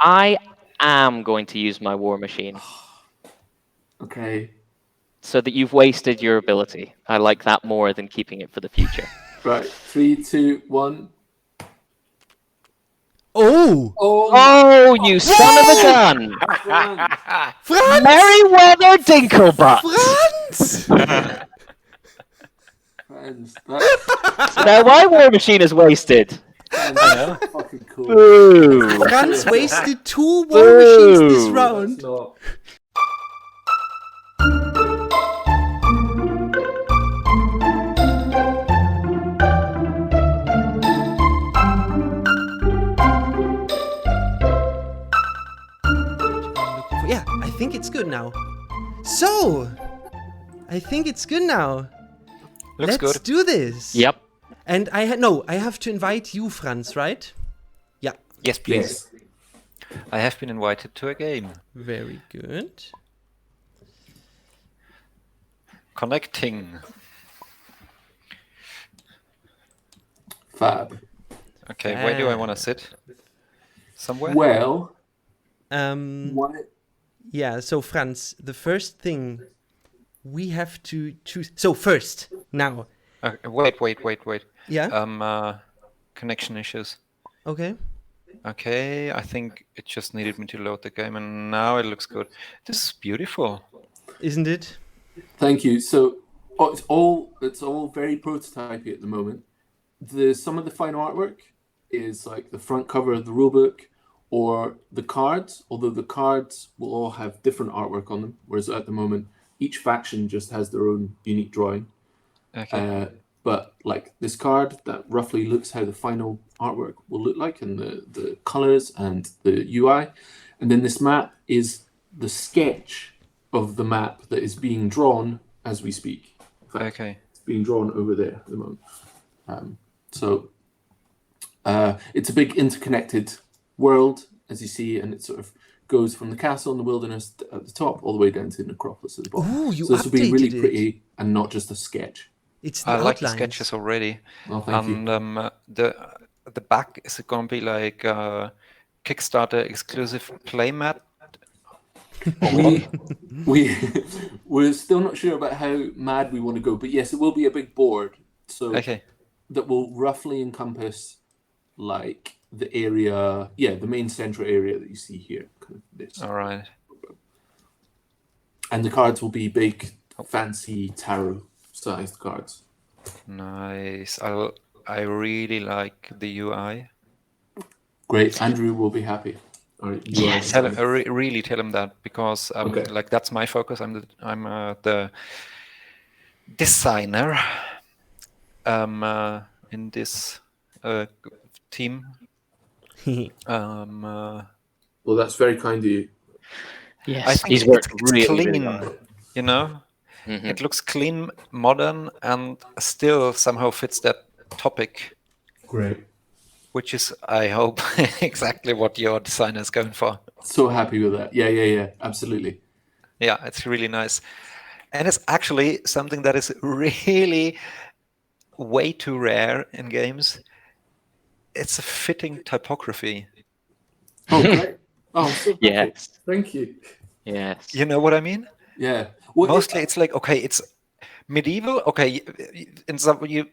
I am going to use my war machine. Okay. So that you've wasted your ability. I like that more than keeping it for the future. Right. 3, 2, 1. Oh! Oh, you son of a gun! Franz! Merryweather Dinklebutt! Franz! Friends, So now my war machine is wasted. that's fucking cool. Boo! Franz wasted 2 war machines this round. That's not. Yeah, I think it's good now. So, I think it's good now. Looks Let's good. do this. Yep. And I have to invite you, Franz, right? Yeah. Yes, please. Yes. I have been invited to a game. Very good. Connecting. Fab. Okay, where do I want to sit? Somewhere? Well, What? Yeah, so Franz, the first thing we have to choose. So first, now. Wait. Yeah. Connection issues. Okay. Okay, I think it just needed me to load the game, and now it looks good. This is beautiful. Isn't it? thank you. So it's all very prototypey at the moment. Some of the final artwork is like the front cover of the rulebook or the cards, although the cards will all have different artwork on them, whereas at the moment each faction just has their own unique drawing. Okay. But like this card, that roughly looks how the final artwork will look like, and the colors and the UI. And then this map is the sketch of the map that is being drawn as we speak. In fact, Okay. it's being drawn over there at the moment. So it's a big interconnected world, as you see, and it sort of goes from the castle and the wilderness at the top all the way down to the necropolis at the bottom. Ooh, you So this will be really updated it. pretty and not just a sketch. It's the I like the outlines. sketches already. Oh, thank you. And the back is going to be like a Kickstarter exclusive playmat. We're still not sure about how mad we want to go, but yes, it will be a big board. So Okay. that will roughly encompass like the area, the main central area that you see here. Kind of this. All right. And the cards will be big, fancy tarot-sized cards. Nice. I really like the UI. Great, Andrew will be happy. Or you are Yes. happy. Really tell him that, because Okay. like that's my focus. I'm the designer in this team. Well, that's very kind of you. Yes. I think He's it's worked clean, really hard. you know. Mhm. It looks clean, modern, and still somehow fits that topic, Great. which is, I hope, exactly what your designer is going for. So happy with that. Yeah, absolutely. Yeah, it's really nice. And it's actually something that is really way too rare in games. It's a fitting typography. Oh, great. Oh, I'm so happy. Yes. Thank you. Yes. You know what I mean? Yeah. Well, Mostly it's like, okay, it's medieval. Okay, in some it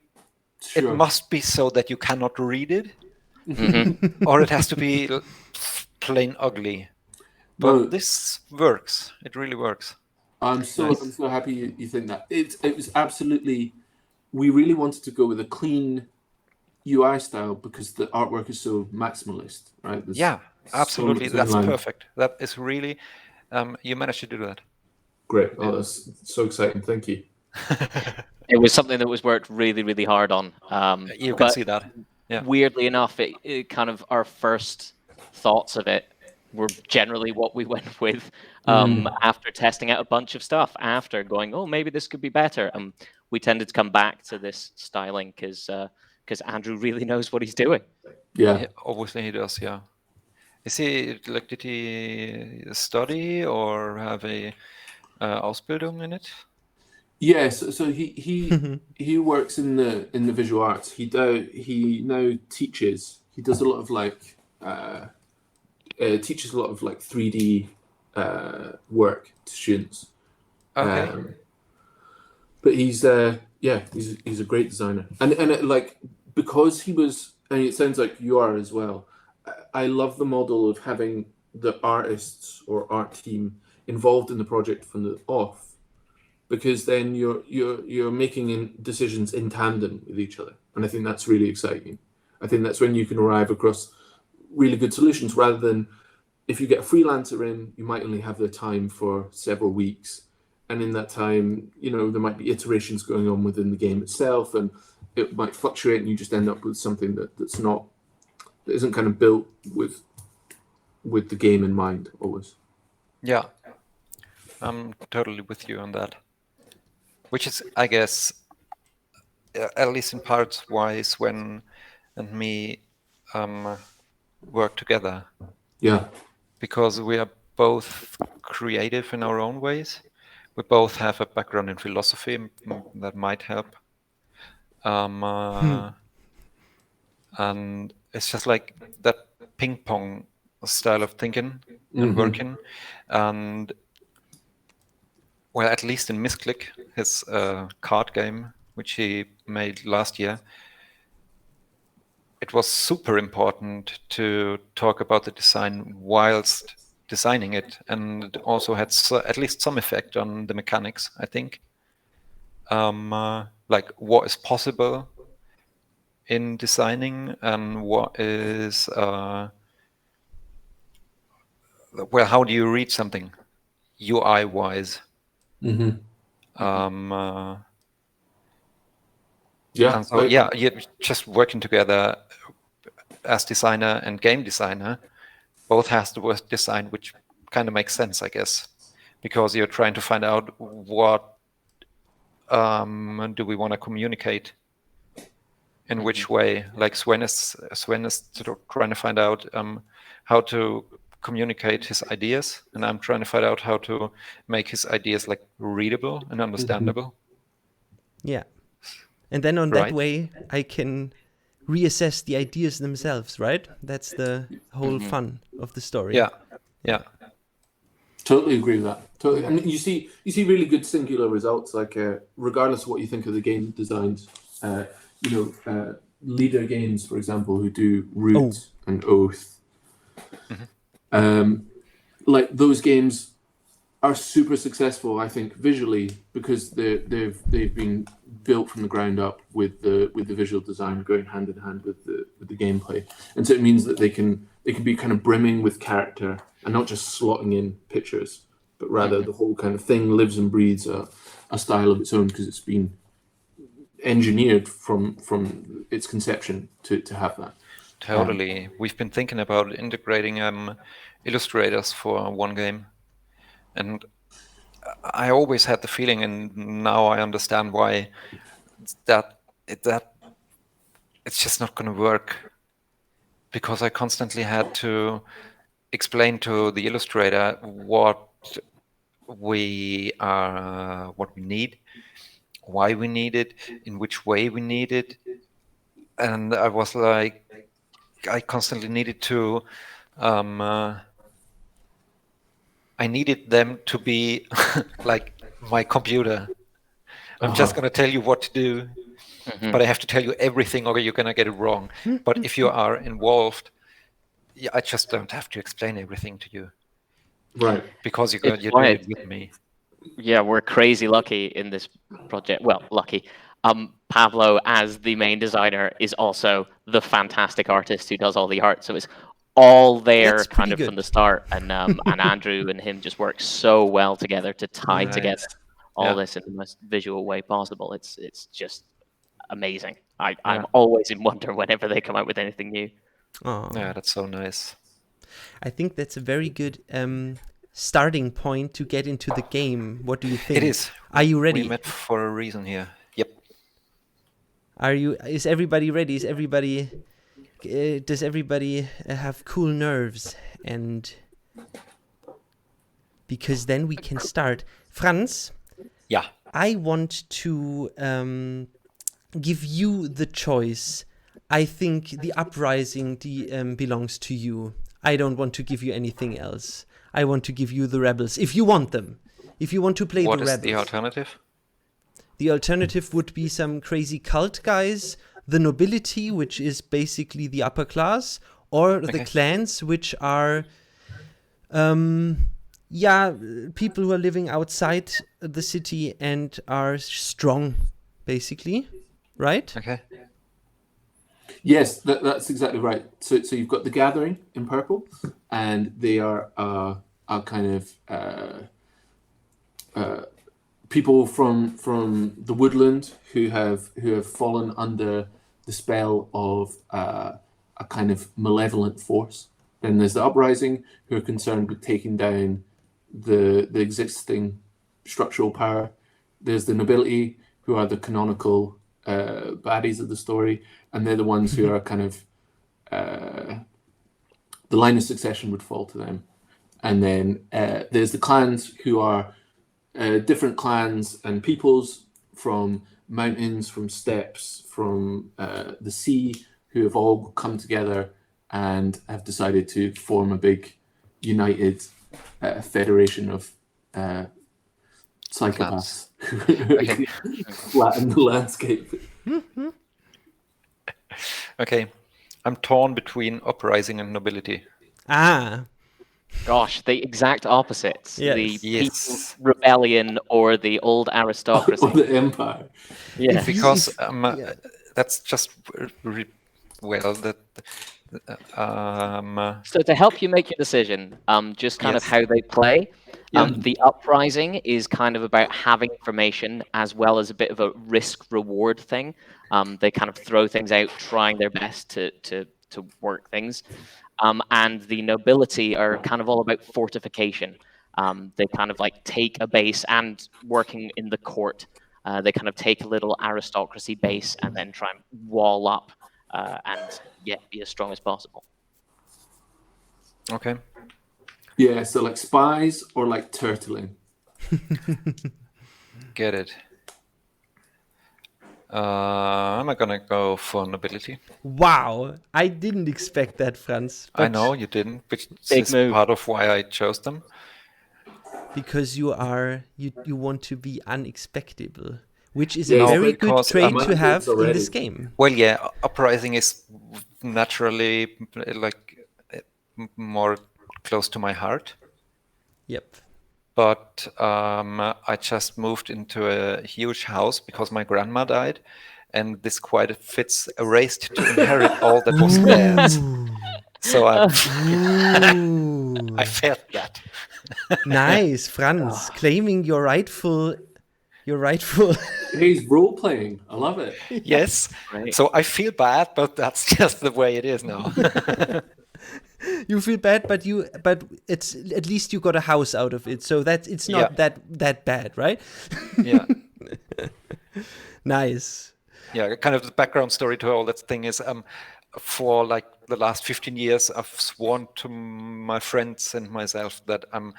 sure. must be so that you cannot read it, Mhm. or it has to be plain ugly. But No. this works. It really works. I'm so happy you think that. It was absolutely. We really wanted to go with a clean UI style because the artwork is so maximalist, right? There's Yeah, so absolutely. much That's inline. perfect. That is really. You managed to do that. Great. Oh, that's so exciting. Thank you. It was something that was worked really, really hard on. You can but see that. Yeah. weirdly enough, it kind of our first thoughts of it were generally what we went with after testing out a bunch of stuff, after going, oh, maybe this could be better. And we tended to come back to this styling because Andrew really knows what he's doing. Yeah. Obviously he does. Yeah. Is he like? Did he study or have a Ausbildung in it? Yes. So he works in the visual arts. He now teaches. He does a lot of like teaches a lot of like 3D work to students. Okay. But he's a great designer, and like because he was, and it sounds like you are as well. I love the model of having the artists or art team involved in the project from the off, because then you're making decisions in tandem with each other, and I think that's really exciting. I think that's when you can arrive across really good solutions, rather than if you get a freelancer in, you might only have their time for several weeks. And in that time, there might be iterations going on within the game itself, and it might fluctuate, and you just end up with something that isn't kind of built with the game in mind always. Yeah, I'm totally with you on that. Which is, I guess, at least in parts, why Sven and me work together. Yeah. Because we are both creative in our own ways. We both have a background in philosophy that might help. And it's just like that ping pong style of thinking and working. And well, at least in Misclick, his card game, which he made last year, it was super important to talk about the design whilst designing it, and it also had at least some effect on the mechanics, I think. Like what is possible in designing and what is how do you read something UI wise? And so you're just working together as designer and game designer. Both has to work design, which kind of makes sense, I guess, because you're trying to find out what do we want to communicate in which way. Like Sven is sort of trying to find out how to communicate his ideas, and I'm trying to find out how to make his ideas like readable and understandable. Yeah, and then on that way, I can reassess the ideas themselves, right? That's the whole fun of the story. Yeah. Totally agree with that. Totally, and you see really good singular results. Like regardless of what you think of the game designs, leader games, for example, who do Root and Oath, like those games are super successful, I think, visually, because they've been built from the ground up with the visual design going hand in hand with the gameplay, and so it means that they can be kind of brimming with character and not just slotting in pictures, but rather the whole kind of thing lives and breathes a style of its own, because it's been engineered from its conception to have that. Totally. We've been thinking about integrating illustrators for one game. And I always had the feeling, and now I understand why, that it's just not going to work, because I constantly had to explain to the illustrator what we need, why we need it, in which way we need it, and I was like, I constantly needed to. I needed them to be like my computer. I'm just going to tell you what to do, but I have to tell you everything or you're going to get it wrong. But if you are involved, I just don't have to explain everything to you. Right. Because you're doing it with me. Yeah, we're crazy lucky in this project. Well, lucky. Pablo, as the main designer, is also the fantastic artist who does all the art. So it's all there kind of from the start, and Andrew and him just work so well together to tie together all this in the most visual way possible. It's just amazing. I'm always in wonder whenever they come out with anything new. Yeah, that's so nice. I think that's a very good starting point to get into the game. What do you think? It is. Are you ready? We met for a reason here. Yep. Is everybody ready? Does everybody have cool nerves? And because then we can start. Franz? Yeah. I want to give you the choice. I think the uprising belongs to you. I don't want to give you anything else. I want to give you the rebels, if you want them. If you want to play the rebels. What is the alternative? The alternative would be some crazy cult guys, the nobility, which is basically the upper class, or the clans, which are people who are living outside the city and are strong, basically, right? Okay. Yes, that's exactly right. So you've got the Gathering in purple, and they are a kind of people from the woodland who have fallen under the spell of a kind of malevolent force. Then there's the Uprising, who are concerned with taking down the existing structural power. There's the Nobility, who are the canonical baddies of the story, and they're the ones who are kind of the line of succession would fall to them. And then there's the clans, who are different clans and peoples from mountains, from steppes, from the sea, who have all come together and have decided to form a big united federation of psychopaths who flatten the landscape. Okay, I'm torn between Uprising and Nobility. Gosh, the exact opposites. Yes. The Yes. People's Rebellion or the old aristocracy. Or the Empire. Yeah. Because that's just So to help you make your decision, just kind of how they play, the Uprising is kind of about having information as well as a bit of a risk-reward thing. They kind of throw things out, trying their best to work things. And the Nobility are kind of all about fortification. They kind of like take a base and working in the court. They kind of take a little aristocracy base and then try and wall up and be as strong as possible. Okay. Yeah, so like spies or like turtling. Get it. I'm gonna go for Nobility. Wow, I didn't expect that, Franz. I know you didn't, which Big is move. part of why I chose them. Because you want to be unexpectable, which is Yeah, a very good because trait I'm to have in already. this game. Well, yeah, Uprising is naturally like more close to my heart. Yep. But I just moved into a huge house because my grandma died, and this quite fits a race to inherit all that was theirs. So I felt that. Nice, Franz, claiming your rightful. He's role playing. I love it. Yes. Right. So I feel bad, but that's just the way it is now. You feel bad, but it's at least you got a house out of it, so that it's not that bad, right? Yeah. Nice. Yeah, kind of the background story to all that thing is for like the last 15 years, I've sworn to my friends and myself that I'm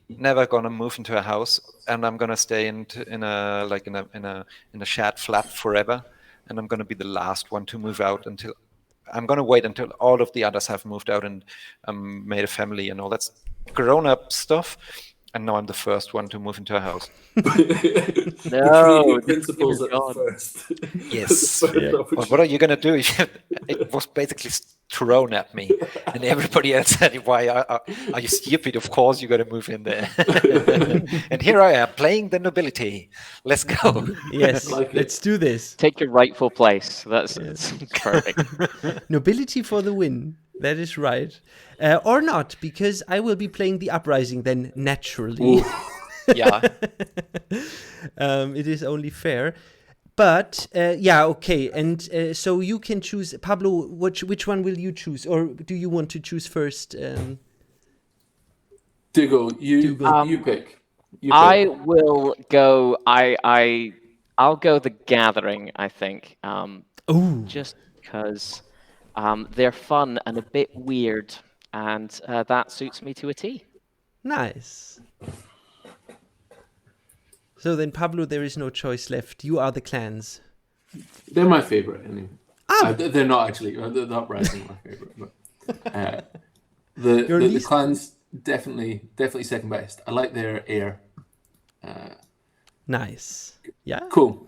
never gonna move into a house, and I'm gonna stay in a shared flat forever, and I'm gonna be the last one to move out until I'm gonna wait until all of the others have moved out and made a family and all that's grown-up stuff. And now I'm the first one to move into a house. No, principles at first. Yes. Well, what are you going to do? It was basically thrown at me. And everybody else said, why are you stupid? Of course you're going to move in there. And here I am, playing the nobility. Let's go. Yes, let's do this. Take your rightful place. That's perfect. Nobility for the win. That is right. Or not, because I will be playing the Uprising then, naturally. Yeah. It is only fair. But, okay. And so you can choose. Pablo, which one will you choose? Or do you want to choose first? Dougal, you pick. I will go. I'll go the Gathering, I think. Just because they're fun and a bit weird, and that suits me to a T. Nice. So then, Pablo, there is no choice left. You are the clans. They're my favorite, anyway. They're not actually. The Uprising are my favorite. But The clan's definitely second best. I like their heir. Nice. Yeah. Cool.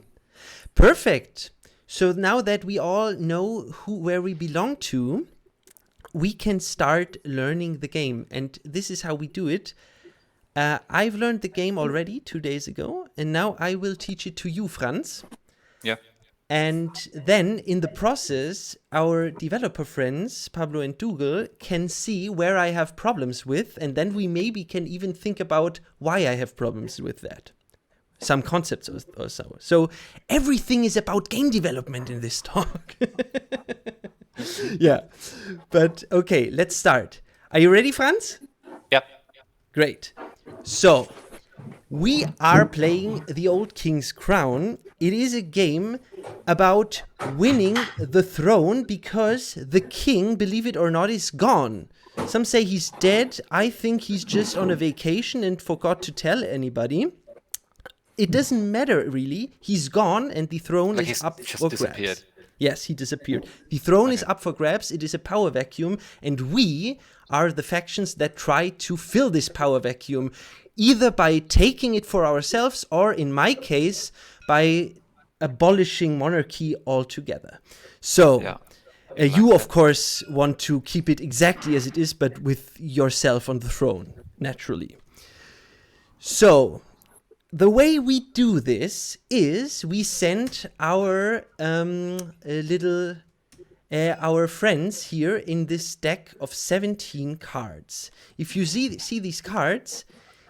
Perfect. So now that we all know where we belong to, we can start learning the game. And this is how we do it. I've learned the game already 2 days ago, and now I will teach it to you, Franz. Yeah. And then in the process, our developer friends, Pablo and Dougal, can see where I have problems with, and then we maybe can even think about why I have problems with that. Some concepts or so. So everything is about game development in this talk. Yeah. But okay, let's start. Are you ready, Franz? Yep. Great. So, we are playing The Old King's Crown. It is a game about winning the throne because the king, believe it or not, is gone. Some say he's dead. I think he's just on a vacation and forgot to tell anybody. It doesn't matter, really. He's gone and the throne is up for grabs. Yes, he disappeared. The throne is up for grabs. It is a power vacuum. And we are the factions that try to fill this power vacuum, either by taking it for ourselves or, in my case, by abolishing monarchy altogether. So, you, of course, want to keep it exactly as it is, but with yourself on the throne, naturally. So, the way we do this is we send our our friends here in this deck of 17 cards. If you see these cards,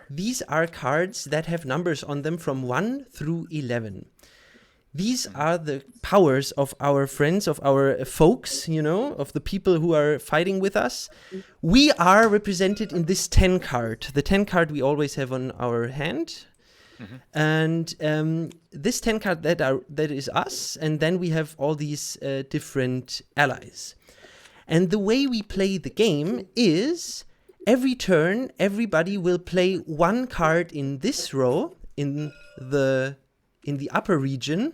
these are cards that have numbers on them from 1 through 11. These are the powers of our friends, of our folks, of the people who are fighting with us. We are represented in this 10 card. The 10 card we always have on our hand. Mm-hmm. And this 10 card, that is us, and then we have all these different allies. And the way we play the game is every turn, everybody will play one card in this row, in the upper region,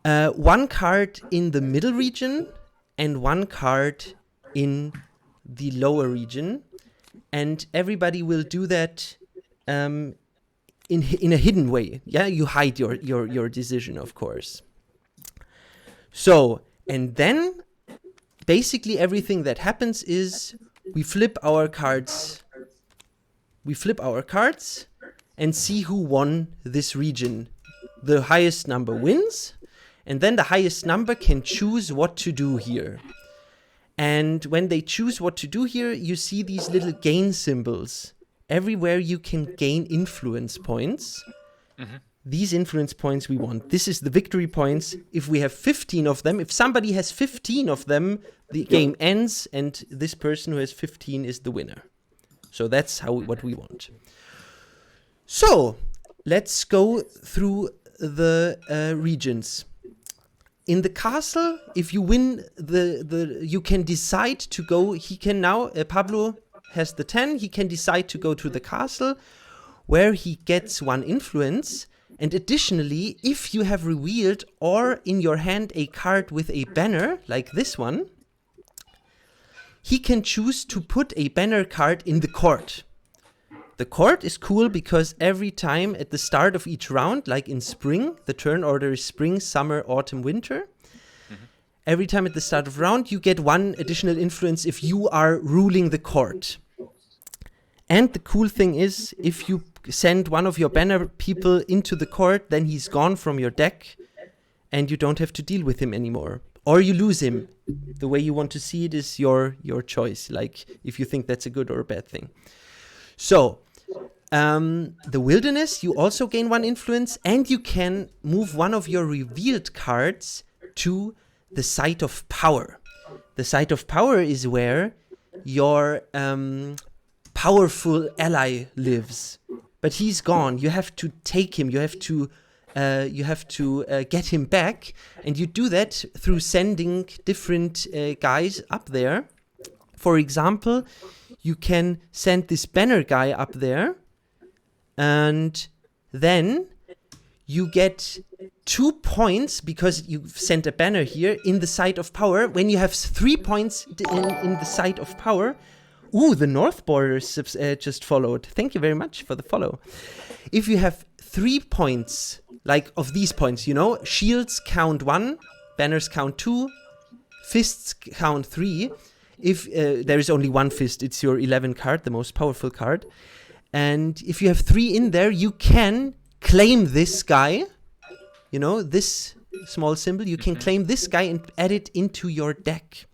one card in the middle region, and one card in the lower region. And everybody will do that in a hidden way. Yeah, you hide your decision, of course. So, and then basically everything that happens is we flip our cards and see who won this region. The highest number wins, and then the highest number can choose what to do here. And when they choose what to do here, you see these little gain symbols. Everywhere you can gain influence points. Mm-hmm. These influence points we want. This is the victory points. If we have 15 of them, if somebody has 15 of them, the game ends, and this person who has 15 is the winner. So that's what we want. So let's go through the regions. In the castle, if you win you can decide to go. He can now Pablo has the 10, he can decide to go to the castle where he gets 1 influence. And additionally, if you have revealed or in your hand a card with a banner, like this one, he can choose to put a banner card in the court. The court is cool because every time at the start of each round, like in spring, the turn order is spring, summer, autumn, winter. Every time at the start of round, you get 1 additional influence if you are ruling the court. And the cool thing is, if you send one of your banner people into the court, then he's gone from your deck, and you don't have to deal with him anymore. Or you lose him. The way you want to see it is your choice, like if you think that's a good or a bad thing. So, the wilderness, you also gain 1 influence, and you can move one of your revealed cards to the site of power. The site of power is where your powerful ally lives, but he's gone. You have to take him. You have to get him back, and you do that through sending different guys up there. For example, you can send this banner guy up there, and then you get 2 points because you've sent a banner here in the site of power. When you have 3 points in the site of power, ooh, the north border just followed. Thank you very much for the follow. If you have 3 points, like of these points, shields count 1, banners count 2, fists count 3. If there is only one fist, it's your 11 card, the most powerful card. And if you have 3 in there, you can claim this guy, this small symbol. You can claim this guy and add it into your deck.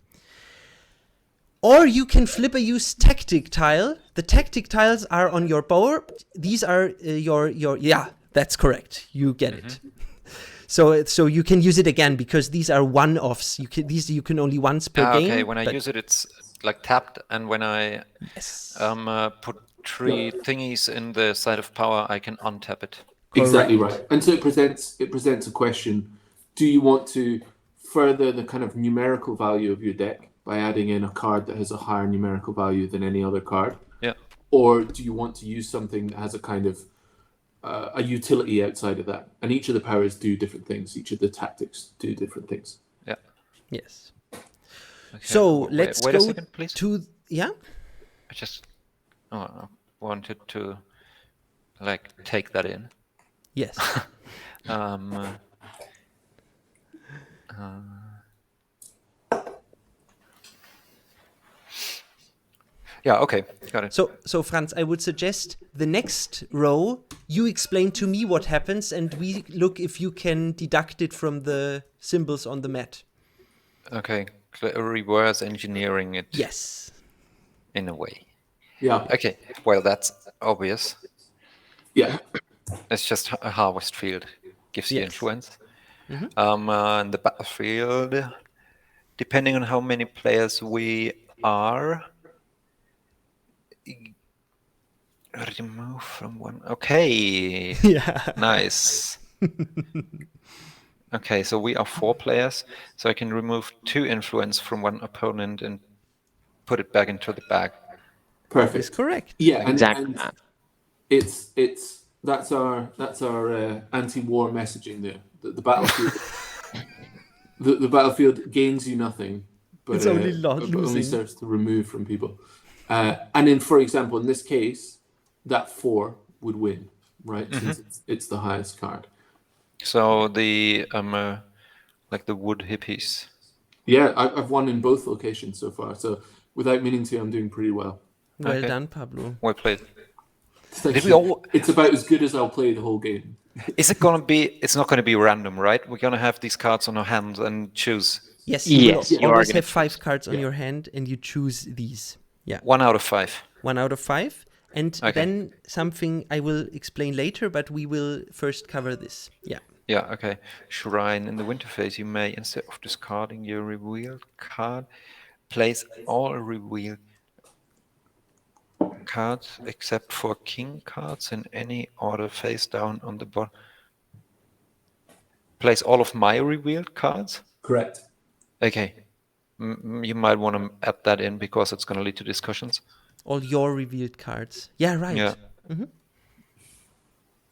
Or you can flip a use tactic tile. The tactic tiles are on your board. These are your yeah, that's correct. You get it. So you can use it again because these are one-offs. You can only once per game. Okay, when I use it, it's like tapped, and when I put 3 thingies in the side of power, I can untap it. Exactly right. And so it presents a question: do you want to further the kind of numerical value of your deck by adding in a card that has a higher numerical value than any other card? Yeah. Or do you want to use something that has a kind of a utility outside of that? And each of the powers do different things. Each of the tactics do different things. Yeah. Yes. Okay. So let's wait go a second, please. to I just wanted to take that in. Yes. Yeah, okay, got it. So Franz, I would suggest the next row, you explain to me what happens, and we look if you can deduct it from the symbols on the mat. Okay, reverse engineering it. Yes. In a way. Yeah. Okay, well, that's obvious. Yeah. It's just a harvest field. Gives you influence. Mm-hmm. In the battlefield, depending on how many players we are, remove from one. Okay. Yeah. Nice. Okay, so we are 4 players, so I can remove 2 influence from one opponent and put it back into the bag. Perfect. That's correct. Yeah, Exactly. and that's our anti-war messaging there. The battlefield the battlefield gains you nothing, but It's only only serves to remove from people. And then, for example, in this case, that 4 would win, right? Since it's the highest card. So the like the wood hippies. Yeah, I've won in both locations so far. So without meaning to, I'm doing pretty well. Well done, Pablo. Well played. Did we all... It's about as good as I'll play the whole game. Is it gonna be? It's not gonna be random, right? We're gonna have these cards on our hands and choose. Yes. Yes, You you are always gonna have 5 cards on your hand, and you choose these. Yeah. 1 out of 5. 1 out of 5. And Okay. then something I will explain later, but we will first cover this. Yeah. Yeah, okay. Shrine. In the winter phase, you may, instead of discarding your revealed card, place all revealed cards except for king cards in any order face down on the bottom. Place all of my revealed cards? Correct. Okay. You might want to add that in because it's going to lead to discussions. All your revealed cards. Yeah, right. Yeah. Mm-hmm.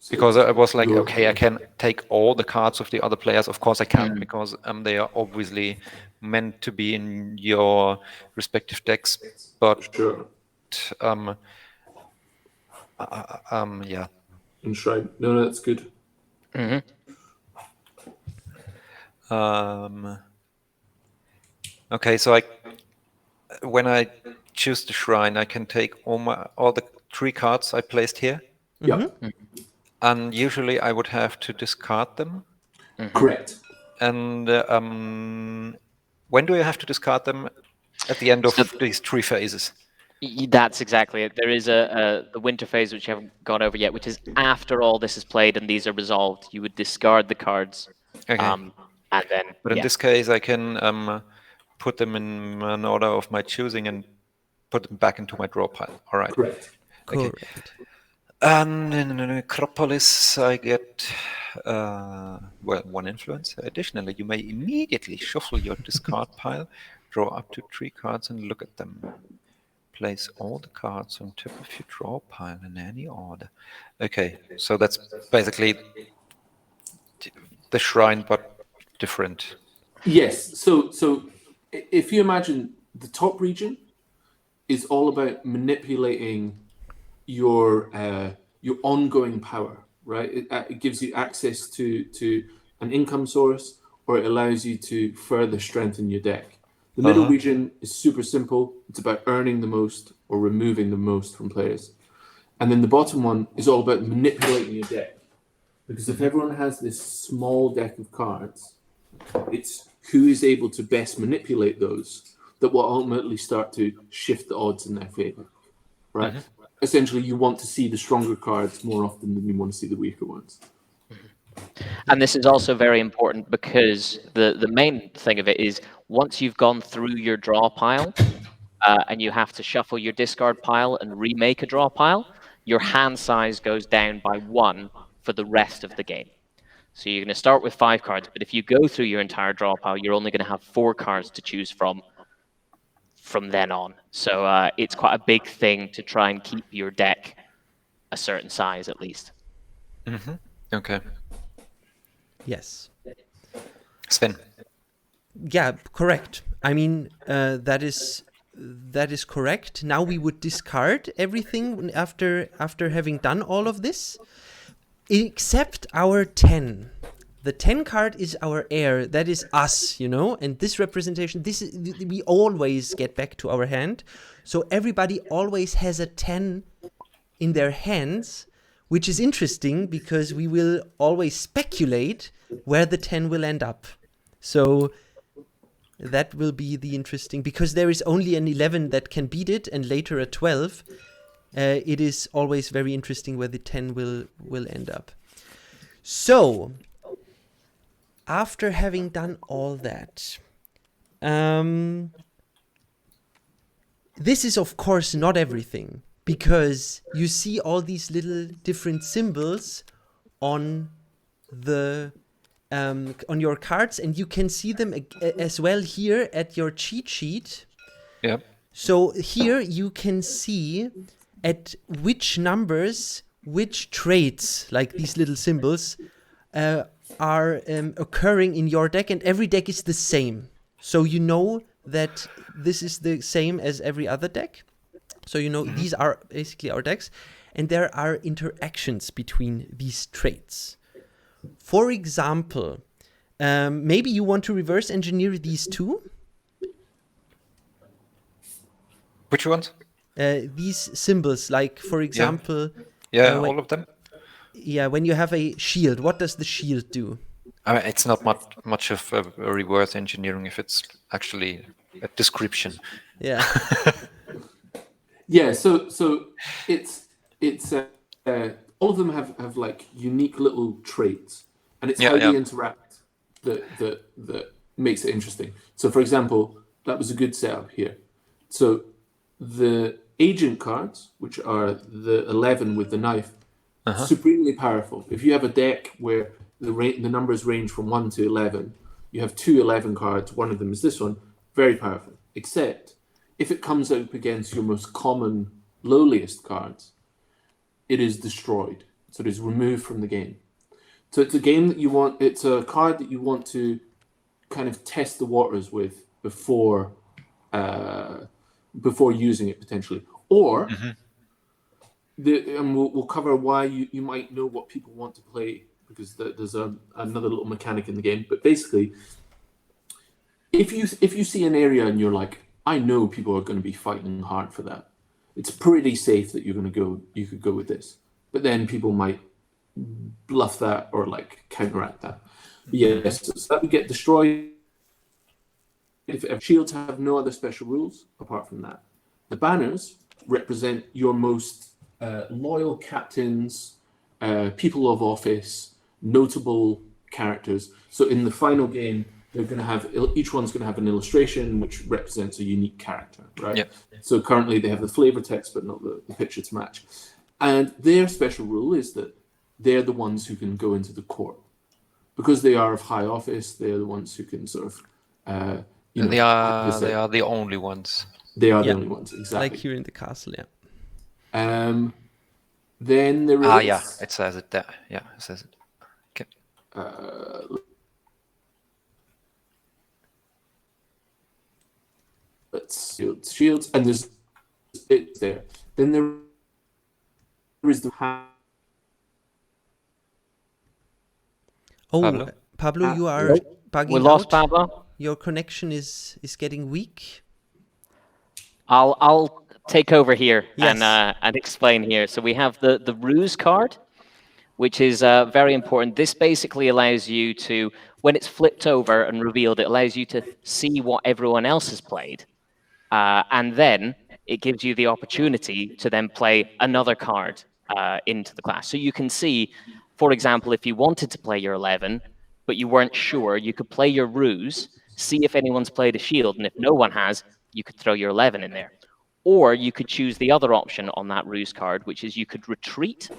Because I was like, okay, I can take all the cards of the other players. Of course I can't, because they are obviously meant to be in your respective decks. But Sure. Yeah. Enshrine. No, that's good. Mm-hmm. Okay, so when I choose the shrine, I can take all the 3 cards I placed here. Yeah. Mm-hmm. And usually I would have to discard them. Correct. And when do I have to discard them? At the end of these 3 phases. That's exactly it. There is the winter phase, which you haven't gone over yet, which is after all this is played and these are resolved. You would discard the cards. Okay. And then, But in this case, I can put them in an order of my choosing and put them back into my draw pile. All right. Correct. Okay. Correct. And in the necropolis, I get 1 influence. Additionally, you may immediately shuffle your discard pile, draw up to 3 cards, and look at them. Place all the cards on top of your draw pile in any order. Okay, so that's basically the shrine, but different. Yes. So if you imagine the top region is all about manipulating your ongoing power, right? It gives you access to an income source, or it allows you to further strengthen your deck. The middle region is super simple. It's about earning the most or removing the most from players. And then the bottom one is all about manipulating your deck. Because if everyone has this small deck of cards, it's who is able to best manipulate those that will ultimately start to shift the odds in their favor, right? Essentially, you want to see the stronger cards more often than you want to see the weaker ones. And this is also very important because the main thing of it is once you've gone through your draw pile and you have to shuffle your discard pile and remake a draw pile, your hand size goes down by 1 for the rest of the game. So you're going to start with 5 cards, but if you go through your entire draw pile, you're only going to have 4 cards to choose from then on. So it's quite a big thing to try and keep your deck a certain size at least. Okay. Yes. Sven. Yeah, correct. I mean, that is correct. Now we would discard everything after having done all of this, except our 10. The 10 card is our heir. That is us, and this representation, we always get back to our hand. So everybody always has a 10 in their hands, which is interesting because we will always speculate where the 10 will end up. So that will be the interesting, because there is only an 11 that can beat it and later a 12. It is always very interesting where the 10 will end up. So after having done all that, this is of course not everything, because you see all these little different symbols on the on your cards, and you can see them as well here at your cheat sheet. Yeah. So here you can see at which numbers, which traits, like these little symbols, are occurring in your deck, and every deck is the same. So you know that this is the same as every other deck. So these are basically our decks, and there are interactions between these traits. For example, maybe you want to reverse engineer these two. Which ones? These symbols, like for example, all of them. Yeah, when you have a shield, what does the shield do? It's not much of a reverse engineering if it's actually a description. Yeah. Yeah. So it's all of them have like unique little traits, and it's how they interact that makes it interesting. So, for example, that was a good setup here. So the agent cards, which are the 11 with the knife, supremely powerful. If you have a deck where the numbers range from 1 to 11, you have 2 11 cards. One of them is this one. Very powerful. Except if it comes up against your most common, lowliest cards, it is destroyed. So it is removed from the game. So it's a game that you want. It's a card that you want to kind of test the waters with before using it potentially, or and we'll cover why you might know what people want to play, because there's another little mechanic in the game. But basically, if you see an area and you're like, I know people are going to be fighting hard for that, it's pretty safe that you could go with this. But then people might bluff that or like counteract that. But yes, so that would get destroyed. If shields have no other special rules apart from that. The banners represent your most loyal captains, people of office, notable characters. So in the final game, they're going to have each one's going to have an illustration which represents a unique character, right? Yep. So currently they have the flavor text but not the picture to match. And their special rule is that they're the ones who can go into the court because they are of high office. They're the ones who can sort of. They are the only ones. They are the only ones, exactly. Like here in the castle, yeah. Then there is. Yeah, it says it there. Yeah, it says it. Okay. let's shields, and there's it there. Then there is the Oh, Pablo? Pablo, you are Nope. bugging We lost out. Pablo. Your connection is getting weak. I'll take over here Yes. and explain here. So we have the Ruse Card, which is very important. This basically allows you to, when it's flipped over and revealed, it allows you to see what everyone else has played. And then it gives you the opportunity to then play another card into the class. So you can see, for example, if you wanted to play your 11, but you weren't sure, you could play your Ruse, see if anyone's played a shield, and if no one has, you could throw your 11 in there. Or you could choose the other option on that Ruse card, which is you could retreat.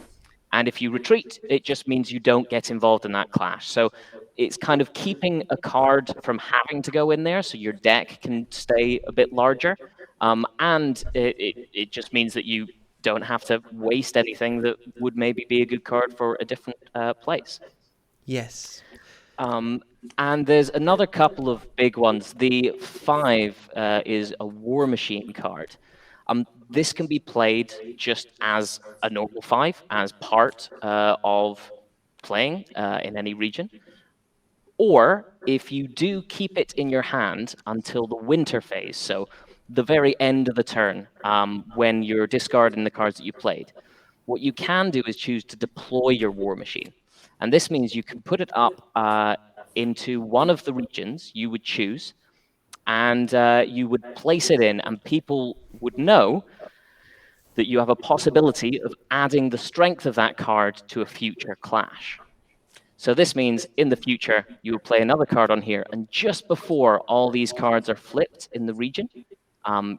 And if you retreat, it just means you don't get involved in that clash. So it's kind of keeping a card from having to go in there, so your deck can stay a bit larger. And it just means that you don't have to waste anything that would maybe be a good card for a different place. Yes. And there's another couple of big ones. The 5 is a War Machine card. This can be played just as a normal 5, as part of playing in any region. Or if you do keep it in your hand until the winter phase, so the very end of the turn, when you're discarding the cards that you played, what you can do is choose to deploy your War Machine. And this means you can put it up into one of the regions you would choose, and you would place it in, and people would know that you have a possibility of adding the strength of that card to a future clash. So this means in the future, you will play another card on here, and just before all these cards are flipped in the region,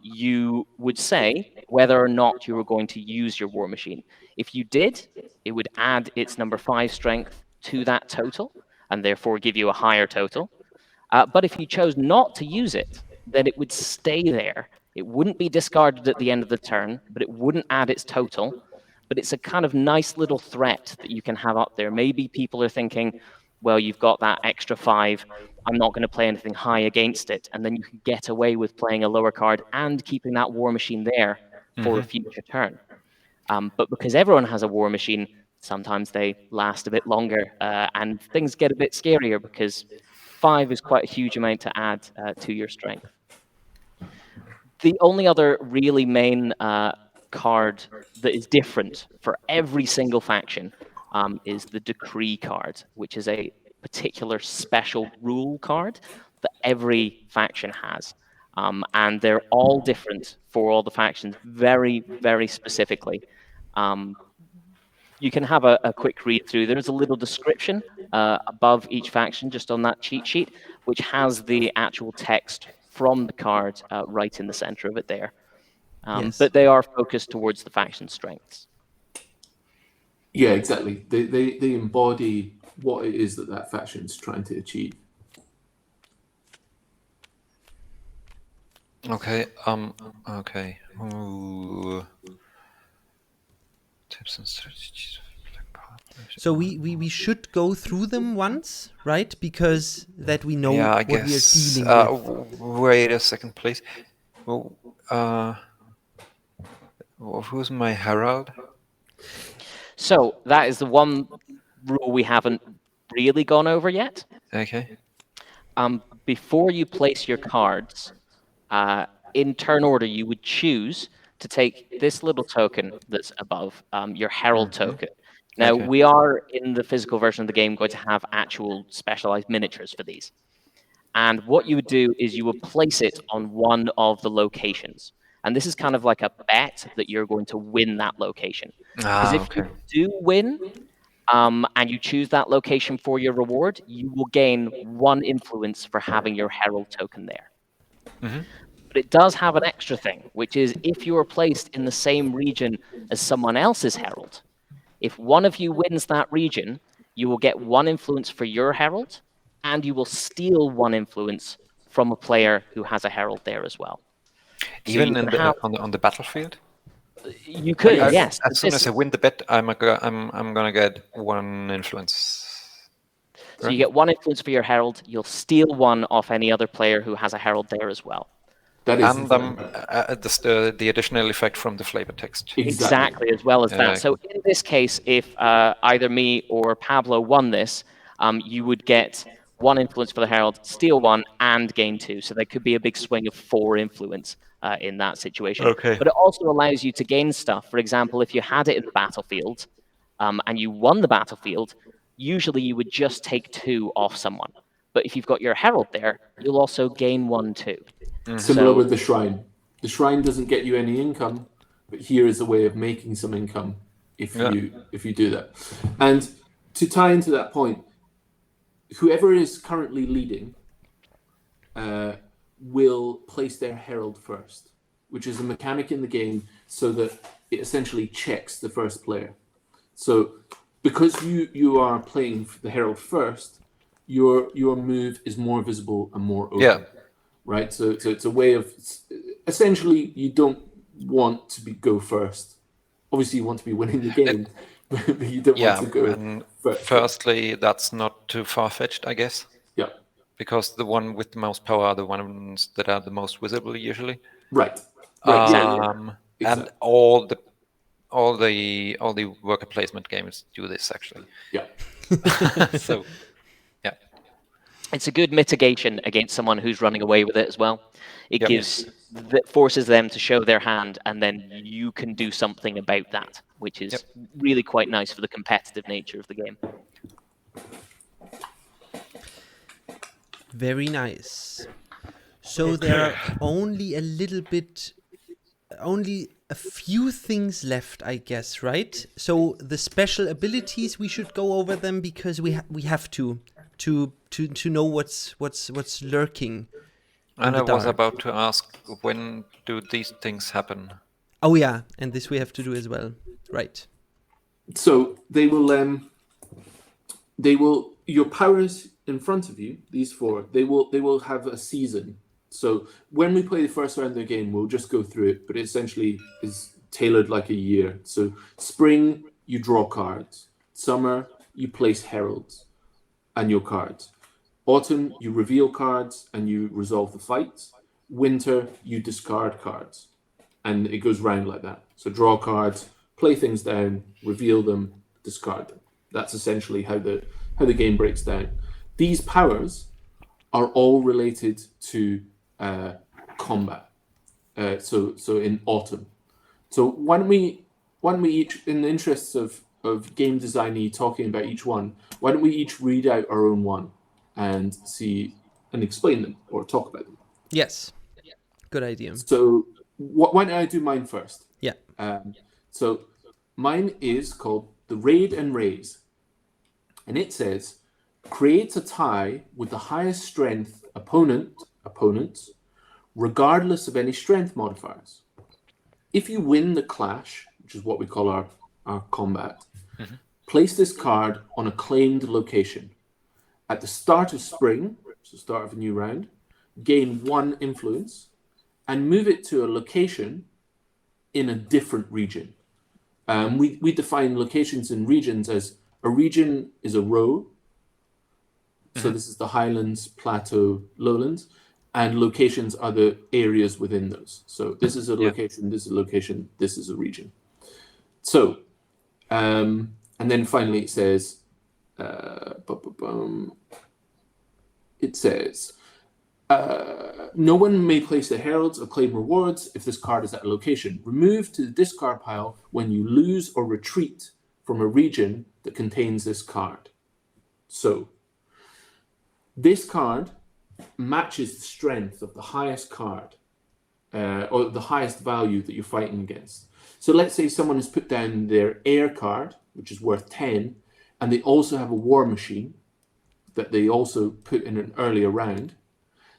you would say whether or not you were going to use your War Machine. If you did, it would add its number 5 strength to that total, and therefore give you a higher total. But if you chose not to use it, then it would stay there. It wouldn't be discarded at the end of the turn, but it wouldn't add its total. But it's a kind of nice little threat that you can have up there. Maybe people are thinking, well, you've got that extra 5. I'm not going to play anything high against it. And then you can get away with playing a lower card and keeping that War Machine there for a future turn. But because everyone has a War Machine, sometimes they last a bit longer and things get a bit scarier because 5 is quite a huge amount to add to your strength. The only other really main card that is different for every single faction is the Decree card, which is a particular special rule card that every faction has. And they're all different for all the factions, very, very specifically. You can have a quick read through. There's a little description above each faction, just on that cheat sheet, which has the actual text from the card right in the center of it there. Yes. But they are focused towards the faction strengths. Yeah, exactly. They embody what it is that faction's trying to achieve. Okay. Okay. Ooh. Tips and strategies. So we should go through them once, right? Because that we know Yeah, I what guess. we are dealing with. Wait a second, please. Well, who's my herald? So that is the one rule we haven't really gone over yet. Okay. Before you place your cards, in turn order, you would choose to take this little token that's above, your herald token. Now, Okay. we are, in the physical version of the game, going to have actual specialized miniatures for these. And what you would do is you would place it on one of the locations. And this is kind of like a bet that you're going to win that location. Because if Okay. you do win, and you choose that location for your reward, you will gain 1 influence for having your herald token there. But it does have an extra thing, which is if you are placed in the same region as someone else's herald, if one of you wins that region, you will get 1 influence for your herald, and you will steal 1 influence from a player who has a herald there as well. So Even you in can have, on the battlefield. you could, I- yes. As soon as I win the bet, I'm gonna get 1 influence. So you get 1 influence for your herald. You'll steal 1 off any other player who has a herald there as well. That is And the additional effect from the flavor text. Exactly, as well as that. So in this case, if either me or Pablo won this, you would get 1 influence for the herald, steal 1, and gain 2. So there could be a big swing of 4 influence in that situation. Okay. But it also allows you to gain stuff. For example, if you had it in the battlefield and you won the battlefield, usually you would just take 2 off someone. But if you've got your herald there, you'll also gain 1 too. Similar with the shrine. The shrine doesn't get you any income, but here is a way of making some income if you do that. And to tie into that point, whoever is currently leading will place their herald first, which is a mechanic in the game so that it essentially checks the first player. So because you are playing the herald first, your move is more visible and more open. Yeah. Right, so it's a way of essentially you don't want to go first. Obviously, you want to be winning the game, but you don't want to go first. Firstly, that's not too far-fetched, I guess. Yeah, because the one with the most power are the ones that are the most visible usually. Right. And all the worker placement games do this actually. Yeah. So. It's a good mitigation against someone who's running away with it as well. It forces them to show their hand, and then you can do something about that, which is really quite nice for the competitive nature of the game. Very nice. So there are only a few things left, I guess, right? So the special abilities, we should go over them because we have to know what's lurking. And I was about to ask, when do these things happen? Oh yeah, and this we have to do as well, right? So they will your powers in front of you, these 4, they will have a season. So when we play the first round of the game, we'll just go through it, but it essentially is tailored like a year. So spring, you draw cards. Summer, you place heralds and your cards. Autumn, you reveal cards and you resolve the fights. Winter, you discard cards. And it goes round like that. So draw cards, play things down, reveal them, discard them. That's essentially how the game breaks down. These powers are all related to combat. So in autumn. So why don't we each, in the interests of game design talking about each one, why don't we each read out our own one and see and explain them or talk about them? Yes. Good idea. So why don't I do mine first? Yeah. So mine is called the Raid and Raise. And it says, create a tie with the highest strength opponents, regardless of any strength modifiers. If you win the clash, which is what we call our combat, place this card on a claimed location. At the start of spring, so start of a new round, gain 1 influence and move it to a location in a different region. We define locations and regions as a region is a row. So this is the Highlands, Plateau, Lowlands, and locations are the areas within those. So this is a location, this is a location, this is a region. So, and then finally it says, no one may place the heralds or claim rewards if this card is at a location. Remove to the discard pile when you lose or retreat from a region that contains this card. So, this card matches the strength of the highest card or the highest value that you're fighting against. So let's say someone has put down their heir card, which is worth 10, and they also have a war machine that they also put in an earlier round.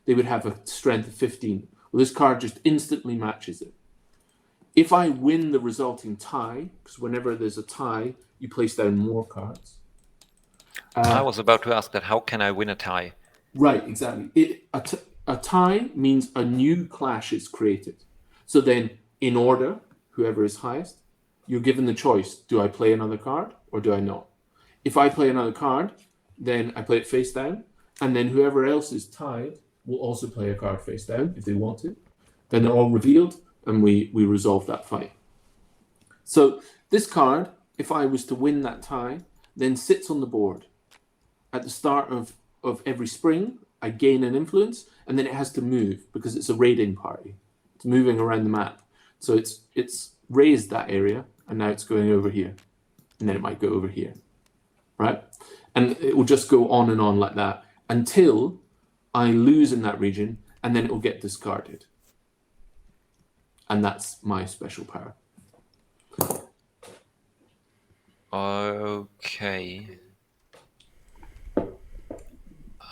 They would have a strength of 15. Well, this card just instantly matches it. If I win the resulting tie, because whenever there's a tie, you place down more cards. I was about to ask that. How can I win a tie? Right, exactly. A tie means a new clash is created. So then, in order, whoever is highest, you're given the choice. Do I play another card or do I not? If I play another card, then I play it face down, and then whoever else is tied will also play a card face down if they want to. Then they're all revealed, and we resolve that fight. So this card, if I was to win that tie, then sits on the board. At the start of every spring, I gain an influence, and then it has to move because it's a raiding party. It's moving around the map. So it's raised that area, and now it's going over here. And then it might go over here, right? And it will just go on and on like that until I lose in that region, and then it will get discarded. And that's my special power. Okay.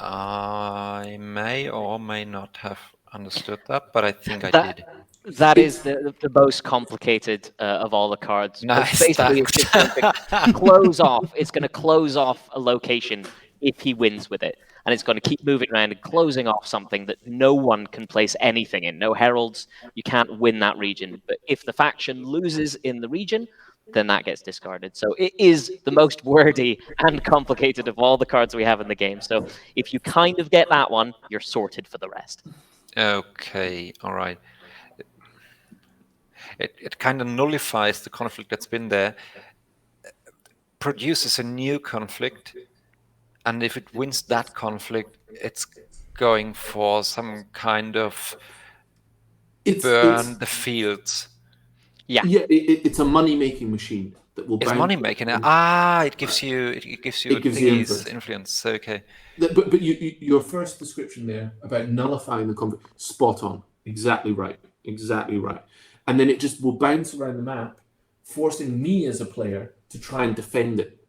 I may or may not have understood that, but I think I did. That is the most complicated of all the cards. Nice. Basically, it's just going to close off. It's going to close off a location if he wins with it. And it's going to keep moving around and closing off something that no one can place anything in. No heralds. You can't win that region. But if the faction loses in the region, then that gets discarded. So it is the most wordy and complicated of all the cards we have in the game. So if you kind of get that one, you're sorted for the rest. Okay, all right. It kind of nullifies the conflict that's been there, produces a new conflict, and if it wins that conflict, it's going for some kind of burn the fields. Yeah, it's a money-making machine that will. It's money-making. It gives you influence. Okay. But your first description there about nullifying the conflict, spot on. Exactly right. And then it just will bounce around the map, forcing me as a player to try and defend it,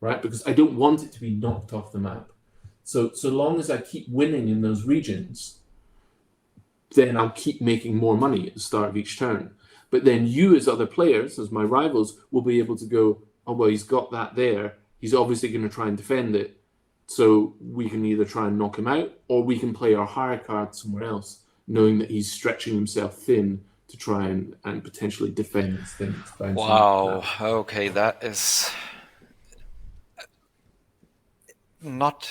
right? Because I don't want it to be knocked off the map. So long as I keep winning in those regions, then I'll keep making more money at the start of each turn. But then you as other players, as my rivals, will be able to go, oh, well, he's got that there. He's obviously going to try and defend it. So we can either try and knock him out, or we can play our higher card somewhere else, knowing that he's stretching himself thin to try and potentially defend this thing. Wow. Okay, that is not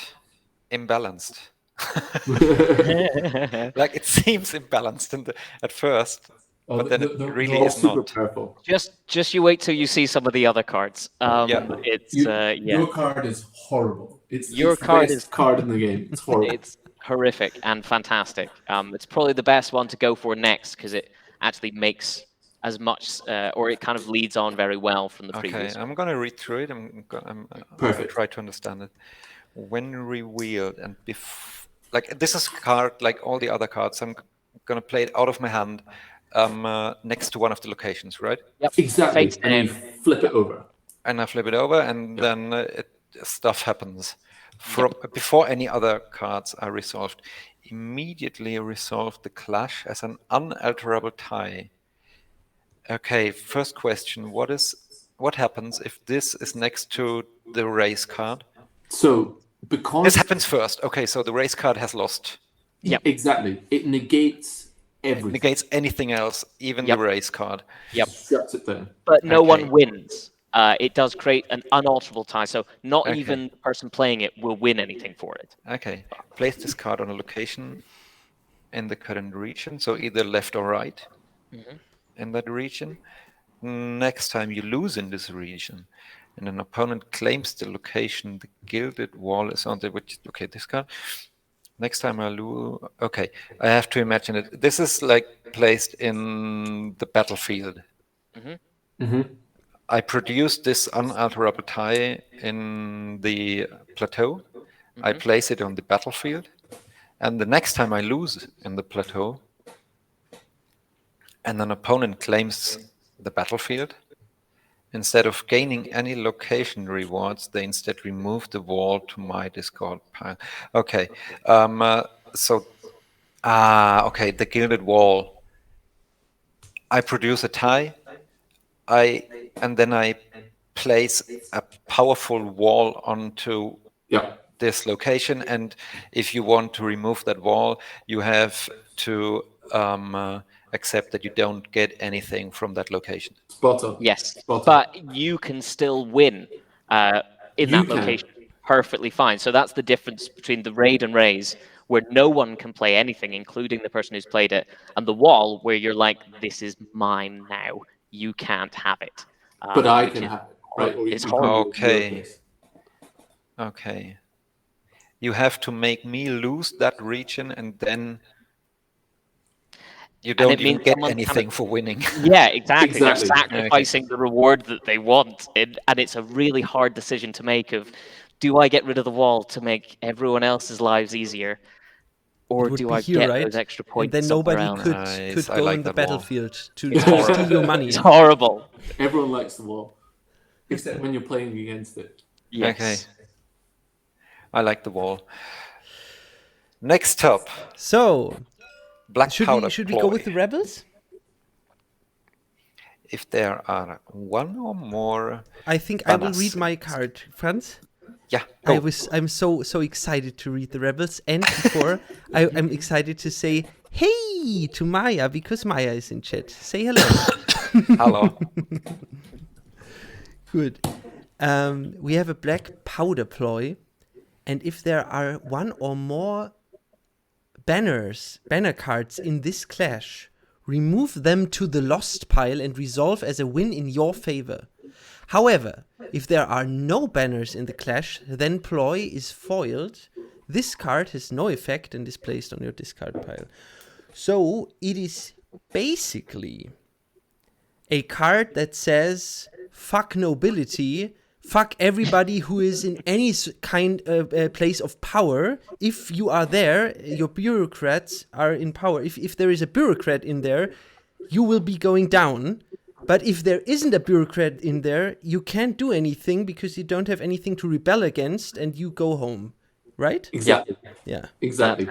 imbalanced. Like it seems imbalanced at first, but then it really is not. Powerful. Just you wait till you see some of the other cards. Your card is horrible. It's the best card in the game. It's horrible. It's horrific and fantastic. It's probably the best one to go for next because it actually makes as much, or it kind of leads on very well from the previous. Okay, I'm going to read through it. I'm going to try to understand it. When revealed and like this is a card like all the other cards. I'm going to play it out of my hand next to one of the locations, right? Yep. Exactly. And you flip it over. And I flip it over, and then stuff happens. Before any other cards are resolved, immediately resolve the clash as an unalterable tie. Okay, first question: what happens if this is next to the race card? So because this happens first. Okay, so the race card has lost. Yeah, exactly. It negates everything. It negates anything else, even the race card. Yep. Shuts it down. But no one wins. It does create an unalterable tie, so not even the person playing it will win anything for it. Okay. Place this card on a location in the current region, so either left or right in that region. Next time you lose in this region, and an opponent claims the location, the gilded wall is on the this card. Next time I lose. Okay, I have to imagine it. This is like placed in the battlefield. I produce this unalterable tie in the plateau. I place it on the battlefield. And the next time I lose in the plateau, and an opponent claims the battlefield, instead of gaining any location rewards, they instead remove the wall to my discard pile. Okay. The gilded wall. I produce a tie. And then I place a powerful wall onto this location. And if you want to remove that wall, you have to accept that you don't get anything from that location. Spot on. Yes, Spot on. but you can still win in that location. perfectly fine. So that's the difference between the raid and raise, where no one can play anything, including the person who's played it, and the wall, where you're like, this is mine now. You can't have it. But I can have it, right? It's horrible. Okay. Okay. You have to make me lose that region, and then you don't even get anything for winning. Yeah, exactly. They're Exactly. sacrificing the reward that they want, and it's a really hard decision to make of, do I get rid of the wall to make everyone else's lives easier, or would do be I here, get right? those extra And points then somewhere nobody else? could Nice. I go like in the that wall. battlefield to It's steal horrible. your money. It's horrible. Everyone likes the wall, except when you're playing against it. Yes. Okay. I like the wall. Next up, So, black powder should we ploy. go with the rebels? If there are one or more I think I will banners. read my card, Franz. Yeah. I'm so excited to read the rebels, and before I'm excited to say hey to Maya because Maya is in chat. Say hello. Hello. Good. We have a black powder ploy, and if there are one or more banner cards in this clash, remove them to the lost pile and resolve as a win in your favor. However, if there are no banners in the clash, then ploy is foiled. This card has no effect and is placed on your discard pile. So it is basically a card that says fuck nobility, fuck everybody who is in any kind of place of power. If you are there, your bureaucrats are in power. If there is a bureaucrat in there, you will be going down. But if there isn't a bureaucrat in there, you can't do anything because you don't have anything to rebel against and you go home. Right? Exactly. Yeah. Exactly.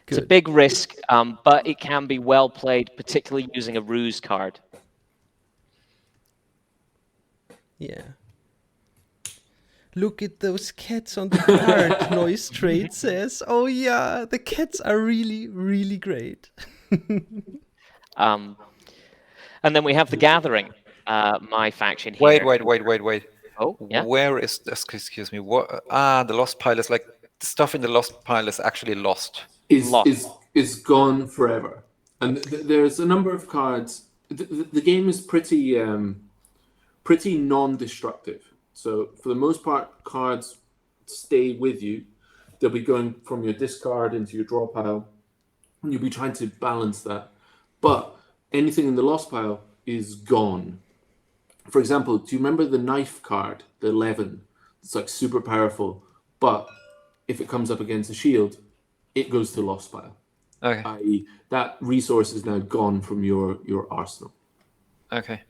It's a big risk, but it can be well played, particularly using a ruse card. Yeah. Look at those cats on the card, Noise Trade says. Oh yeah, the cats are really, really great. And then we have the Gathering, my faction here. Wait. Oh, yeah. Where is this? Excuse me. What? The lost pile is like the stuff in the lost pile is actually lost. Is gone forever. And there's a number of cards. The game is pretty non-destructive. So for the most part, cards stay with you. They'll be going from your discard into your draw pile, and you'll be trying to balance that. But anything in the lost pile is gone. For example, do you remember the knife card, the 11? It's like super powerful, but if it comes up against a shield, it goes to the lost pile. Okay. I.e., that resource is now gone from your arsenal. Okay.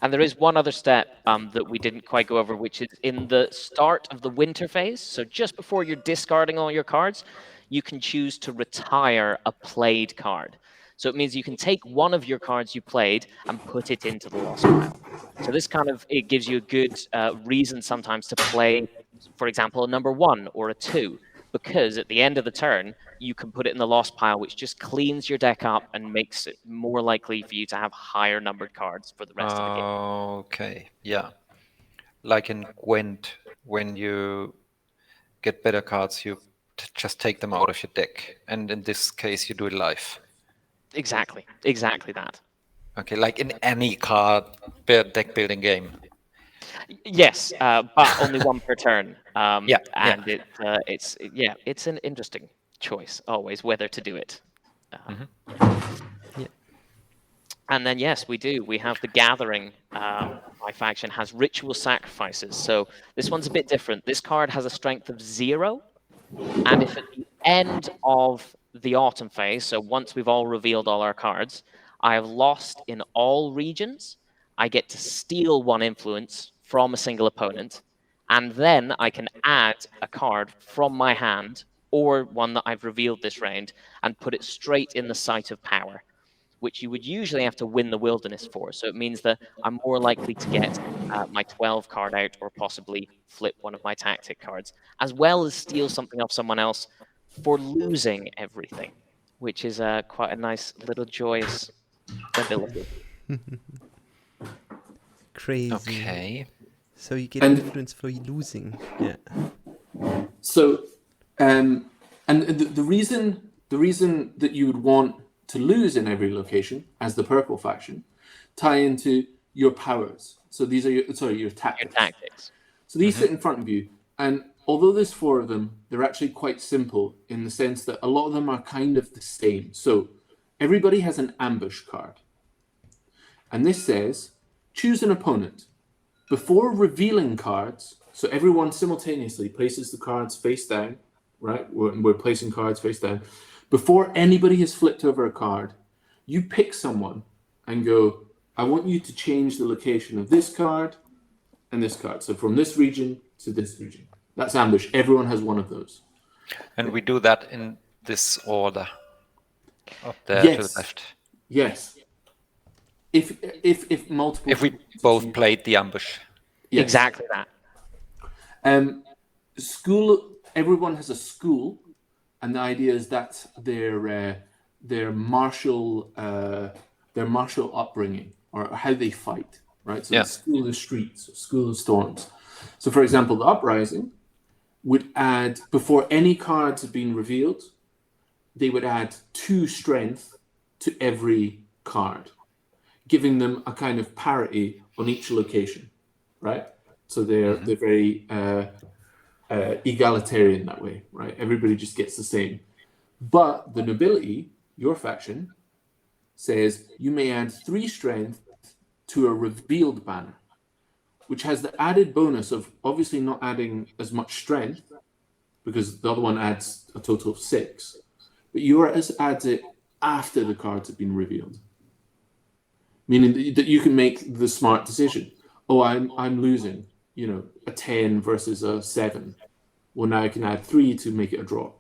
And there is one other step that we didn't quite go over, which is in the start of the winter phase. So just before you're discarding all your cards, you can choose to retire a played card. So it means you can take one of your cards you played and put it into the lost pile. So this it gives you a good reason sometimes to play, for example, a number 1 or a 2, because at the end of the turn, you can put it in the lost pile, which just cleans your deck up and makes it more likely for you to have higher numbered cards for the rest of the game. Okay, yeah. Like in Gwent, when you get better cards, you just take them out of your deck. And in this case, you do it live. Exactly that. Okay, like in any card deck building game. Yes, but only one per turn. Yeah. It's an interesting choice always whether to do it. And then yes, we have the Gathering. My faction has ritual sacrifices, so this one's a bit different. This card has a strength of 0, and if at the end of the autumn phase, so once we've all revealed all our cards, I have lost in all regions, I get to steal 1 influence from a single opponent, and then I can add a card from my hand or one that I've revealed this round and put it straight in the site of power, which you would usually have to win the wilderness for. So it means that I'm more likely to get my 12 card out or possibly flip one of my tactic cards, as well as steal something off someone else for losing everything, which is quite a nice little joyous ability. Crazy. Okay. So you get influence for losing. Yeah. So, and the reason that you would want to lose in every location as the purple faction tie into your powers. So these are your tactics. Your tactics. So these sit in front of you, and although there's 4 of them, they're actually quite simple in the sense that a lot of them are kind of the same. So everybody has an ambush card. And this says, choose an opponent. Before revealing cards, so everyone simultaneously places the cards face down, right? We're placing cards face down. Before anybody has flipped over a card, you pick someone and go, I want you to change the location of this card and this card. So from this region to this region. That's ambush. Everyone has one of those. And we do that in this order. Up there to the left. Yes. If multiple... If we both played the ambush. Yes. Exactly that. School, everyone has a school, and the idea is that their martial upbringing, or how they fight, right? So the school of streets, school of storms. So for example, the uprising would add, before any cards have been revealed, they would add 2 strength to every card, giving them a kind of parity on each location, right? So they're very egalitarian that way, right? Everybody just gets the same. But the nobility, your faction, says you may add 3 strength to a revealed banner, which has the added bonus of obviously not adding as much strength, because the other one adds a total of 6, but yours adds it after the cards have been revealed. Meaning that you can make the smart decision. Oh, I'm losing, a 10 versus a 7. Well, now I can add 3 to make it a draw.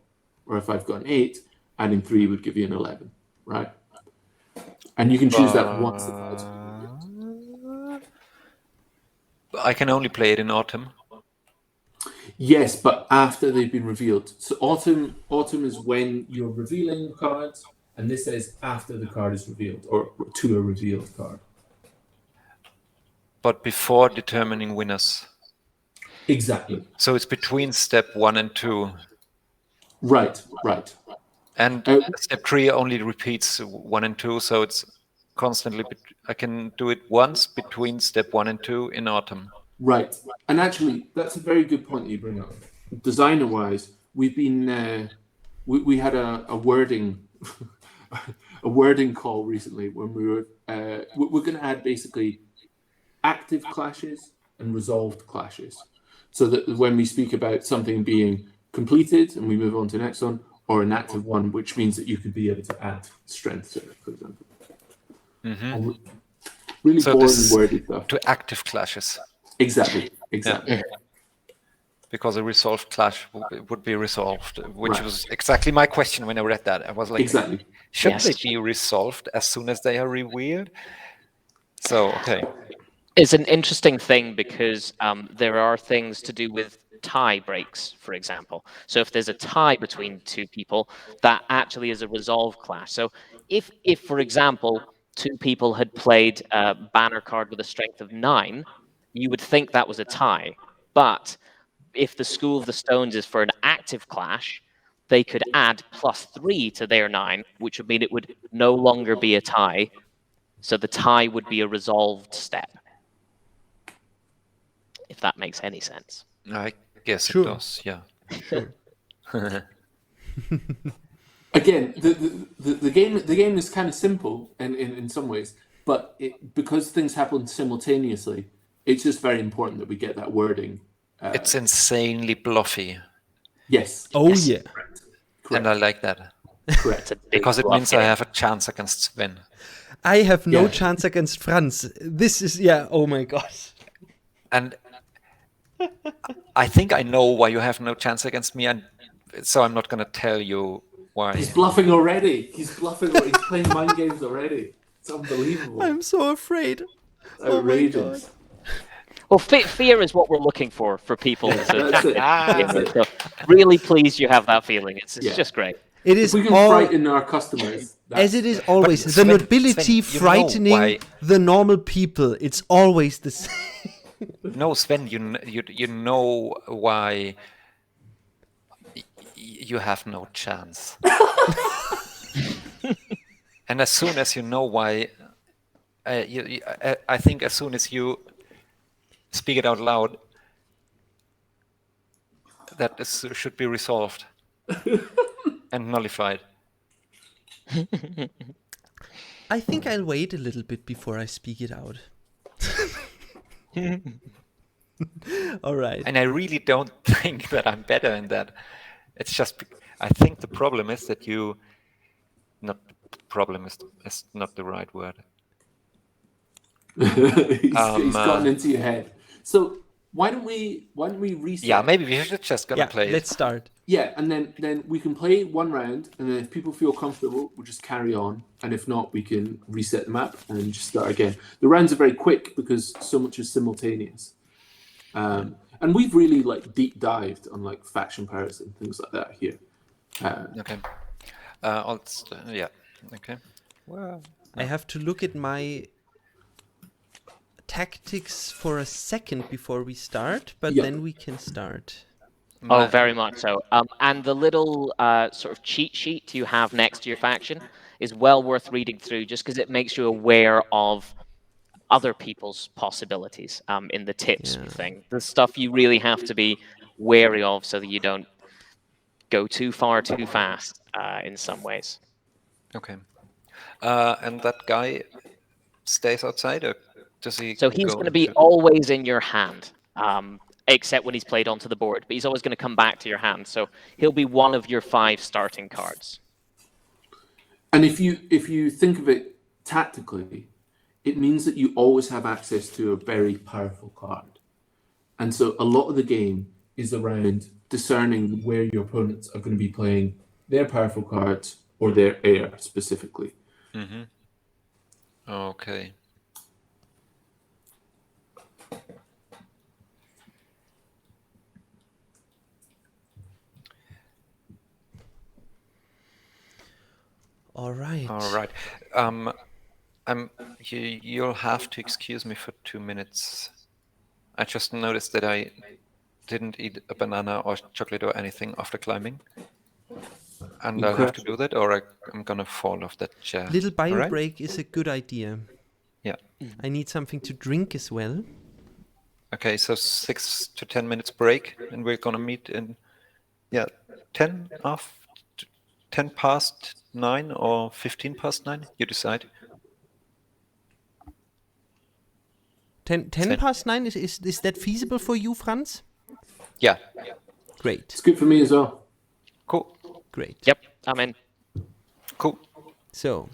Or if I've got an 8, adding 3 would give you an 11, right? And you can choose that once the cards have been revealed. I can only play it in autumn. Yes, but after they've been revealed. So autumn is when you're revealing cards, and this says after the card is revealed, or to a revealed card. But before determining winners. Exactly. So it's between step 1 and 2. Right. And step 3 only repeats 1 and 2, so it's constantly. I can do it once between step 1 and 2 in autumn. Right, and actually, that's a very good point that you bring up. Designer-wise, we've been we had a wording a wording call recently when we're going to add basically active clashes and resolved clashes, so that when we speak about something being completed and we move on to the next one, or an active one, which means that you could be able to add strength to it, for example. Really so boring wordy stuff. To active clashes. Exactly. Yeah. Because a resolved clash would be resolved, which was exactly my question when I read that. I was like, exactly. Should they be resolved as soon as they are revealed? So, okay. It's an interesting thing because there are things to do with tie breaks, for example. So if there's a tie between 2 people, that actually is a resolve clash. So if for example, 2 people had played a banner card with a strength of 9, you would think that was a tie. But if the School of the Stones is for an active clash, they could add +3 to their 9, which would mean it would no longer be a tie. So the tie would be a resolved step. If that makes any sense. I guess it does, yeah. Sure. Again, the game is kind of simple in some ways, but because things happen simultaneously, it's just very important that we get that wording. It's insanely bluffy. Yes. Oh, yes. yeah. Correct. And I like that. Correct. Because it means I have a chance against Sven. I have no chance against Franz. This is, oh my gosh. And I think I know why you have no chance against me, and so I'm not going to tell you why. He's bluffing already. He's playing mind games already. It's unbelievable. I'm so afraid. Outrageous. Oh, well, fear is what we're looking for people. That's it. So really pleased you have that feeling. It's just great. It is if we can frighten our customers. As it is always. The nobility frightening the normal people. It's always the same. No, Sven, you know why you have no chance. And as soon as you know why, I think as soon as you speak it out loud, that should be resolved and nullified. I think I'll wait a little bit before I speak it out. All right. And I really don't think that I'm better in that. It's just, I think the problem is that not problem is not the right word. He's gotten into your head. So why don't we reset? Yeah, maybe we should just gonna play. Let's start. Yeah, and then we can play one round, and then if people feel comfortable, we'll just carry on. And if not, we can reset the map and just start again. The rounds are very quick because so much is simultaneous. And we've really like deep dived on like faction powers and things like that here. Okay. Yeah. Okay. Well, I have to look at my tactics for a second before we start, but then we can start. Oh, very much so. And the little sort of cheat sheet you have next to your faction is well worth reading through, just because it makes you aware of other people's possibilities in the tips thing. The stuff you really have to be wary of so that you don't go too far too fast in some ways. Okay. And that guy stays outside, or does he? So he's going to be always in your hand, except when he's played onto the board. But he's always going to come back to your hand. So he'll be one of your 5 starting cards. And if you think of it tactically, it means that you always have access to a very powerful card. And so a lot of the game is around discerning where your opponents are going to be playing their powerful cards or their heir specifically. Mm-hmm. Okay. All right. All right. You'll have to excuse me for 2 minutes. I just noticed that I didn't eat a banana or chocolate or anything after climbing. And I'll have to do that, or I'm gonna fall off that chair. Little bio Alright? break is a good idea. Yeah. I need something to drink as well. Okay, so 6 to 10 minutes break, and we're gonna meet in 10 past 9 or 15 past 9. You decide. 10 past 9, is that feasible for you, Franz? Yeah. Great. It's good for me as well. Cool. Great. Yep, I'm in. Cool. So,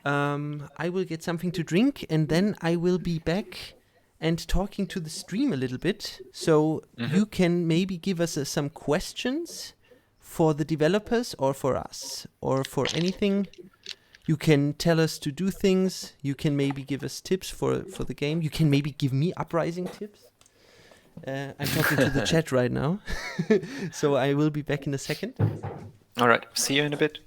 I will get something to drink, and then I will be back and talking to the stream a little bit. So you can maybe give us some questions for the developers or for us or for anything. You can tell us to do things. You can maybe give us tips for the game. You can maybe give me uprising tips. I'm talking to the chat right now. So I will be back in a second. All right. See you in a bit.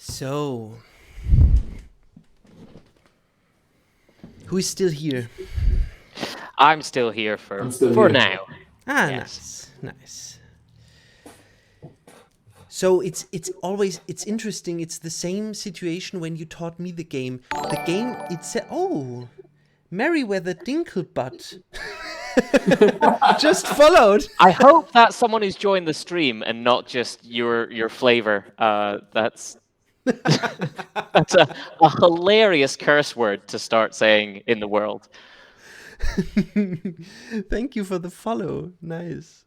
So, who is still here? I'm still here for here. now. Ah, Yes. nice. So it's interesting. It's the same situation when you taught me the game. The game Merryweather Dinklebutt just followed. I hope that's someone who's joined the stream and not just your flavor. That's that's a hilarious curse word to start saying in the world. Thank you for the follow. Nice.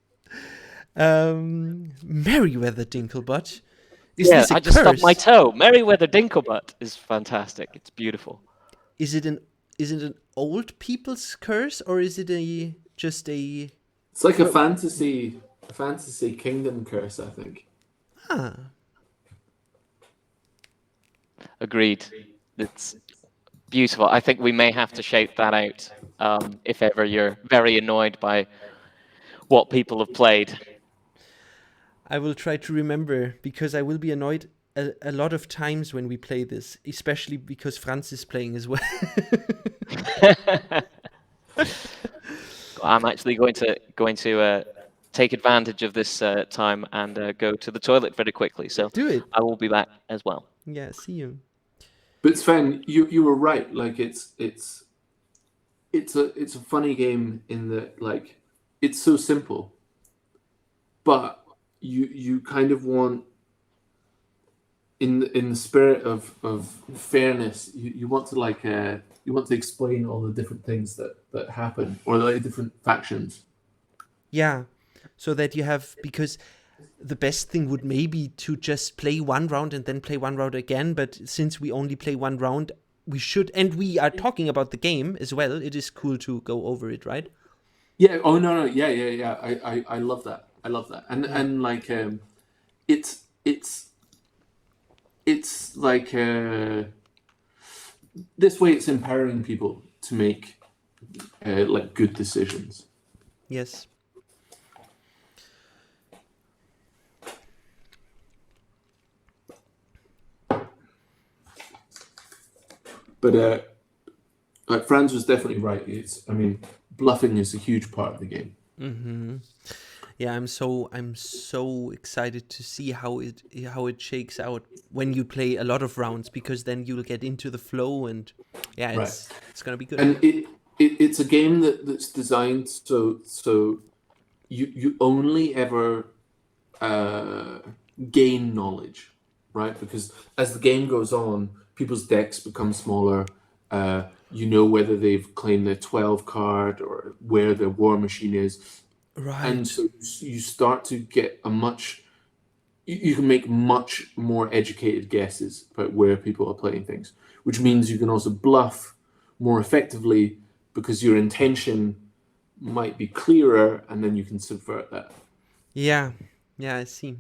Merryweather Dinklebutt. I just stubbed my toe. Merryweather Dinklebutt is fantastic. It's beautiful. Is it an old people's curse, or is it just a? It's like a fantasy Fantasy Kingdom Curse, I think. Ah, Agreed. It's beautiful. I think we may have to shape that out if ever you're very annoyed by what people have played. I will try to remember, because I will be annoyed a lot of times when we play this, especially because Franz is playing as well. I'm actually going to take advantage of this time and go to the toilet very quickly. So Do it. I will be back as well. Yeah, see you. But Sven, you were right. Like it's a funny game in that, like, it's so simple, but you kind of want, in the spirit of fairness, you want to you want to explain all the different things that happen, or like different factions. Yeah, so that you have, because the best thing would maybe to just play one round and then play one round again, but since we only play one round, we should, and we are talking about the game as well, it is cool to go over it, right? Yeah. Oh no. Yeah. I love that. I love that. And like it's like this way it's empowering people to make like good decisions. Yes. But like Franz was definitely right. Bluffing is a huge part of the game. Mm-hmm. Yeah, I'm so excited to see how it shakes out when you play a lot of rounds, because then you'll get into the flow, and yeah, it's gonna be good. And it's a game that's designed so you only ever gain knowledge, right? Because as the game goes on, people's decks become smaller. You know whether they've claimed their 12 card or where their war machine is. Right. And so you start to get you can make much more educated guesses about where people are playing things, which means you can also bluff more effectively because your intention might be clearer, and then you can subvert that. Yeah, I see.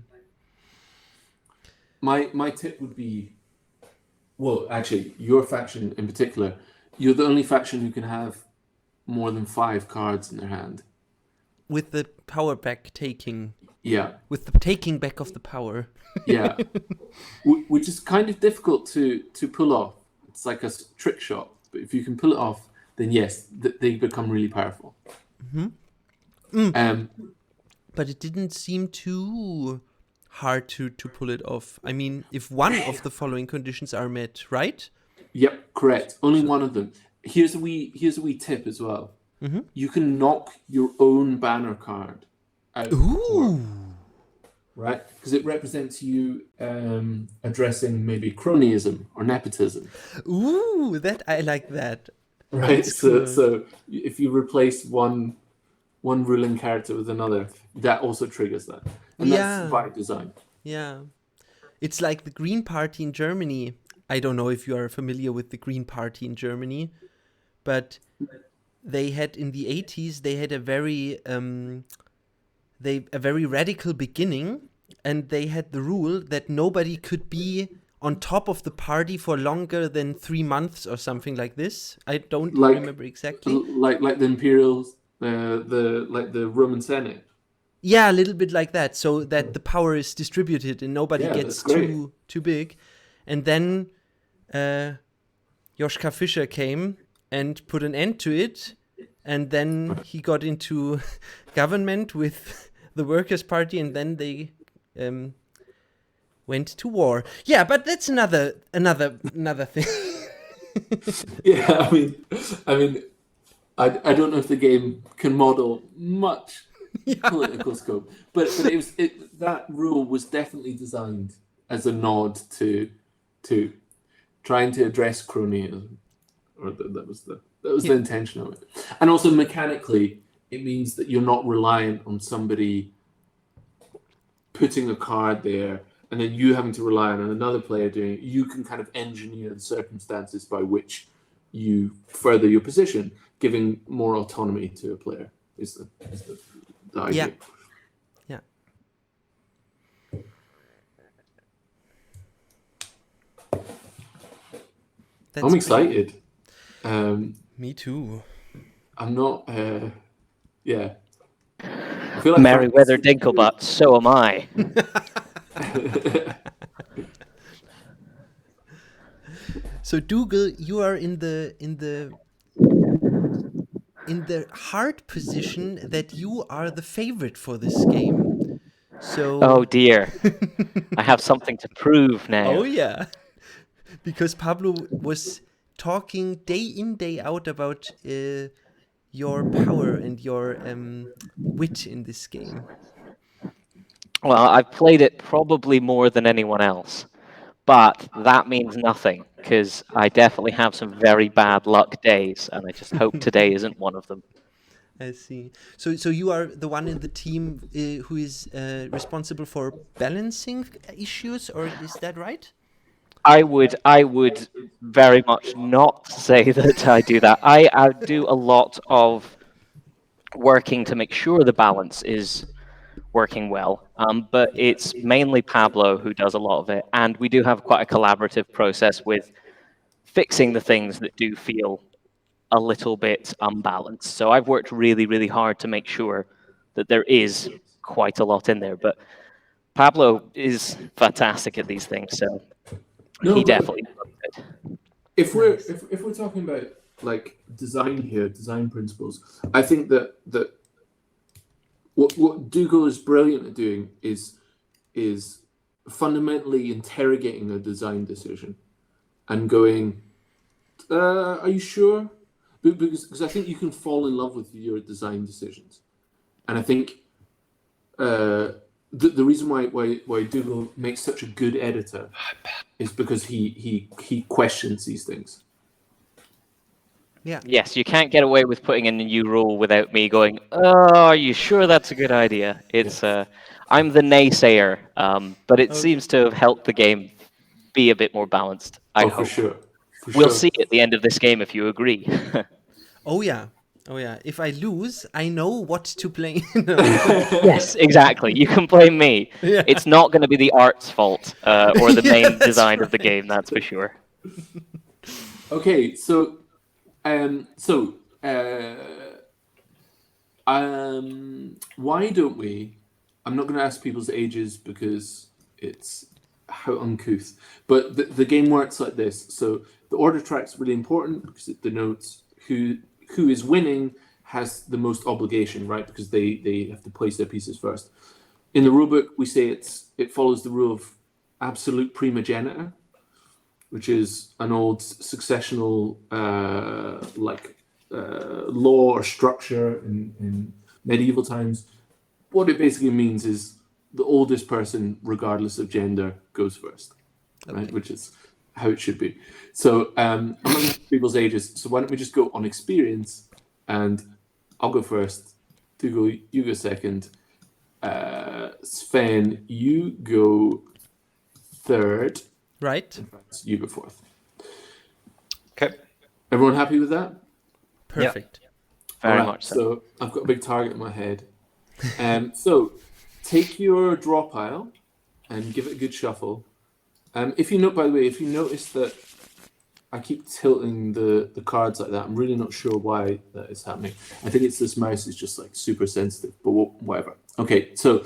My tip would be, well, actually, your faction in particular, you're the only faction who can have more than 5 cards in their hand. With the power back taking. Yeah. With the taking back of the power. Yeah. Which is kind of difficult to pull off. It's like a trick shot. But if you can pull it off, then yes, they become really powerful. Mm-hmm. But it didn't seem too hard to pull it off. I mean, if one of the following conditions are met, right? Yep, correct. Only one of them. Here's a wee tip as well. Mm-hmm. You can knock your own banner card out. Ooh. Right? Because it represents you addressing maybe cronyism or nepotism. Ooh, I like that. Right? So if you replace one ruling character with another, that also triggers that. And that's by design. Yeah. It's like the Green Party in Germany. I don't know if you are familiar with the Green Party in Germany, but they had in the 80s, they had a very radical beginning, and they had the rule that nobody could be on top of the party for longer than 3 months or something like this. I don't remember exactly. Like the Imperials, the Roman Senate. Yeah, a little bit like that, so that the power is distributed and nobody gets too big. And then Joschka Fischer came and put an end to it, and then he got into government with the Workers' Party, and then they went to war. Yeah, but that's another thing. Yeah, I mean, I don't know if the game can model much political scope, but that rule was definitely designed as a nod to trying to address cronyism, or that was the intention of it. And also mechanically, it means that you're not reliant on somebody putting a card there and then you having to rely on another player doing it. You can kind of engineer the circumstances by which you further your position, giving more autonomy to a player is the idea. Yeah. That's I'm pretty- excited. Me too. I'm not. Yeah. I feel like Merryweather Dinklebutt, so am I. So Dougal, you are in the hard position that you are the favorite for this game. So Oh dear. I have something to prove now. Oh yeah. Because Pablo was talking day in, day out about your power and your wit in this game. Well, I've played it probably more than anyone else, but that means nothing because I definitely have some very bad luck days, and I just hope today isn't one of them. I see. So you are the one in the team who is responsible for balancing issues, or is that right? I would very much not say that I do that. I do a lot of working to make sure the balance is working well, but it's mainly Pablo who does a lot of it, and we do have quite a collaborative process with fixing the things that do feel a little bit unbalanced. So I've worked really, really hard to make sure that there is quite a lot in there, but Pablo is fantastic at these things, so No, he but definitely does it. if we're talking about like design here, design principles, I think that what Dougal is brilliant at doing is fundamentally interrogating a design decision and going, are you sure? Because I think you can fall in love with your design decisions, and I think the reason why Dougal makes such a good editor is because he questions these things. Yeah. Yes, you can't get away with putting in a new rule without me going, "Oh, are you sure that's a good idea?" It's I'm the naysayer, but it seems to have helped the game be a bit more balanced. I hope. For sure. We'll see at the end of this game if you agree. Oh yeah. If I lose, I know what to play. Yes, exactly. You can blame me. Yeah. It's not going to be the art's fault or the Yeah, main that's design of the right. game. That's for sure. Okay, so why don't we? I'm not going to ask people's ages because it's how uncouth. But the game works like this. So the order track's really important because it denotes who is winning has the most obligation, right? Because they have to place their pieces first. In the rulebook, we say it follows the rule of absolute primogeniture, which is an old successional law or structure in medieval times. What it basically means is the oldest person, regardless of gender, goes first, right? Which is how it should be. So I'm not going to people's ages. So why don't we just go on experience, and I'll go first. Dougal, you go second. Sven, you go third. Right. You go fourth. Okay. Everyone happy with that? Perfect. Very Alright, much so. So I've got a big target in my head. So take your draw pile and give it a good shuffle. If you notice that I keep tilting the cards like that, I'm really not sure why that is happening. I think it's this mouse is just like super sensitive, but whatever. Okay, so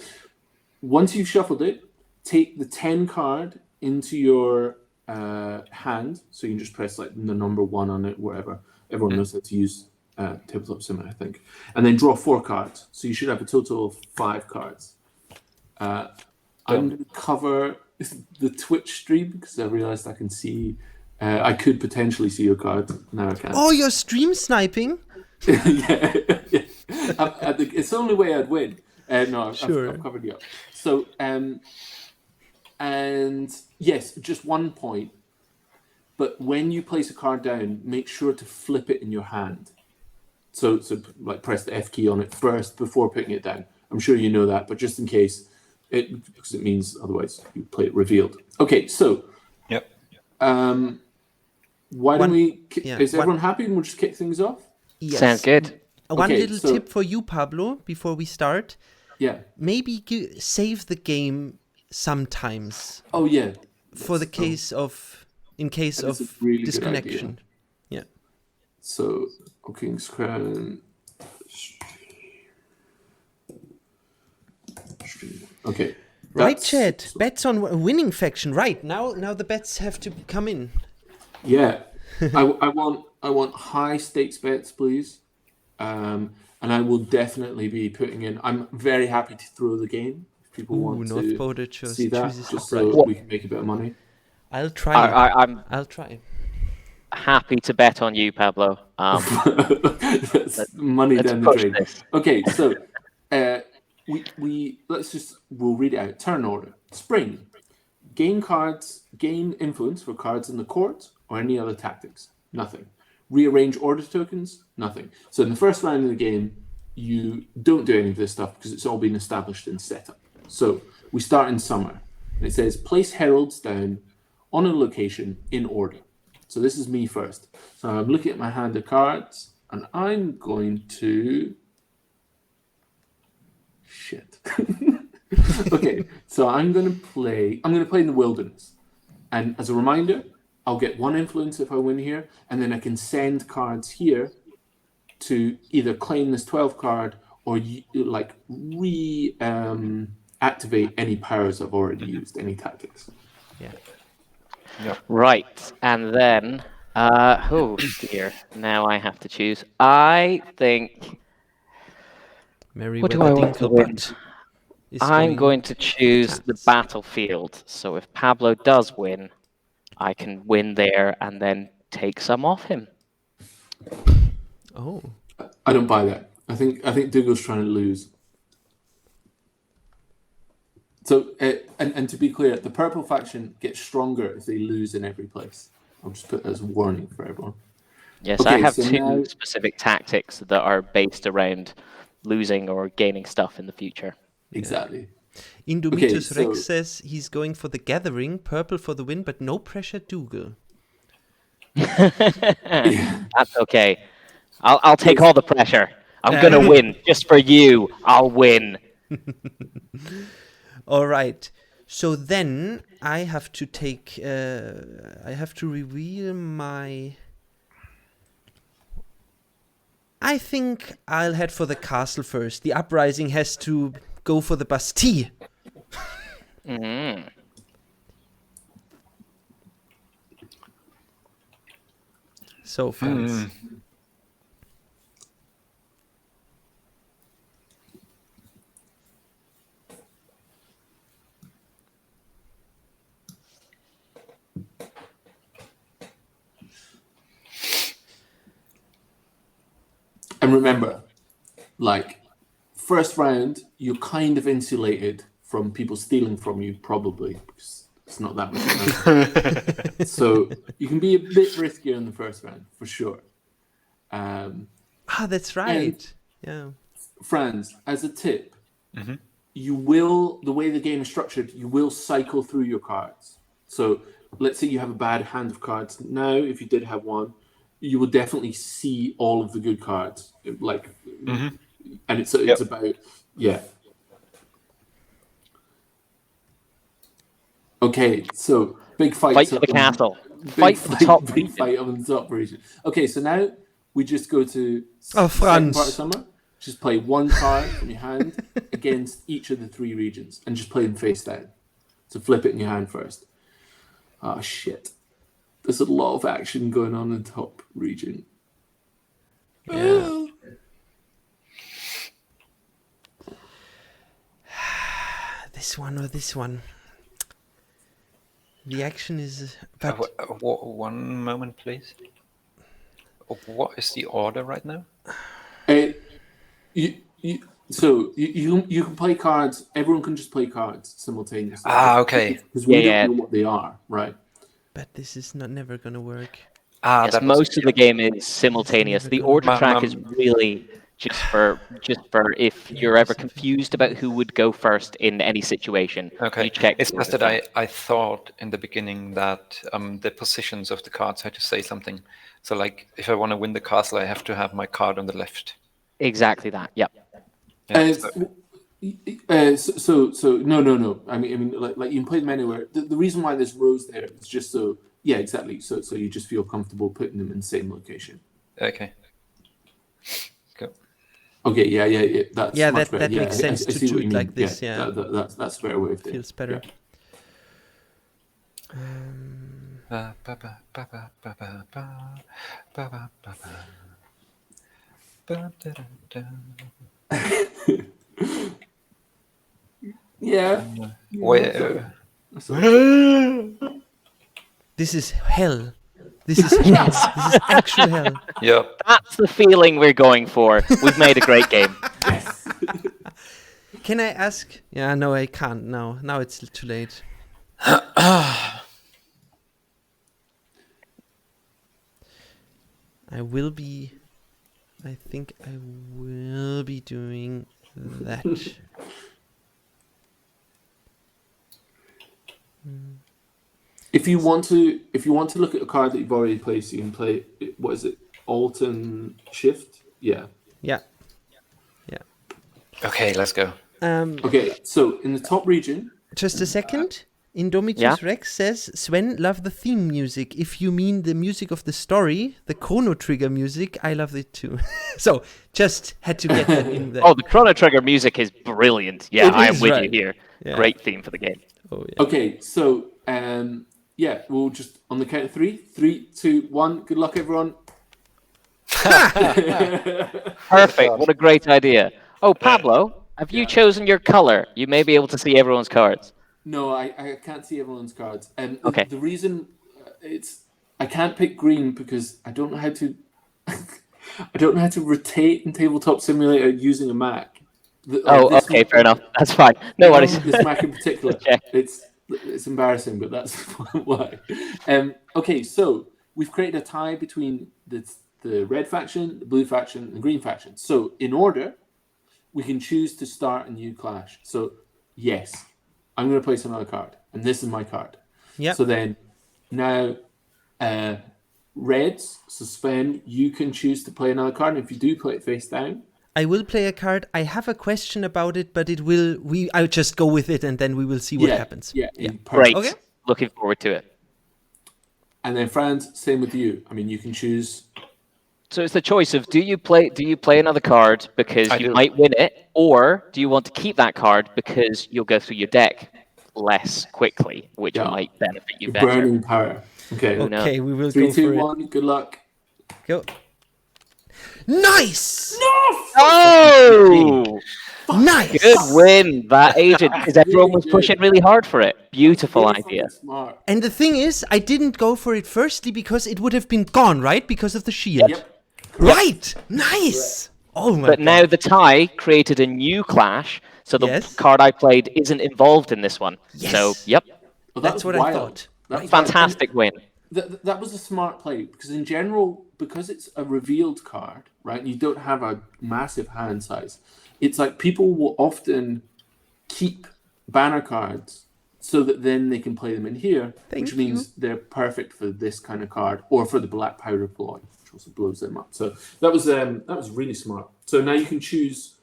once you've shuffled it, take the 10 card into your hand. So you can just press like the number 1 on it, wherever. Everyone knows how to use tabletop sim, I think. And then draw 4 cards. So you should have a total of 5 cards. I'm going to cover the Twitch stream because I realized I can see. I could potentially see your card. Now I can't. Oh, you're stream sniping? yeah. It's the only way I'd win. No, Sure. I've covered you up. So, and yes, just 1 point. But when you place a card down, make sure to flip it in your hand. So like press the F key on it first before putting it down. I'm sure you know that, but just in case, because it means otherwise you play it revealed. Okay, so Yep. why don't we? Is one- everyone happy? And we'll just kick things off. Yes. Sounds good. One Okay, little so- tip for you, Pablo, before we start. Yeah. Maybe save the game sometimes Oh yeah. for the case of in case That is of a really good disconnection. idea. Yeah. So, King's Crown. Okay. Right, Chad. Bets on a winning faction. Right, now the bets have to come in. Yeah. I want high stakes bets, please. And I will definitely be putting in. I'm very happy to throw the game if people want to see that, just so we can make a bit of money. I'll try. I'll try. Happy to bet on you, Pablo. That's money down the drain. Okay, so we'll read it out. Turn order. Spring. Gain cards. Gain influence for cards in the court or any other tactics. Nothing. Rearrange order tokens. Nothing. So in the first round of the game, you don't do any of this stuff because it's all been established and set up. So we start in summer, and it says place heralds down on a location in order. So this is me first. So I'm looking at my hand of cards, and I'm going to... Shit. Okay, so I'm going to play in the wilderness. And as a reminder, I'll get 1 influence if I win here, and then I can send cards here to either claim this 12 card or activate any powers I've already used, any tactics. Yeah. Yeah. Right, and then, oh dear, now I have to choose. I think. What do I want to win? I'm going to choose the battlefield. So if Pablo does win, I can win there and then take some off him. Oh. I don't buy that. I think Dougal's trying to lose. So, and to be clear, the purple faction gets stronger if they lose in every place. I'll just put that as a warning for everyone. Yes, okay, I have two specific tactics that are based around losing or gaining stuff in the future. Exactly. Indomitus Rex says he's going for the gathering, purple for the win, but no pressure, Dougal. That's okay. I'll take all the pressure. I'm gonna win just for you. I'll win. All right. So then I have to take. I have to reveal my. I think I'll head for the castle first. The uprising has to go for the Bastille. Mm. So, Franz. And remember, first round, you're kind of insulated from people stealing from you, probably, because it's not that much. So you can be a bit riskier in the first round, for sure. That's right. Yeah. Franz, as a tip, you will, the way the game is structured, you will cycle through your cards. So let's say you have a bad hand of cards. Now, if you did have one, you will definitely see all of the good cards. And it's about, Okay, so big fight for the castle. Fight for the top big fight on the top region. Okay, so now we just go to Franz. Part of summer. Just play 1 card from your hand against each of the 3 regions and just play them face down. So flip it in your hand first. Oh, shit. There's a lot of action going on in the top region. Yeah. This one or this one. The action is... One moment, please. What is the order right now? So you can play cards. Everyone can just play cards simultaneously. Okay. Because we don't know what they are, right? But this is never going to work. Yes, most of the game is simultaneous. The order track is really just for if you're ever confused about who would go first in any situation. Okay. You check. It's just that I thought in the beginning that the positions of the cards had to say something. So if I want to win the castle, I have to have my card on the left. Exactly that. Yep. Yeah, no. I mean, you can play them anywhere. The reason why there's rows there is just so Yeah, exactly. So you just feel comfortable putting them in the same location. Okay. Cool. Okay, yeah. That's Yeah, much that better. makes sense I to see do what it you mean. like this. Yeah, That's a better way of doing it. feels better. Yeah. Wait, This is hell. This is hell. This is actual hell. yeah. That's the feeling we're going for. We've made a great game. Can I ask? Yeah, no, I can't now. Now it's too late. I think I will be doing that. If you want to look at a card that you've already placed, you can play. What is it? Alt and Shift. Yeah. Yeah. Okay, let's go. Okay. So in the top region. Just a second. Indomitus Rex says, Sven, love the theme music. If you mean the music of the story, the Chrono Trigger music, I love it too. So, just had to get that in there. Oh, the Chrono Trigger music is brilliant. Yeah, I am with right. you here. Yeah. Great theme for the game. Oh, yeah. Okay. So we'll just on the count of 3. 3, 2, 1. Good luck, everyone. Perfect. What a great idea. Oh, Pablo, have you chosen your color? You may be able to see everyone's cards. No, I can't see everyone's cards. And Okay. the reason I can't pick green because I don't know how to rotate in Tabletop Simulator using a Mac. Okay, fair enough. That's fine. No worries. This Mac in particular. Okay. It's embarrassing, but that's why. Okay, so we've created a tie between the red faction, the blue faction, and the green faction. So in order, we can choose to start a new clash. So yes, I'm going to place another card, and this is my card. Yeah. So then now, reds. So Sven, you can choose to play another card, and if you do, play it face down. I will play a card. I have a question about it, but I'll just go with it, and then we will see what happens. Yeah. Great. Okay. Looking forward to it. And then Franz, same with you. I mean, you can choose. So it's the choice of do you play another card because you might win it, or do you want to keep that card because you'll go through your deck less quickly, which might benefit you better. Burning power. Okay. Oh, no. Okay, we will 3, go 2, for 1. Good luck. it. Go. Nice! Oh! Nice! Good win, that agent, because everyone was pushing really hard for it. Beautiful idea. Smart. And the thing is, I didn't go for it firstly because it would have been gone, right? Because of the shield. Yep. Right! Nice! Oh my But god. now the tie created a new clash, so the card I played isn't involved in this one. Yes. So, yep, Well, That's what I thought. That was fantastic win. That was a smart play because in general, because it's a revealed card, right? You don't have a massive hand size. It's like people will often keep banner cards so that then they can play them in here, which means they're perfect for this kind of card or for the black powder ploy, which also blows them up. So that was really smart. So now you can choose,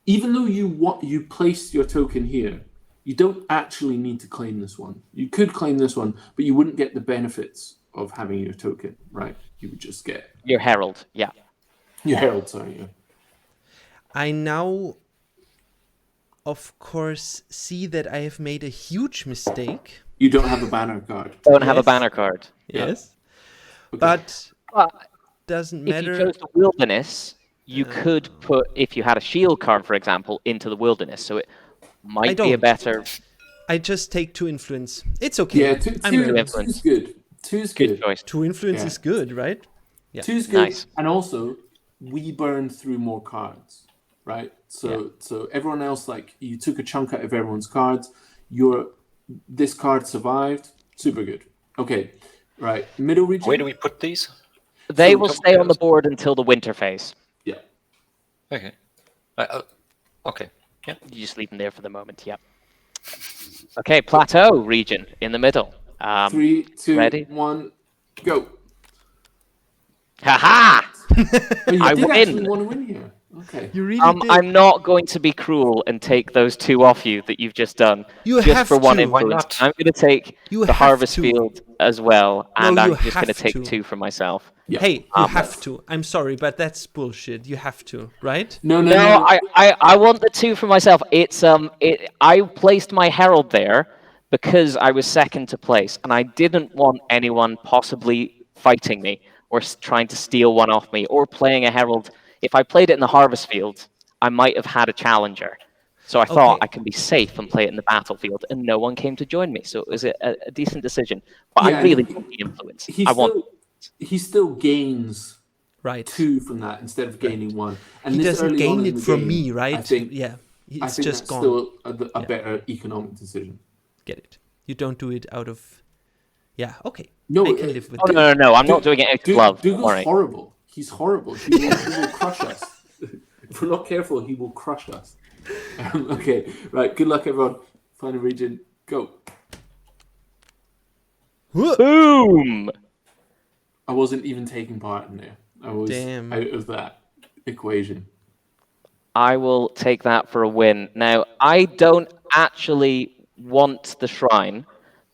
even though you placed your token here, you don't actually need to claim this one. You could claim this one, but you wouldn't get the benefits of having your token, right? You would just get Your Herald, yeah. your Herald, sorry. Yeah. I now, of course, see that I have made a huge mistake. You don't have a banner card. Don't have a banner card. Yes. Okay. But But doesn't if matter. you chose the Wilderness, you could put, if you had a shield card, for example, into the Wilderness. So it might be a don't. better... I just take 2 influence. It's okay. Yeah, I'm two's influence. good. Two's Good good. choice. 2 influence Yeah. is good, right? Yeah. Two's good. Nice. And also, we burned through more cards, right? So everyone else, like, you took a chunk out of everyone's cards. This card survived. Super good. Okay, right. Middle region. Where do we put these? They So will top stay on the players. board until the winter phase. Yeah. Okay. Okay. Yeah. You just leave them there for the moment, yep. Okay, Plateau region in the middle. 3, 2, ready? 1, go. Ha-ha! Oh, you I did win. actually want to win here. Okay. You really did. I'm not going to be cruel and take those 2 off you that you've just done. You just have for 1 to. influence. Why not? I'm going to take You the have harvest to. field as well, No, and you I'm just going to have take to. 2 for myself. Yeah. Hey, you have that's- to. I'm sorry, but that's bullshit. You have to, right? No. No, I want the 2 for myself. I placed my herald there because I was second to place, and I didn't want anyone possibly fighting me or trying to steal one off me or playing a herald. If I played it in the harvest field, I might have had a challenger. So I thought Okay. I can be safe and play it in the battlefield, and no one came to join me. So it was a decent decision. But Yeah, I really want the influence. He still gains Right. 2 from that instead of gaining 1. And He this doesn't early on gain in it the from game, me, right? I think, yeah. I It's think just that's gone. still a better economic decision. Get it. You don't do it out of... Yeah, okay. No, I can live with Oh, that. no. I'm not doing it out of love. Dougal's All right. horrible. He's horrible. He will crush us. If we're not careful, he will crush us. Okay, right. Good luck, everyone. Final region. Go. Boom! I wasn't even taking part in there. I was Damn. out of that equation. I will take that for a win. Now, I don't actually want the shrine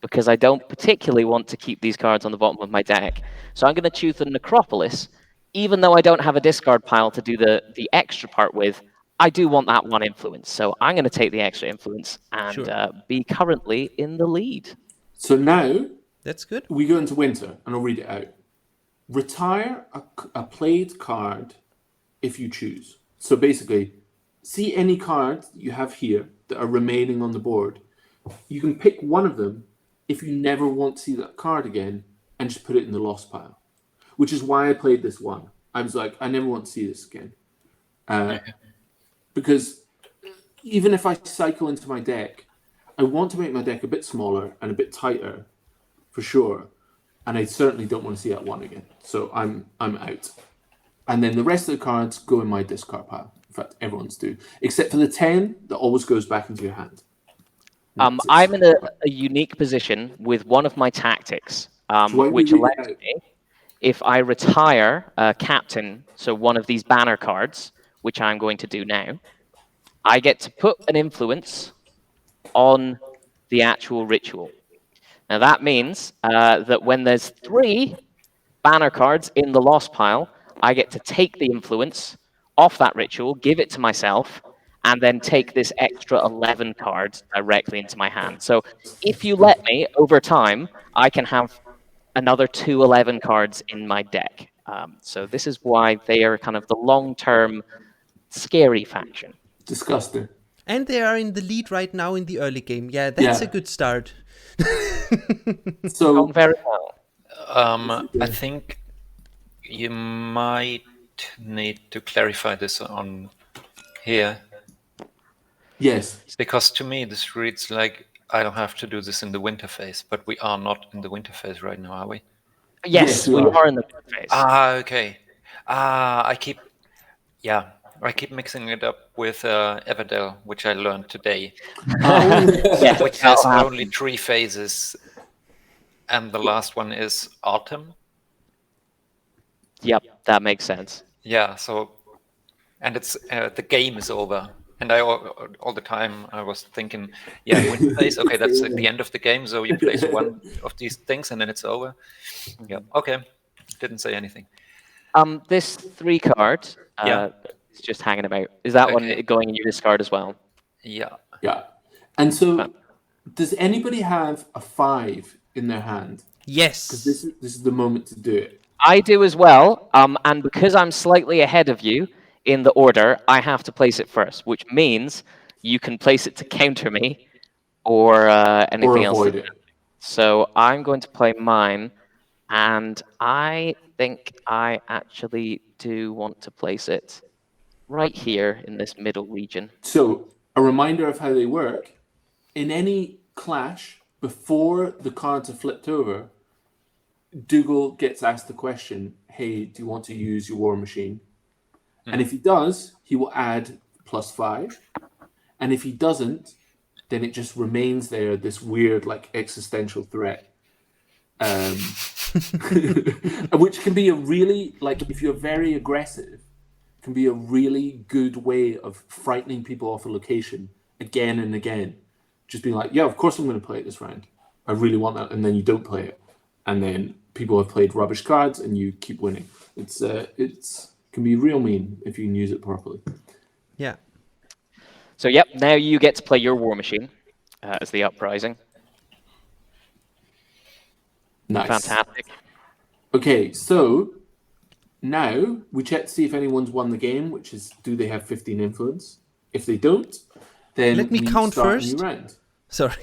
because I don't particularly want to keep these cards on the bottom of my deck. So I'm going to choose the necropolis. Even though I don't have a discard pile to do the extra part with, I do want that 1 influence. So I'm going to take the extra influence and Sure. be currently in the lead. So now That's good. we go into winter, and I'll read it out. Retire a played card if you choose. So basically, see any cards you have here that are remaining on the board. You can pick one of them if you never want to see that card again and just put it in the lost pile, which is why I played this one. I was like, I never want to see this again. Because even if I cycle into my deck, I want to make my deck a bit smaller and a bit tighter, for sure. And I certainly don't want to see that one again. So I'm out. And then the rest of the cards go in my discard pile. In fact, everyone's do. Except for the 10 that always goes back into your hand. I'm in a unique position with one of my tactics, which allows me, if I retire a captain, so one of these banner cards, which I'm going to do now, I get to put an influence on the actual ritual. Now that means that when there's 3 banner cards in the lost pile, I get to take the influence off that ritual, give it to myself, and then take this extra 11 cards directly into my hand. So if you let me, over time, I can have another 2 11 cards in my deck. So this is why they are kind of the long-term scary faction. Disgusting. And they are in the lead right now in the early game. Yeah, that's a good start. So Not very well. I think you might need to clarify this on here. yes, Because to me, this reads like I don't have to do this in the winter phase, but we are not in the winter phase right now, are we? Yes, we we are. are in the phase. Okay. I keep mixing it up with Everdell, which I learned today, Yeah, which has that'll only 3 phases, and the last one is autumn. Yep, that makes sense. Yeah, so, and it's the game is over, and I all the time I was thinking, yeah, winter phase, okay, that's at the end of the game, so you place one of these things and then it's over. Yeah, okay, didn't say anything. This 3 card, Yeah. it's just hanging about. Is that one Okay. going in your discard as well? Yeah, yeah. And so, does anybody have a 5 in their hand? Yes. Because this is the moment to do it. I do as well, and because I'm slightly ahead of you in the order, I have to place it first, which means you can place it to counter me or anything else. avoid it. So I'm going to play mine, and I think I actually do want to place it right here in this middle region. So, a reminder of how they work. In any clash, before the cards are flipped over, Dougal gets asked the question, hey, do you want to use your war machine? And if he does, he will add +5. And if he doesn't, then it just remains there, this weird, like, existential threat. Which can be a really, like, if you're very aggressive, can be a really good way of frightening people off a location again and again. Just being like, yeah, of course I'm going to play it this round. I really want that. And then you don't play it. And then people have played rubbish cards and you keep winning. It's can be real mean if you can use it properly. Yeah. So, yep, now you get to play your war machine as the uprising. Nice. Fantastic. Okay, so now we check to see if anyone's won the game, which is, do they have 15 influence? If they don't, then Let me we count start first. a new round. Sorry.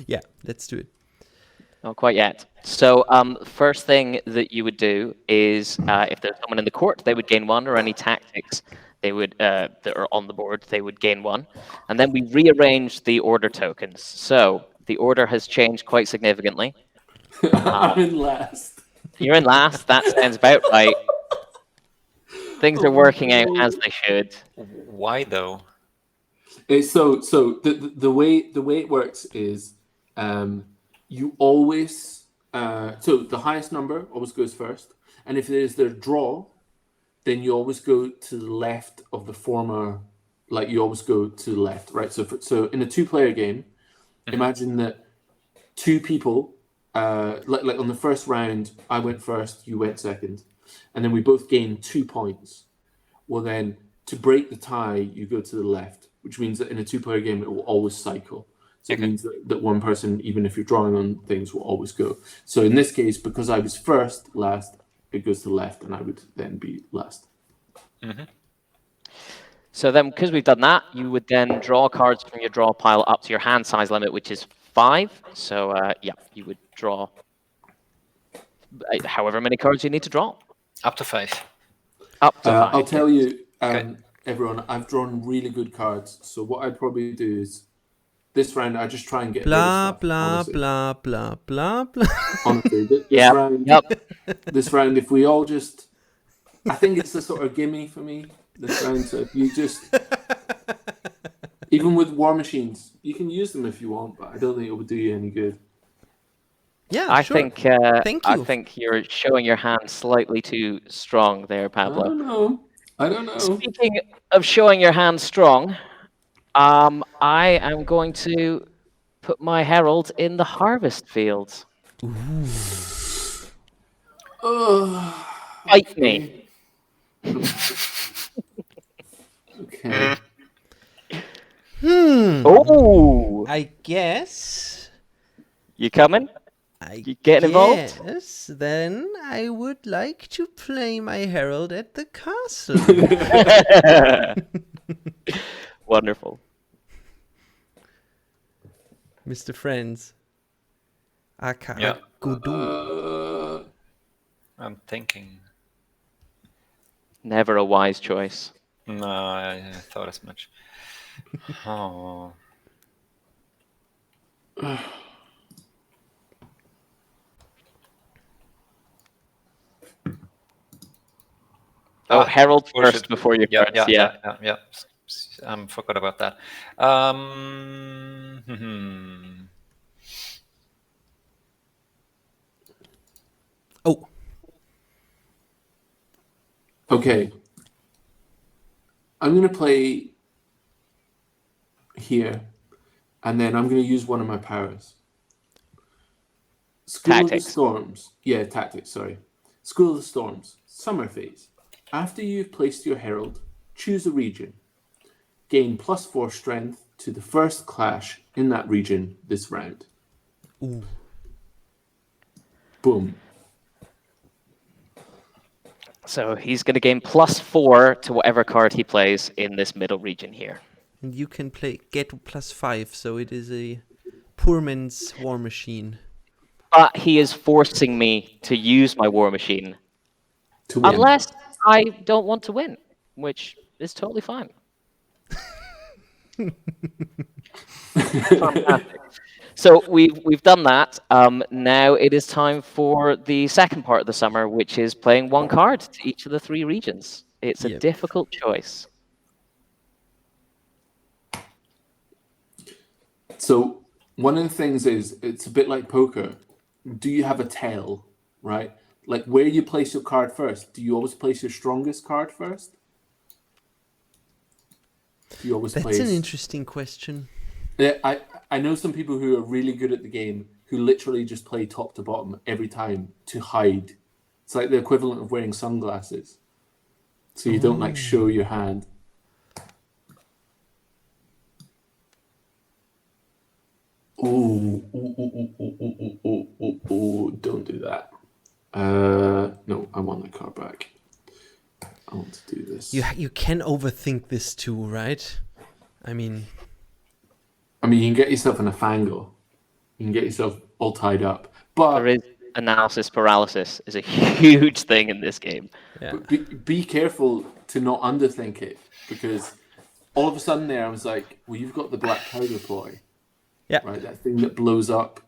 Yeah, let's do it. Not quite yet. So, first thing that you would do is, if there's someone in the court, they would gain 1, or any tactics they would that are on the board, they would gain 1. And then we rearrange the order tokens. So the order has changed quite significantly. I'm in last. You're in last. That sounds about right. Things are working out as they should. Why though? So the way it works is you always so the highest number always goes first, and if there's their draw, then you always go to the left of the former. Like you always go to the left, right? So in a 2-player game, imagine that 2 people. Like on the first round, I went first, you went second, and then we both gained 2 points. Well, then to break the tie, you go to the left, which means that in a 2-player game, it will always cycle. So it means that one person, even if you're drawing on things, will always go. So in this case, because I was last, it goes to the left, and I would then be last. Mm-hmm. So then, because we've done that, you would then draw cards from your draw pile up to your hand size limit, which is 5. So, yeah, you would draw however many cards you need to draw. Up to 5. Up to 5. I'll tell you, everyone, I've drawn really good cards. So what I'd probably do is, this round, I just try and get Blah, rid of stuff, blah, honestly. blah, blah, blah, blah. Honestly, this round, if we all just... I think it's a sort of gimme for me, this round. So if you just... Even with war machines, you can use them if you want, but I don't think it would do you any good. Yeah, I sure. think Thank I you. think you're showing your hand slightly too strong there, Pablo. I don't know. Speaking of showing your hand strong, I am going to put my herald in the harvest field. Fight me. Okay. Oh, I guess. you coming? I You getting involved? Yes, then I would like to play my herald at the castle. Wonderful. Mr. Friends. Aka Yeah. Gudu. I'm thinking. Never a wise choice. No, I thought as much. Oh. Oh, herald bullshit. first before your Yeah, cards. yeah. Forgot about that. Oh, Okay. I'm going to play here, and then I'm going to use one of my powers. School of the Tactics. Storms. Yeah, tactics, sorry. School of the Storms. Summer phase. After you've placed your herald, choose a region. Gain +4 strength to the first clash in that region this round. ooh. Boom. So he's going to gain +4 to whatever card he plays in this middle region here. And you can get +5, so it is a poor man's war machine. But he is forcing me to use my war machine. To win. Unless I don't want to win, which is totally fine. Fantastic. So we've done that. Now it is time for the second part of the summer, which is playing 1 card to each of the 3 regions. It's a Yep. difficult choice. So one of the things is, it's a bit like poker. Do you have a tail, right? like where you place your card first. Do you always place your strongest card first? Do you always That's place... an interesting question. Yeah, I know some people who are really good at the game who literally just play top to bottom every time to hide. It's like the equivalent of wearing sunglasses. So you don't like show your hand. Oh, don't do that. No, I want the card back. I want to do this. You can overthink this too, right? I mean, you can get yourself in a fangle. You can get yourself all tied up. But There is analysis paralysis is a huge thing in this game. yeah. But be careful to not underthink it, because all of a sudden there I was like, well, you've got the black powder ploy. Yeah. Right, that thing that blows up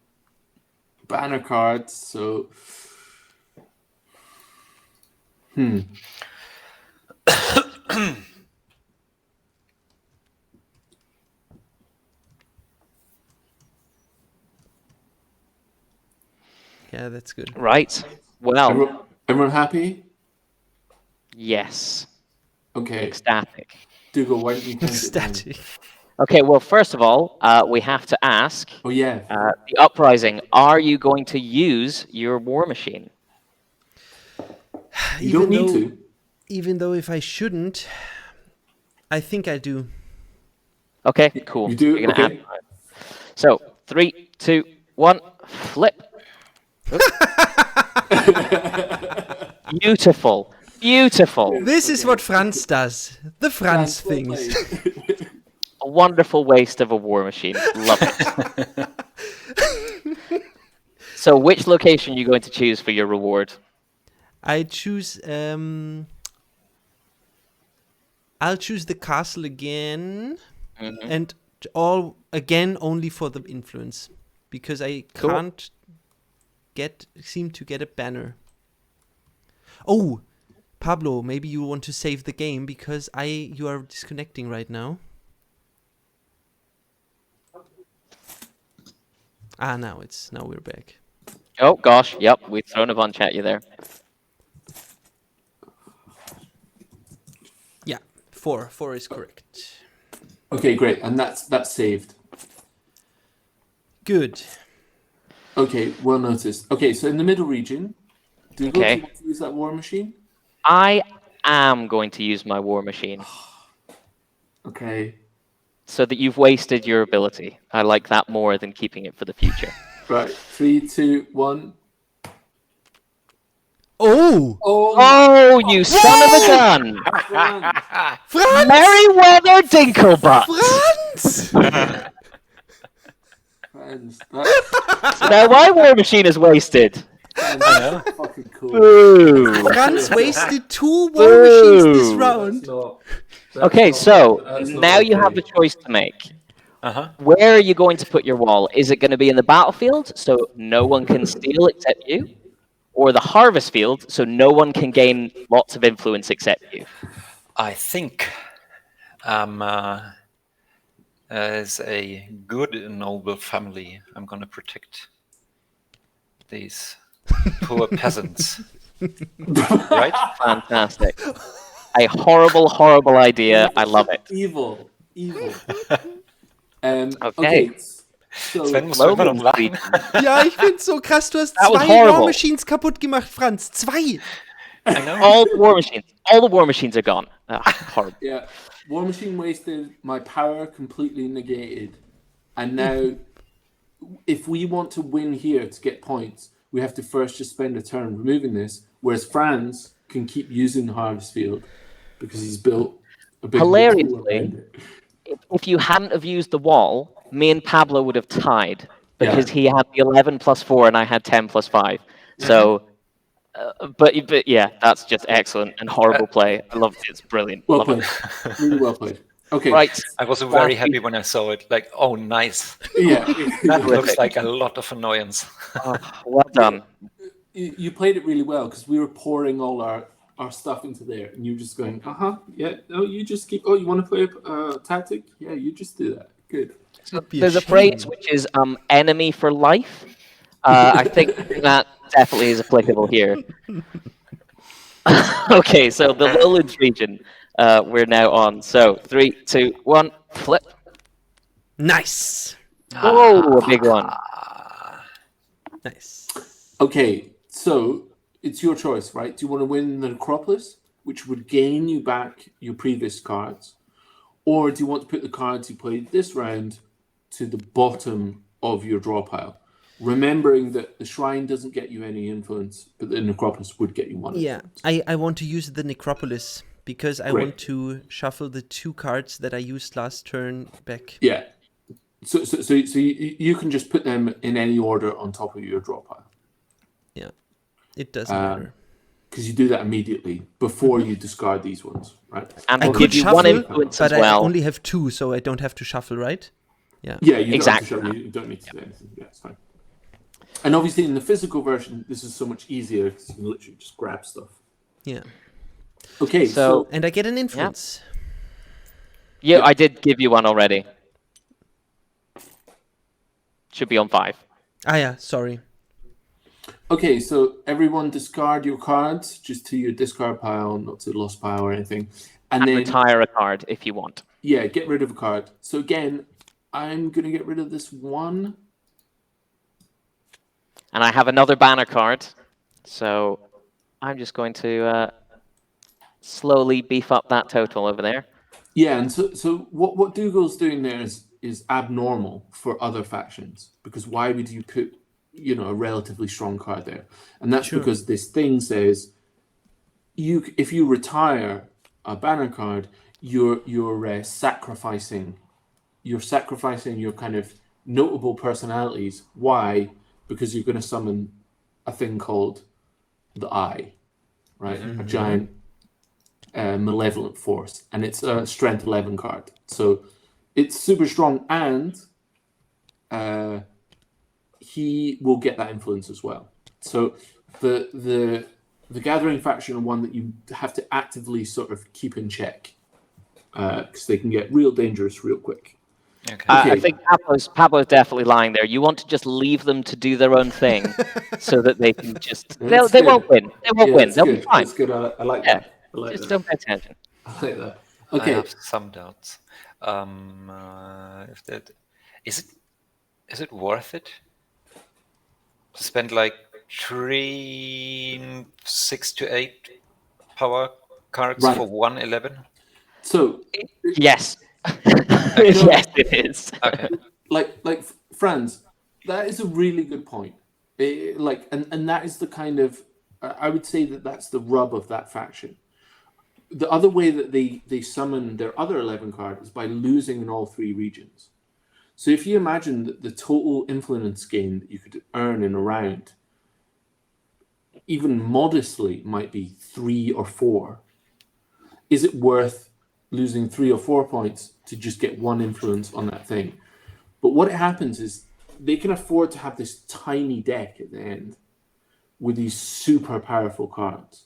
banner cards, so... Yeah, that's good. Right. Well, Everyone happy? yes. Okay. Ecstatic. Dougal, why don't you count it down? Static. Okay, well, first of all, we have to ask Oh, yeah. the Uprising, are you going to use your war machine? You don't need to. Even though if I shouldn't, I think I do. Okay, cool. You do? You're gonna Okay. add- So, 3, 2, 1, flip. Beautiful. Beautiful. This is what Franz does. The Franz Well things. played. A wonderful waste of a war machine. Love it. So, which location are you going to choose for your reward? I choose. I'll choose the castle again, and all again only for the influence, because I Cool. can't seem to get a banner. Oh, Pablo, maybe you want to save the game because you are disconnecting right now. Now we're back. Oh, gosh. Yep, we've thrown a bunch at you there. Yeah, 4 is correct. Okay, great. And that's saved. Good. Okay, well noticed. Okay, so in the middle region, Dougal, do Okay. you want to use that war machine? I am going to use my war machine Okay. so that you've wasted your ability. I like that more than keeping it for the future. Right. 3, 2, 1. Oh, Oh, Oh, you son of a gun! Franz! Merryweather Dinklebutt! Franz! friends. That's Now my war machine is wasted. fucking cool. Boo. Franz wasted 2 war machines this Boo. round. Okay, so now you have a choice to make. Where are you going to put your wall? Is it going to be in the battlefield so no one can steal except you? Or the harvest field so no one can gain lots of influence except you? I think as a good noble family, I'm going to protect these poor peasants. Right? Fantastic. A horrible, horrible idea. I love it. Evil. Okay. So Sven muss immer noch lachen. Ja, ich find's so krass. Du hast That was 2 horrible. War Machines kaputt gemacht, Franz. 2. I know. All the war machines are gone. Horrible. yeah, war machine wasted, my power completely negated, and now if we want to win here to get points, we have to first just spend a turn removing this. Whereas Franz can keep using the harvest field because he's built a big wall Hilariously, around it. if you hadn't have used the wall, me and Pablo would have tied because Yeah. he had the 11 plus 4 and I had 10 plus 5. So, but yeah, that's just excellent and horrible play. I love it. It's brilliant. Well Love played, it. really well played. Okay, Right. I was very happy when I saw it. Like, oh, nice. yeah, That looks like a lot of annoyance. Well done. you played it really well because we were pouring all our stuff into there, and you were just going, yeah, no, you just keep. Oh, you want to play a tactic? Yeah, you just do that. Good. There's a phrase which is enemy for life. I think that definitely is applicable here. Okay, so the Lowlands region we're now on. So 3, 2, 1, flip. Nice. Oh, a big one. Nice. Okay, so it's your choice, right? Do you want to win the necropolis, which would gain you back your previous cards, or do you want to put the cards you played this round to the bottom of your draw pile, remembering that the shrine doesn't get you any influence, but the necropolis would get you one. Yeah, I want to use the necropolis because I Great. want to shuffle the 2 cards that I used last turn back. Yeah. So you can just put them in any order on top of your draw pile. Yeah, it doesn't matter. Because you do that immediately before you discard these ones, right? And I we'll could give you shuffle, one influence but as well. I only have 2, so I don't have to shuffle, right? Yeah. Yeah, you Exactly. don't have to show, you don't need to do anything. Yeah, it's fine. And obviously in the physical version, this is so much easier because you can literally just grab stuff. Yeah. Okay, so And I get an influence. Yeah, I did give you one already. Should be on 5. Ah, yeah, sorry. okay, so everyone discard your cards just to your discard pile, not to the lost pile or anything. And then Retire a card if you want. yeah, get rid of a card. So again, I'm gonna get rid of this one. And I have another banner card. So I'm just going to slowly beef up that total over there. Yeah, and so what Dougal's doing there is abnormal for other factions, because why would you put a relatively strong card there? And that's because this thing says if you retire a banner card, you're sacrificing your kind of notable personalities. Why? Because you're going to summon a thing called the Eye, right? A giant malevolent force, and it's a strength 11 card, so it's super strong, and he will get that influence as well. So the gathering faction are one that you have to actively sort of keep in check, because they can get real dangerous real quick. Okay. I think Pablo's definitely lying there. You want to just leave them to do their own thing, so that they can just they won't win. They won't win. They'll be fine. That's good. I like Yeah. that. I like Just that. don't pay attention. I like that. I Okay. have some doubts. If that is it worth it to spend like 3 6 to 8 power cards Right. for 1/11? So Yes. Yes, it is. Okay. like Franz, that is a really good point. And that is the kind of, I would say that's the rub of that faction. The other way that they summon their other 11 card is by losing in all 3 regions. So if you imagine that the total influence gain that you could earn in a round, even modestly, might be 3 or 4, is it worth losing 3 or 4 points to just get 1 influence on that thing? But what happens is they can afford to have this tiny deck at the end with these super powerful cards.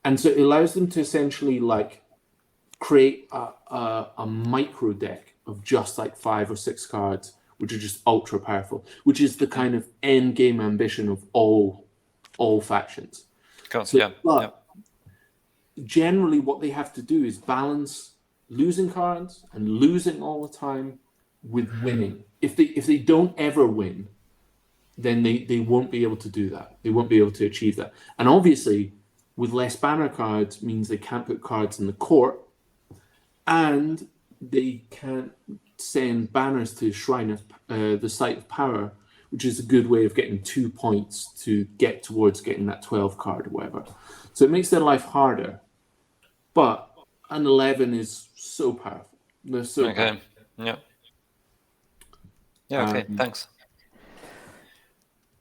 And so it allows them to essentially like create a micro deck of just like 5 or 6 cards, which are just ultra powerful, which is the kind of end game ambition of all factions. So, but generally what they have to do is balance losing cards and losing all the time with winning. If they don't ever win, then they won't be able to do that. They won't be able to achieve that. And obviously, with less banner cards means they can't put cards in the court, and they can't send banners to Shrine of the Site of Power, which is a good way of getting 2 points to get towards getting that 12 card or whatever. So it makes their life harder. But an 11 is so powerful. They're so powerful. Yeah. Yeah, okay, thanks.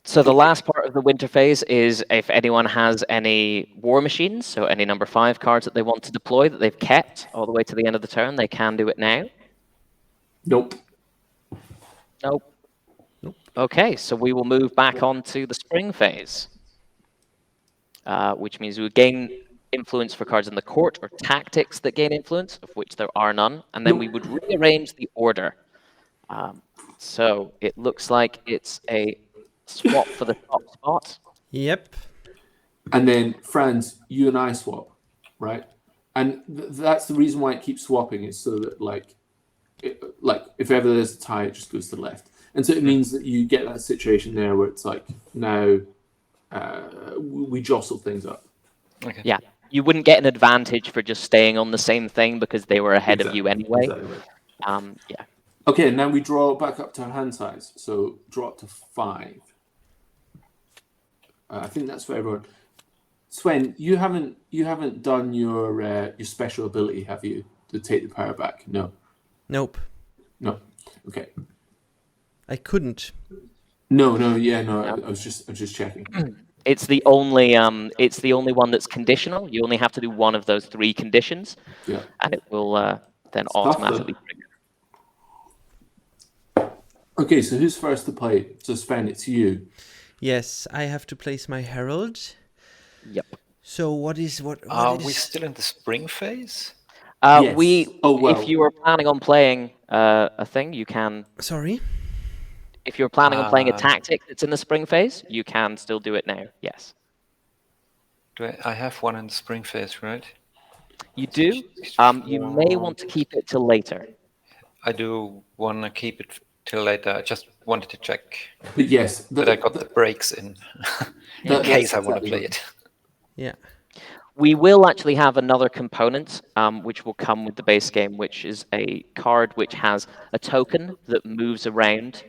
So the last part of the winter phase is if anyone has any war machines, so any number 5 cards that they want to deploy that they've kept all the way to the end of the turn, they can do it now. Nope. Okay, so we will move back on to the spring phase, which means we gain influence for cards in the court or tactics that gain influence, of which there are none, and then we would rearrange the order. So it looks like it's a swap for the top spot. Yep. And then Franz, you and I swap, right? And that's the reason why it keeps swapping, is so that like if ever there's a tie, it just goes to the left. And so it means that you get that situation there where it's like now we jostle things up. Okay. Yeah, you wouldn't get an advantage for just staying on the same thing because they were ahead of you anyway. Exactly right. Yeah. Okay, now we draw back up to our hand size. So draw up to 5. I think that's for everyone. Sven, you haven't done your special ability, have you? To take the power back? No. Nope. No. Okay. I couldn't. No. I was just checking. It's the only one that's conditional. You only have to do one of those 3 conditions, Yeah. and it will then Stuff automatically trigger. Okay, so who's first to play? So Sven, it's you. Yes, I have to place my herald. Yep. So what is what? Are we still in the spring phase? Yes. If you were planning on playing a thing, you can. Sorry. If you're planning on playing a tactic that's in the spring phase, you can still do it now. Yes. Do I have one in the spring phase, right? You do. You may want to keep it till later. I do want to keep it till later. I just wanted to check But yes, that I got the breaks in case I want to play it. Yeah. We will actually have another component, which will come with the base game, which is a card which has a token that moves around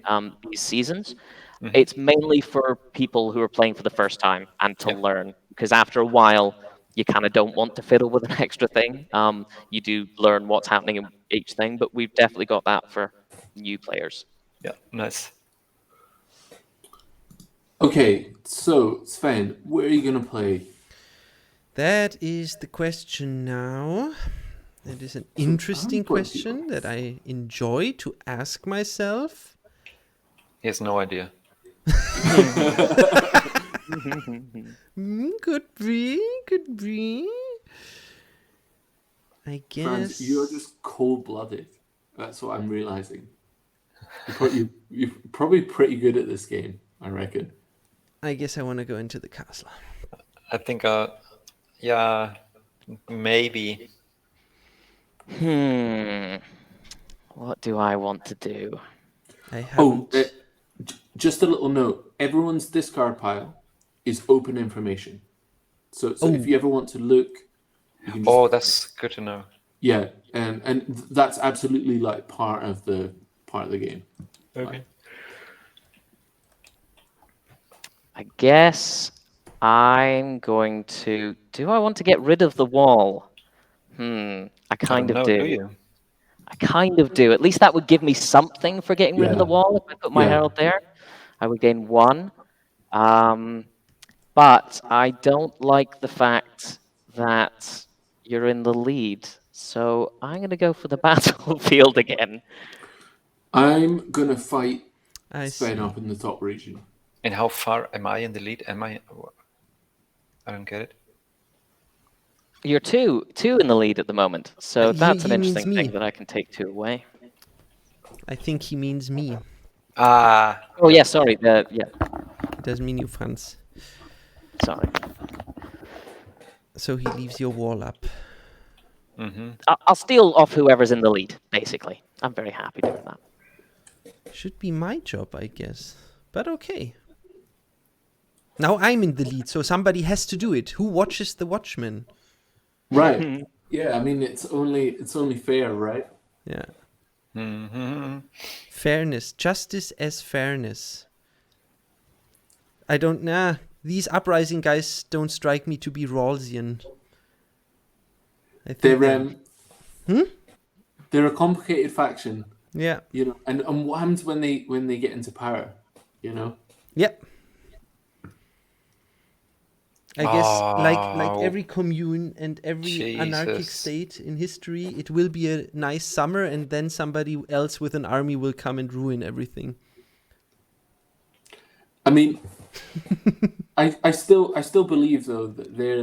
these seasons. Mm-hmm. It's mainly for people who are playing for the first time and to learn, because after a while, you kind of don't want to fiddle with an extra thing. You do learn what's happening in each thing, but we've definitely got that for new players. Yeah, nice. Okay, so Sven, where are you gonna play? That is the question now. That is an interesting question that I enjoy to ask myself. He has no idea. Could be. I guess. Franz, you're just cold-blooded. That's what I'm realizing. You're probably pretty good at this game, I reckon. I guess I want to go into the castle. I think, yeah, maybe. What do I want to do? I haven't. Just a little note. Everyone's discard pile is open information. So if you ever want to look, you can just, that's good to know. Yeah, and that's absolutely like part of the game. Okay. I guess I'm going to. Do I want to get rid of the wall? I kind of do. Do you? I kind of do. At least that would give me something for getting rid of the wall. If I put my herald there, I would gain 1. But I don't like the fact that you're in the lead. So I'm going to go for the battlefield again. I'm going to fight I Sven see. up in the top region. And how far am I in the lead? I don't get it. You're two in the lead at the moment. So that's an he means interesting thing me. that I can take 2 away. I think he means me. Ah. Oh, yeah, sorry. Yeah, It doesn't mean you, Franz. sorry. So he leaves your wall up. Mm-hmm. I'll steal off whoever's in the lead, basically. I'm very happy doing that. Should be my job, I guess. But okay. Now I'm in the lead, so somebody has to do it. Who watches the watchman? Right. Yeah, I mean it's only fair, right? Yeah. Mm-hmm. Fairness. Justice as fairness. I don't know. These uprising guys don't strike me to be Rawlsian. I think They're a complicated faction, yeah. you know. And what happens when they get into power, you know? Yep. I guess like every commune and every anarchic Jesus. state in history, it will be a nice summer and then somebody else with an army will come and ruin everything. I mean, I still believe though that they're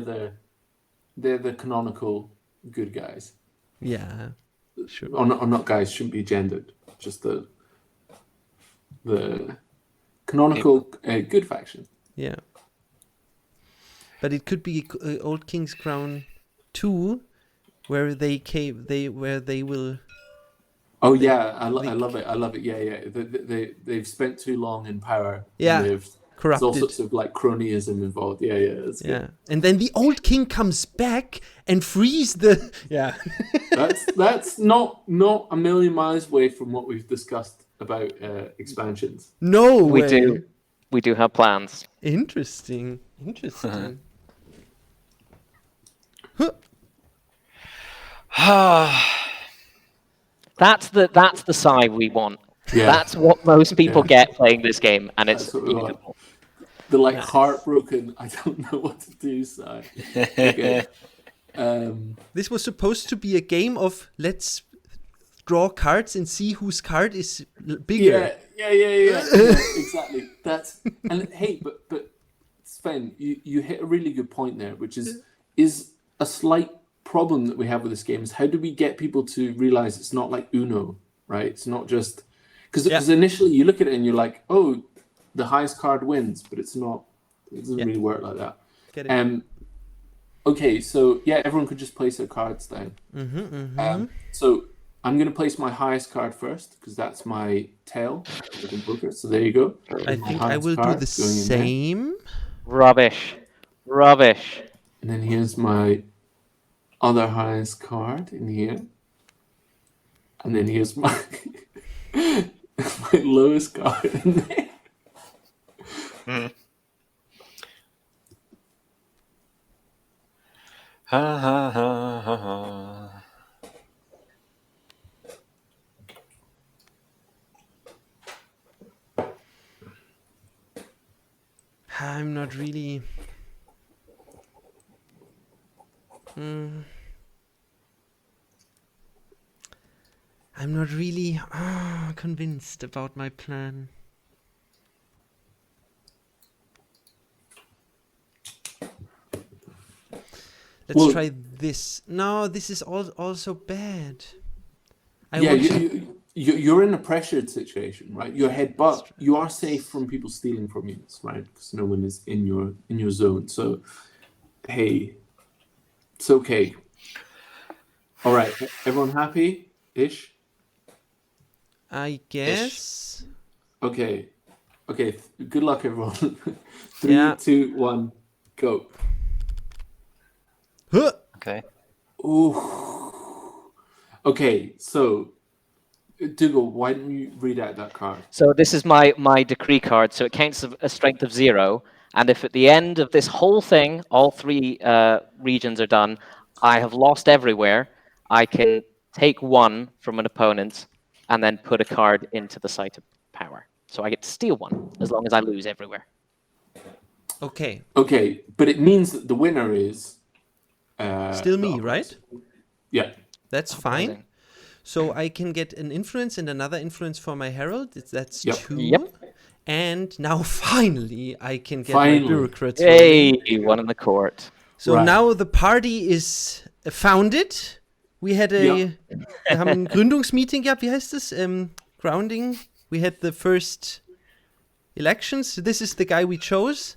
the canonical good guys. Yeah. Sure. Or not guys, shouldn't be gendered. Just the Canonical, good faction. Yeah. But it could be Old King's Crown 2, where they will. Oh yeah, I love it. I love it. Yeah. They've spent too long in power. Yeah, and there's corrupted. all sorts of like cronyism involved. Yeah. That's good. Yeah, and then the old king comes back and frees the. Yeah. That's not a million miles away from what we've discussed about expansions. No We way. We do have plans. Interesting. That's the sigh we want. Yeah. That's what most people get playing this game, and it's That's what we want. beautiful. The like heartbroken, I don't know what to do side. Okay. This was supposed to be a game of let's draw cards and see whose card is bigger. Yeah, exactly. That's and hey, but Sven, you hit a really good point there, which is a slight problem that we have with this game is how do we get people to realize it's not like Uno, right? It's not just because initially you look at it and you're like, oh, the highest card wins, but it's not. It doesn't really work like that. Get it. Okay, so everyone could just place their cards down. So I'm going to place my highest card first because that's my tail. So there you go. I think I will do the same. Rubbish. And then here's my other highest card in here. And then here's my my lowest card in there. I'm not really. I'm not really convinced about my plan. Let's try this. No, this is also bad. You're in a pressured situation, right? You're ahead, but you are safe from people stealing from you, right? Because no one is in your zone. So, hey, it's okay. All right, everyone happy-ish? I guess. Okay. Good luck, everyone. 3, 2, 1, go. Okay. Ooh. Okay, so Dougal, why don't you read out that card? So this is my decree card. So it counts a strength of 0, and if at the end of this whole thing, all 3 regions are done, I have lost everywhere, I can take 1 from an opponent and then put a card into the site of power. So I get to steal 1 as long as I lose everywhere. Okay. Okay, but it means that the winner is still me, right? Yeah. That's fine. So I can get an influence and another influence for my herald. That's 2. Yep. And now finally I can get my bureaucrats. Hey, 1 in the court. So now the party is founded. We had wir haben ein Gründungsmeeting gehabt. Wie heißt das? Grounding. We had the first elections. This is the guy we chose.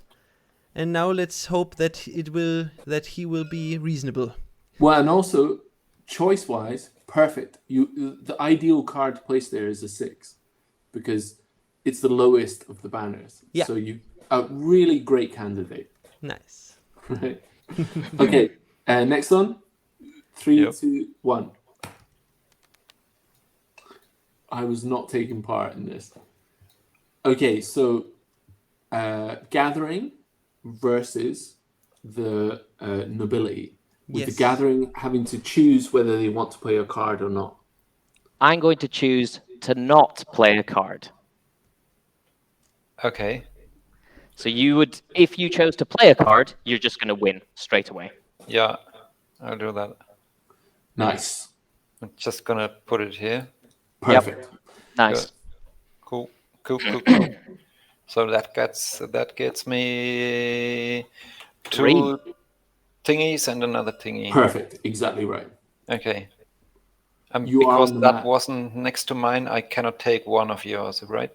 And now let's hope that he will be reasonable. Well, and also choice-wise, perfect. The ideal card to place there is a 6 because it's the lowest of the banners. Yeah. So you a really great candidate. Nice. Right. Okay. Next one. 3, 2, 1. I was not taking part in this. Okay, so gathering versus the nobility. With the gathering having to choose whether they want to play a card or not. I'm going to choose to not play a card. Okay. So if you chose to play a card, you're just going to win straight away. Yeah, I'll do that. Nice. I'm just gonna put it here. Perfect. Yep. Nice. Good. Cool. So that gets me 2 thingies and another thingy. Perfect. Exactly right. Okay. Because that wasn't next to mine, I cannot take one of yours, right?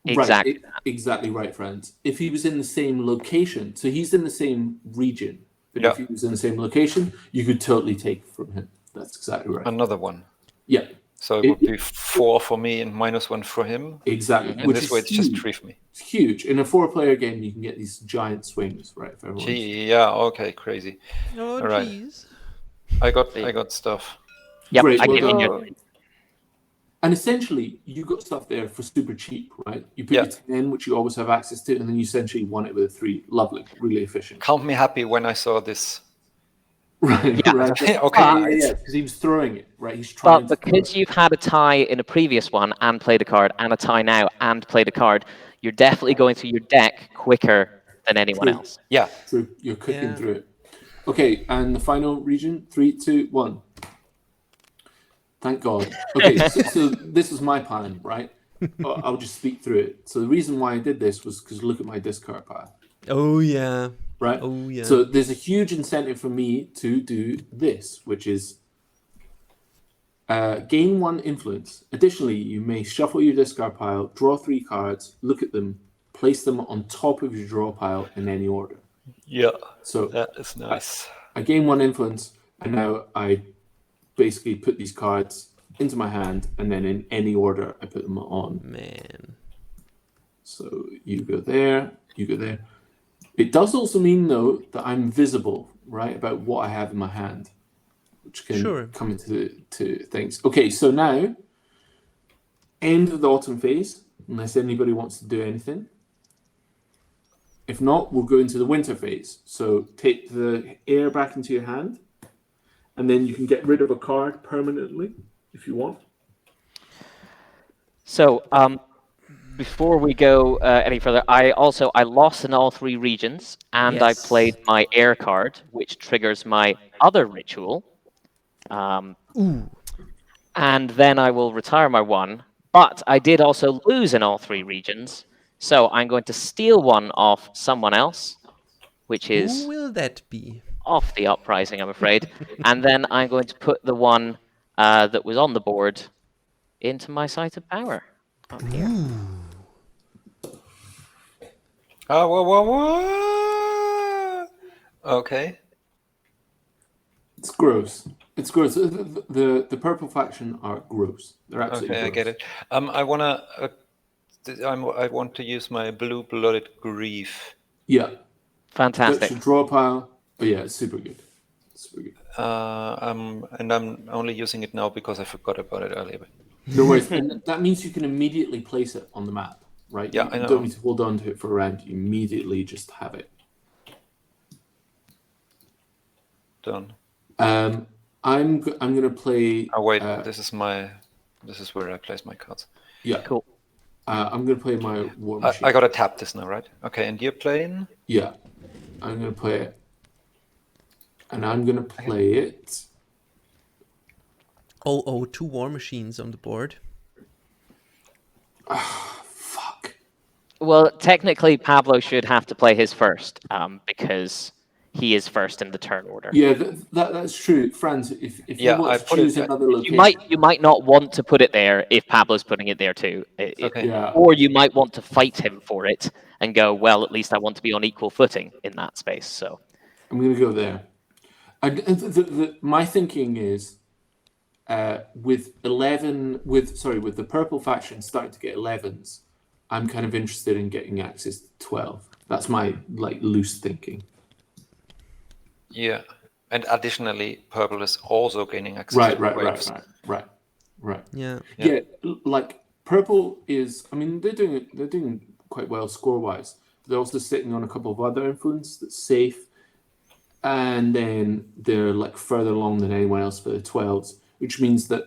Exactly. Right, exactly right, Franz. If he was in the same location, so he's in the same region, but Yeah. if he was in the same location, you could totally take from him. That's exactly right. Another one. Yeah, So it would be 4 for me and -1 for him. exactly. And Which this is way it's huge. just 3 for me. It's huge. In a 4-player game, you can get these giant swings, right? For everyone. Yeah, okay, crazy. Oh, All right. jeez. I got stuff. Yep, Great, I well give you done. your And essentially, you got stuff there for super cheap, right? You put Yeah. your 10 in, which you always have access to, and then you essentially won it with a 3. Lovely, really efficient. Count me happy when I saw this. Right, Yeah. right. Okay, Yeah, because he was throwing it, right? He's trying But to throw because it. you've had a tie in a previous one and played a card, and a tie now and played a card, you're definitely going through your deck quicker than anyone True. else. Yeah. True, you're cooking Yeah. through it. Okay, and the final region, 3, 2, 1. Thank God. Okay, so this was my plan, right? I'll just speak through it. So the reason why I did this was because look at my discard pile, Oh, yeah. right? Oh, yeah. So there's a huge incentive for me to do this, which is gain 1 influence. Additionally, you may shuffle your discard pile, draw 3 cards, look at them, place them on top of your draw pile in any order. Yeah. So That is nice. I gain 1 influence, and now I basically put these cards into my hand, and then in any order I put them on. Man. So you go there, you go there. It does also mean, though, that I'm visible, right, about what I have in my hand, which can come into to things. Okay, so now, end of the autumn phase, unless anybody wants to do anything. If not, we'll go into the winter phase. So take the air back into your hand, and then you can get rid of a card permanently if you want. So, before we go any further, I lost in all 3 regions, and Yes. I played my air card, which triggers my other ritual. Ooh. And then I will retire my 1. But I did also lose in all 3 regions, so I'm going to steal 1 off someone else, which Who is will that be? off the uprising, I'm afraid. And then I'm going to put the 1 that was on the board into my site of power up here. Okay. It's gross. It's gross. The purple faction are gross. They're absolutely Okay, gross. I get it. I want to use my blue-blooded grief. Yeah. Fantastic. That's your draw pile. Oh, yeah, it's super good. Super good. And I'm only using it now because I forgot about it earlier. No worries. And that means you can immediately place it on the map, right? Yeah, you I know. don't need to hold on to it for a round. You immediately just have it. Done. I'm gonna play. Oh wait, this is where I place my cards. Yeah. Cool. I'm gonna play my war machine. I gotta tap this now, right? Okay, and you're playing? Yeah. I'm gonna play it, and I'm gonna play it. Oh, 2 war machines on the board. Fuck. Well, technically, Pablo should have to play his first, because he is first in the turn order. Yeah, that's true, Franz. If Yeah, you want I to put it- choose another location, You might not want to put it there if Pablo's putting it there too. Okay. Yeah. Or you might want to fight him for it and go, well, at least I want to be on equal footing in that space. So I'm gonna go there. My thinking is, with the purple faction starting to get 11s, I'm kind of interested in getting access to 12. That's my loose thinking. Yeah. And additionally, purple is also gaining access Right. to waves. Yeah. Yeah, like purple is. I mean, they're doing quite well score wise. They're also sitting on a couple of other influence that's safe, and then they're like further along than anyone else for the 12s, which means that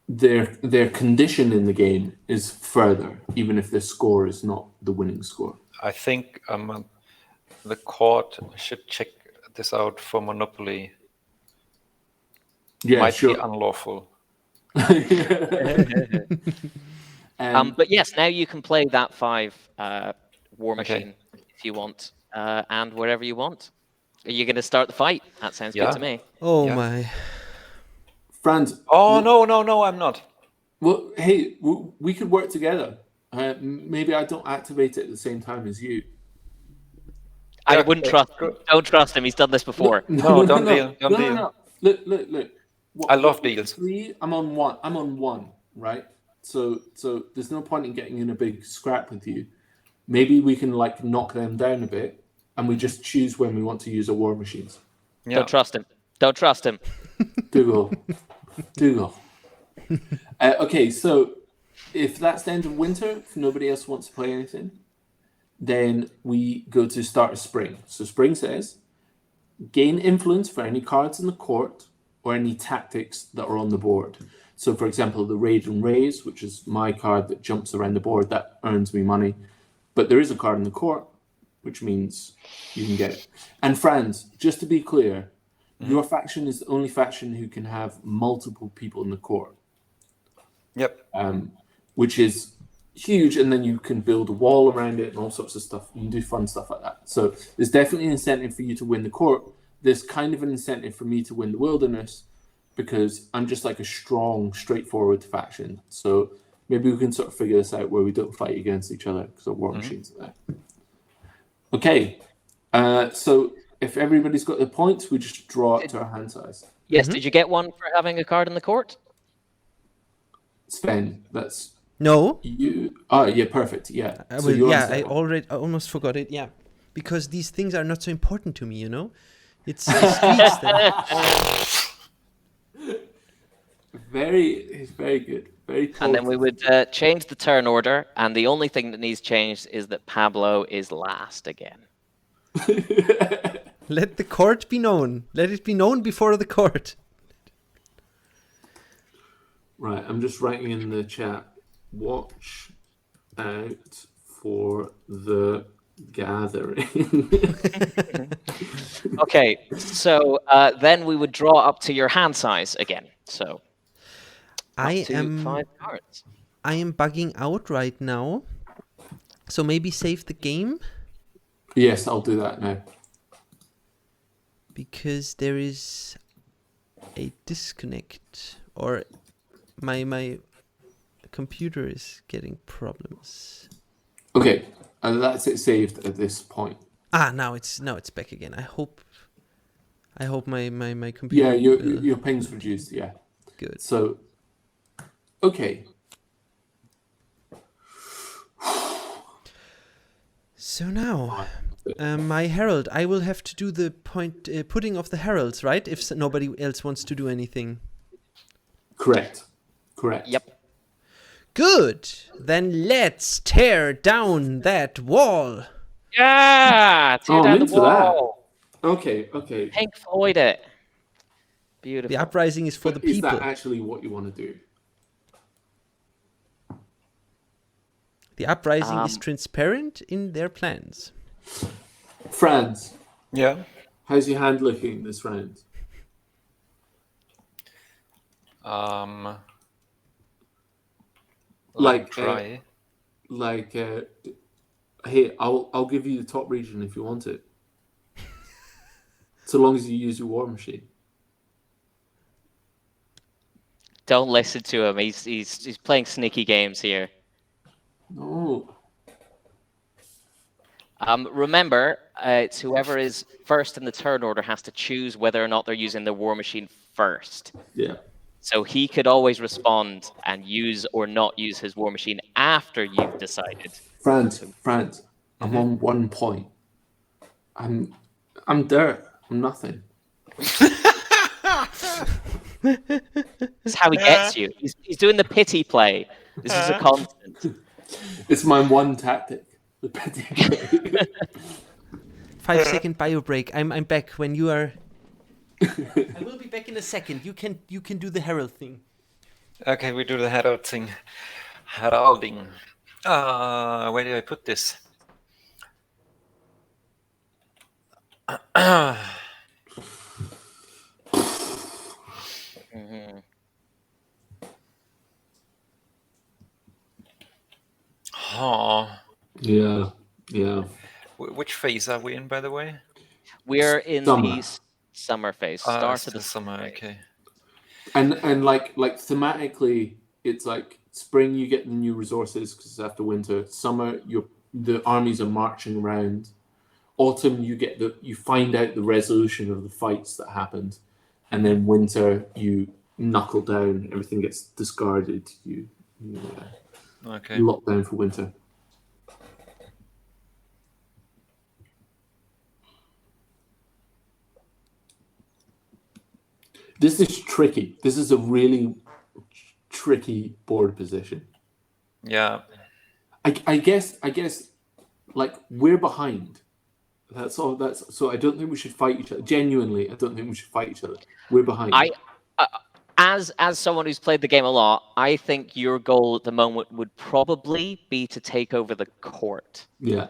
their condition in the game is further, even if their score is not the winning score. I think the court should check this out for Monopoly. Yeah, Might sure. be unlawful. but yes, now you can play that 5 war Okay. machine if you want, and wherever you want. Are you going to start the fight? That sounds Yeah. good to me. Oh, Yeah. my. Franz. Oh, no, I'm not. Well, hey, we could work together. Maybe I don't activate it at the same time as you. I wouldn't trust him. Don't trust him. He's done this before. No, don't deal. Don't deal. No. Look. I love deals. 3, I'm on 1. I'm on 1, right? So there's no point in getting in a big scrap with you. Maybe we can like knock them down a bit, and we just choose when we want to use our war machines. Yeah. Don't trust him. Don't trust him. Dougal. Okay, so if that's the end of winter, if nobody else wants to play anything, then we go to start of spring. So spring says, gain influence for any cards in the court or any tactics that are on the board. So for example, the Raid and Raise, which is my card that jumps around the board, that earns me money. But there is a card in the court, which means you can get it. And Franz, just to be clear, your faction is the only faction who can have multiple people in the court. Yep. Which is huge, and then you can build a wall around it and all sorts of stuff. You can do fun stuff like that. So there's definitely an incentive for you to win the court. There's kind of an incentive for me to win the wilderness because I'm just like a strong, straightforward faction. So maybe we can sort of figure this out where we don't fight against each other because our war machines are there. Okay, so if everybody's got their points, we just draw it to our hand size. Yes, did you get one for having a card in the court? Sven, that's No. you. Oh, yeah, perfect. Yeah. I almost forgot it. Yeah, because these things are not so important to me. You know, it's the streets that. Very good. Very. And then we would change the turn order, and the only thing that needs changed is that Pablo is last again. Let the court be known. Let it be known before the court. Right, I'm just writing in the chat. Watch out for the gathering. Okay, so then we would draw up to your hand size again. So I to am 5 cards. I am bugging out right now. So maybe save the game Yes, I'll do that now. because there is a disconnect, or my computer is getting problems. Okay, and that's it saved at this point. Now it's back again. I hope my computer. Yeah, will- your ping's reduced. Yeah. good. So, okay. So now, my herald. I will have to do the putting of the heralds, right? If nobody else wants to do anything. Correct. Yep. Good. Then let's tear down that wall. Yeah! Tear I'm down the into that. wall. Okay. Pink Floyd it. Beautiful. The uprising is for But the is people. that actually what you want to do? The uprising is transparent in their plans. Franz, Yeah. how's your hand looking this round? Like, Try. Hey, I'll give you the top region if you want it. So long as you use your war machine. Don't listen to him. He's playing sneaky games here. No. Remember, it's whoever is first in the turn order has to choose whether or not they're using the war machine first. Yeah. So he could always respond and use or not use his war machine after you've decided. Franz, I'm on 1 point. I'm dirt. I'm nothing. This is how he gets you. He's doing the pity play. This is a constant. It's my one tactic. The petty play. 5-second bio break. I'm back when you are. I will be back in a second. You can do the herald thing. Okay, we do the herald thing. Heralding. Where did I put this? Oh. Yeah. Which phase are we in, by the way? We're in the summer phase. Start of the the summer. phase. Okay. And like thematically, it's like Spring, you get the new resources because it's after winter. Summer, the armies are marching around. Autumn, you find out the resolution of the fights that happened, and then winter, you knuckle down. Everything gets discarded. You lock down for winter. This is tricky. This is a really tricky board position. Yeah. I guess like we're behind. That's all. So I don't think we should fight each other. Genuinely, I don't think we should fight each other. We're behind. As someone who's played the game a lot, I think your goal at the moment would probably be to take over the court. Yeah.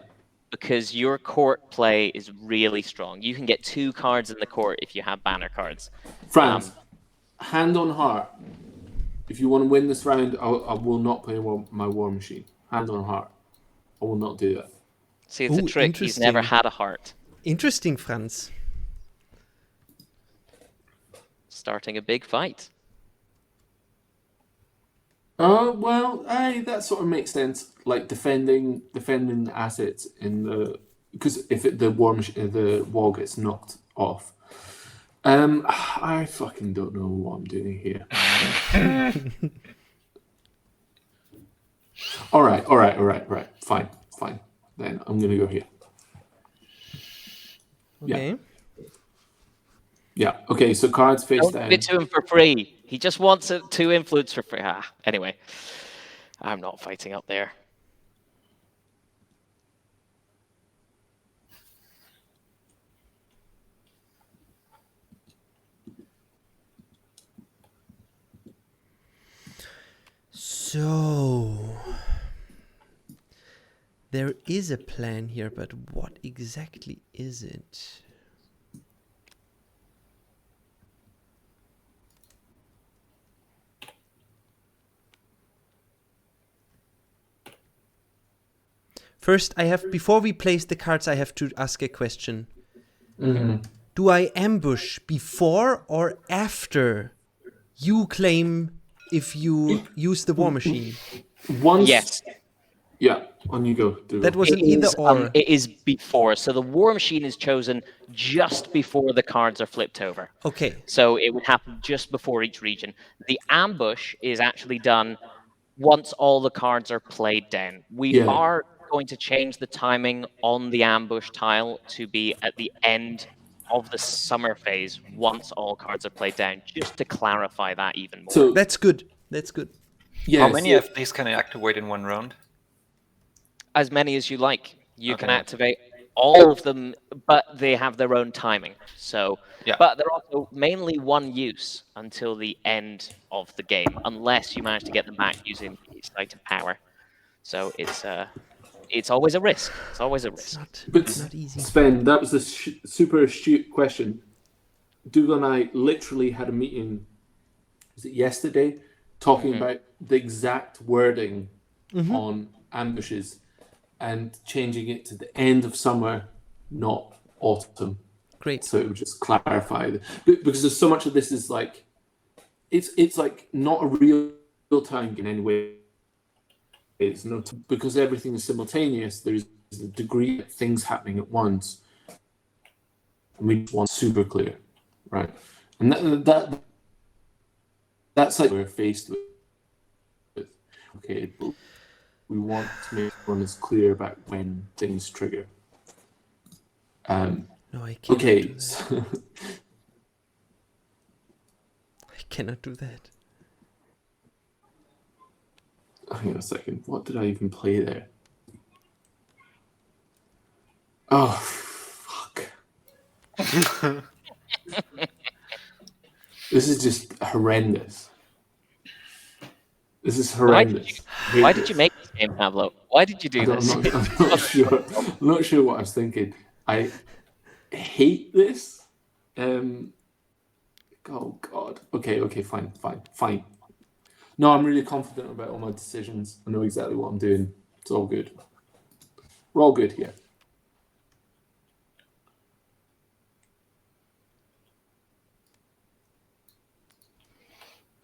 Because your court play is really strong. You can get 2 cards in the court if you have banner cards. Franz, hand on heart. If you want to win this round, I will not play my war machine. Hand on heart. I will not do that. See, it's a trick. He's never had a heart. Interesting, Franz. Starting a big fight. Well, that sort of makes sense. Like defending assets because if the wall gets knocked off. I fucking don't know what I'm doing here. All right. Fine. Then I'm gonna go here. Okay. Yeah. Okay. So cards face Don't down. give it to him for free. He just wants it to influence for free. Anyway, I'm not fighting up there. So there is a plan here, but what exactly is it? First, before we place the cards, I have to ask a question. Mm-hmm. Do I ambush before or after you claim if you use the war machine? Once. Yes. Yeah, on you go. That was an either or. It is before. So the war machine is chosen just before the cards are flipped over. Okay. So it would happen just before each region. The ambush is actually done once all the cards are played down. We are going to change the timing on the ambush tile to be at the end of the summer phase once all cards are played down, just to clarify that even more. So that's good. Yes, how many of these can I activate in one round? As many as you like. You can activate all of them, but they have their own timing. So, but they're also mainly one use until the end of the game, unless you manage to get them back using Site of Power. So it's always a risk. It's always a risk. It's not easy. Sven, that was a super astute question. Dougal and I literally had a meeting, was it yesterday, talking about the exact wording on ambushes and changing it to the end of summer, not autumn. Great. So it would just clarify because there's so much of this is like it's like not a real time in any way. It's not because everything is simultaneous. There's a degree of things happening at once, and we just want super clear, right? And that's like we're faced with. Okay, but we want to make one as clear about when things trigger. No, I can't. Okay. Do that. I cannot do that. Hang on a second. What did I even play there? Oh, fuck. This is just horrendous. This is horrendous. Why did you make this game, Pablo? Why did you do this? I'm not sure. I'm not sure what I was thinking. I hate this. Oh, God. Okay, fine. No, I'm really confident about all my decisions. I know exactly what I'm doing. It's all good. We're all good here.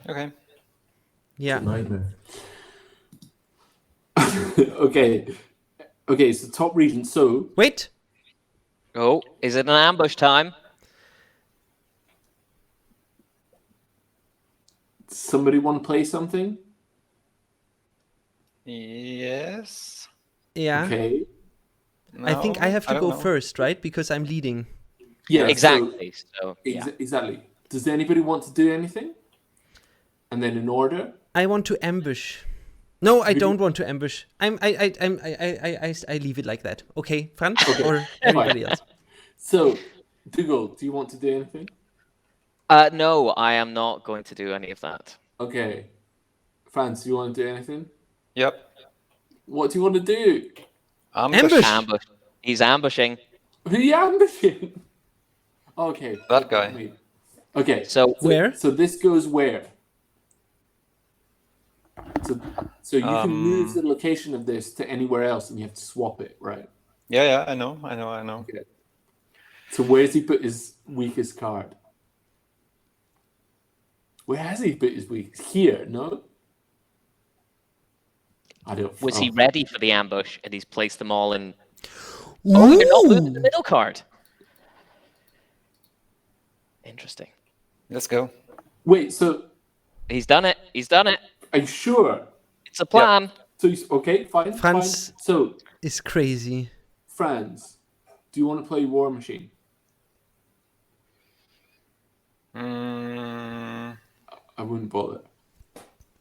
Okay. Yeah. Nightmare. Okay. Okay, so top region. So Wait. Oh, is it an ambush time? somebody want to play something? Yes. Yeah. Okay. I think I have to don't go know. first, right? Because I'm leading. Yeah. Exactly. So, So, yeah. exactly. Does anybody want to do anything? And then in order. I want to ambush. No, I Really? don't want to ambush. I leave it like that. Okay, Franz Okay, or everybody else. So, Dougal, do you want to do anything? No, I am not going to do any of that. Okay. Franz, do you want to do anything? Yep. What do you want to do? Ambush. Ambush. He's ambushing. Who are you ambushing? Okay. That guy. Okay. So Where? So this goes where? So you can move the location of this to anywhere else, and you have to swap it, right? Yeah, I know. Okay. So where does he put his weakest card? Where has he put his weakest? Here, no? I don't. was he oh. ready for the ambush and he's placed them all in? Oh, you're not moving the middle card. Interesting. Let's go. Wait. So He's done it. He's done it. are you sure? It's a plan. So okay, fine. Franz- Fine. So It's crazy. Franz, do you want to play War Machine? I wouldn't bother.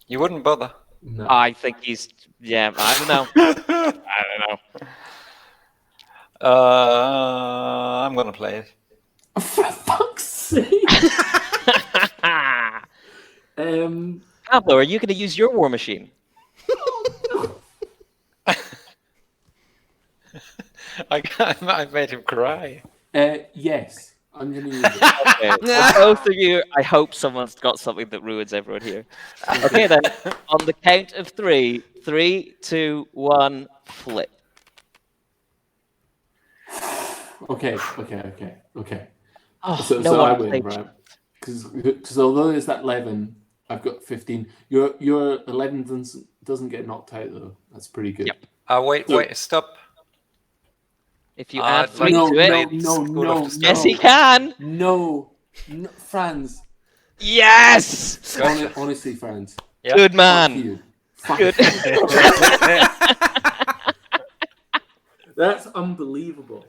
You wouldn't bother. No. I think he's. Yeah, I don't know. I don't know. I'm gonna play it. For fuck's sake. Pablo, are you going to use your war machine? I made him cry. Yes, I'm gonna use it. Okay. Well, both of you, I hope someone's got something that ruins everyone here. Okay, then. On the count of 3, 3, 2, 1, flip. Okay. Oh, So no I one win, played- right? Because although there's that 11, I've got 15. Your 11 doesn't get knocked out though. That's pretty good. Yep. Wait, stop. If you add I'd 3 No, to it, no. yes, he can. No, Franz. Yes. Honestly, Franz. Yeah. Good Fuck man. you. Fuck Good. That's unbelievable.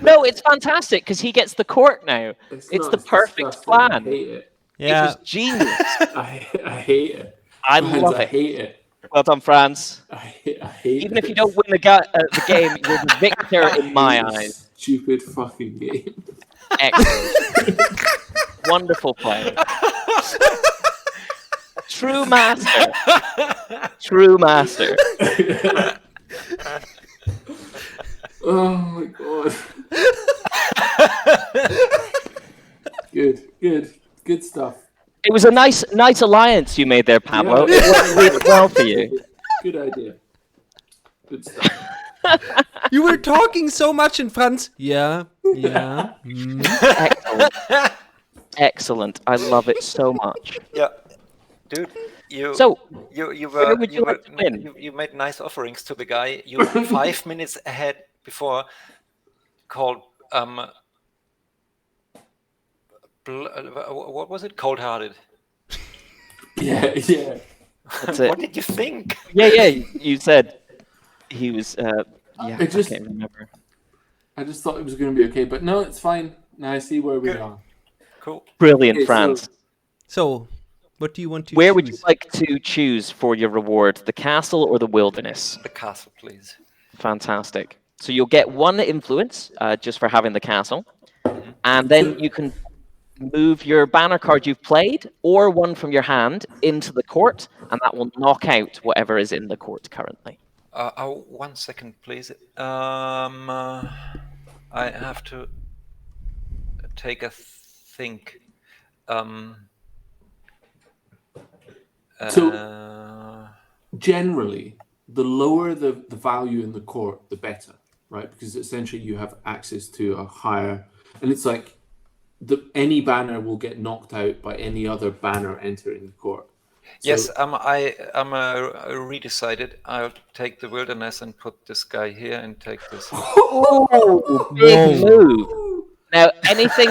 No, it's fantastic because he gets the court now. It's not- the perfect disgusting. I plan. hate it. It Yeah. was genius. I hate it. I Franz, love I it. hate it. Well done, Franz. I hate Even it. if you don't win the game, you're the victor I in my hate this eyes. Stupid fucking game. Excellent. Wonderful play. True master. True master. Oh my god. Good stuff. It was a nice alliance you made there, Pablo. Yeah. It worked really well for you. Good idea. Good stuff. You were talking so much in Franz. Yeah. Mm. Excellent. Excellent. I love it so much. Yeah, dude. You So, you where were would you you, like to were, win? you made nice offerings to the guy. You 5 minutes ahead before called what was it? Cold-hearted. Yeah. That's it. What did you think? Yeah. You said he was. Yeah, I just- can't remember. I just thought it was going to be okay, but no, it's fine. Now I see where we Good. are. Cool. Brilliant, Okay, Franz. So, what do you want to Where would you choose? like to choose for your reward? The castle or the wilderness? The castle, please. Fantastic. So you'll get 1 influence just for having the castle, and then you can move your banner card you've played or 1 from your hand into the court, and that will knock out whatever is in the court currently. 1 second, please. I have to take a think. Generally, the lower the value in the court, the better, right? Because essentially you have access to a higher, and it's like any banner will get knocked out by any other banner entering the court. Yes, I'm redecided. I'll take the wilderness and put this guy here and take this. Oh, big move. Now, anything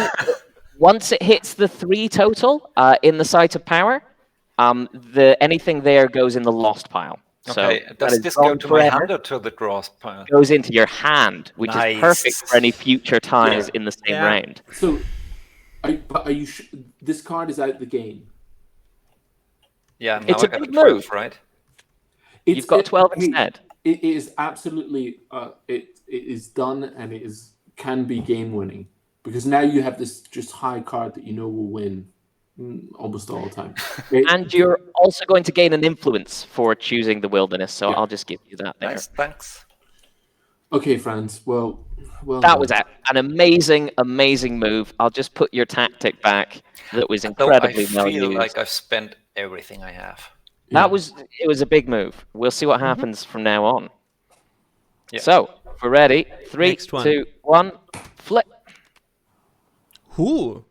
once it hits the 3 total in the site of power, anything there goes in the lost pile. Okay, So does this go to my hand or to the draw pile? Goes into your hand, which is perfect for any future ties in the same round. So, are you? This card is out the game. Yeah, now It's I a got big 12, move. right? You've got 12 instead. It is absolutely. It is done, and can be game winning because now you have this just high card that you know will win almost all the time. And you're also going to gain an influence for choosing the wilderness, so I'll just give you that there. Nice, thanks. Okay, Franz. Well. That was an amazing, amazing move. I'll just put your tactic back. That was incredibly well used. I feel like I've spent everything I have. It was a big move. We'll see what happens from now on. Yeah. So, if we're ready, 3, Next one. 2, 1, flip. Ooh.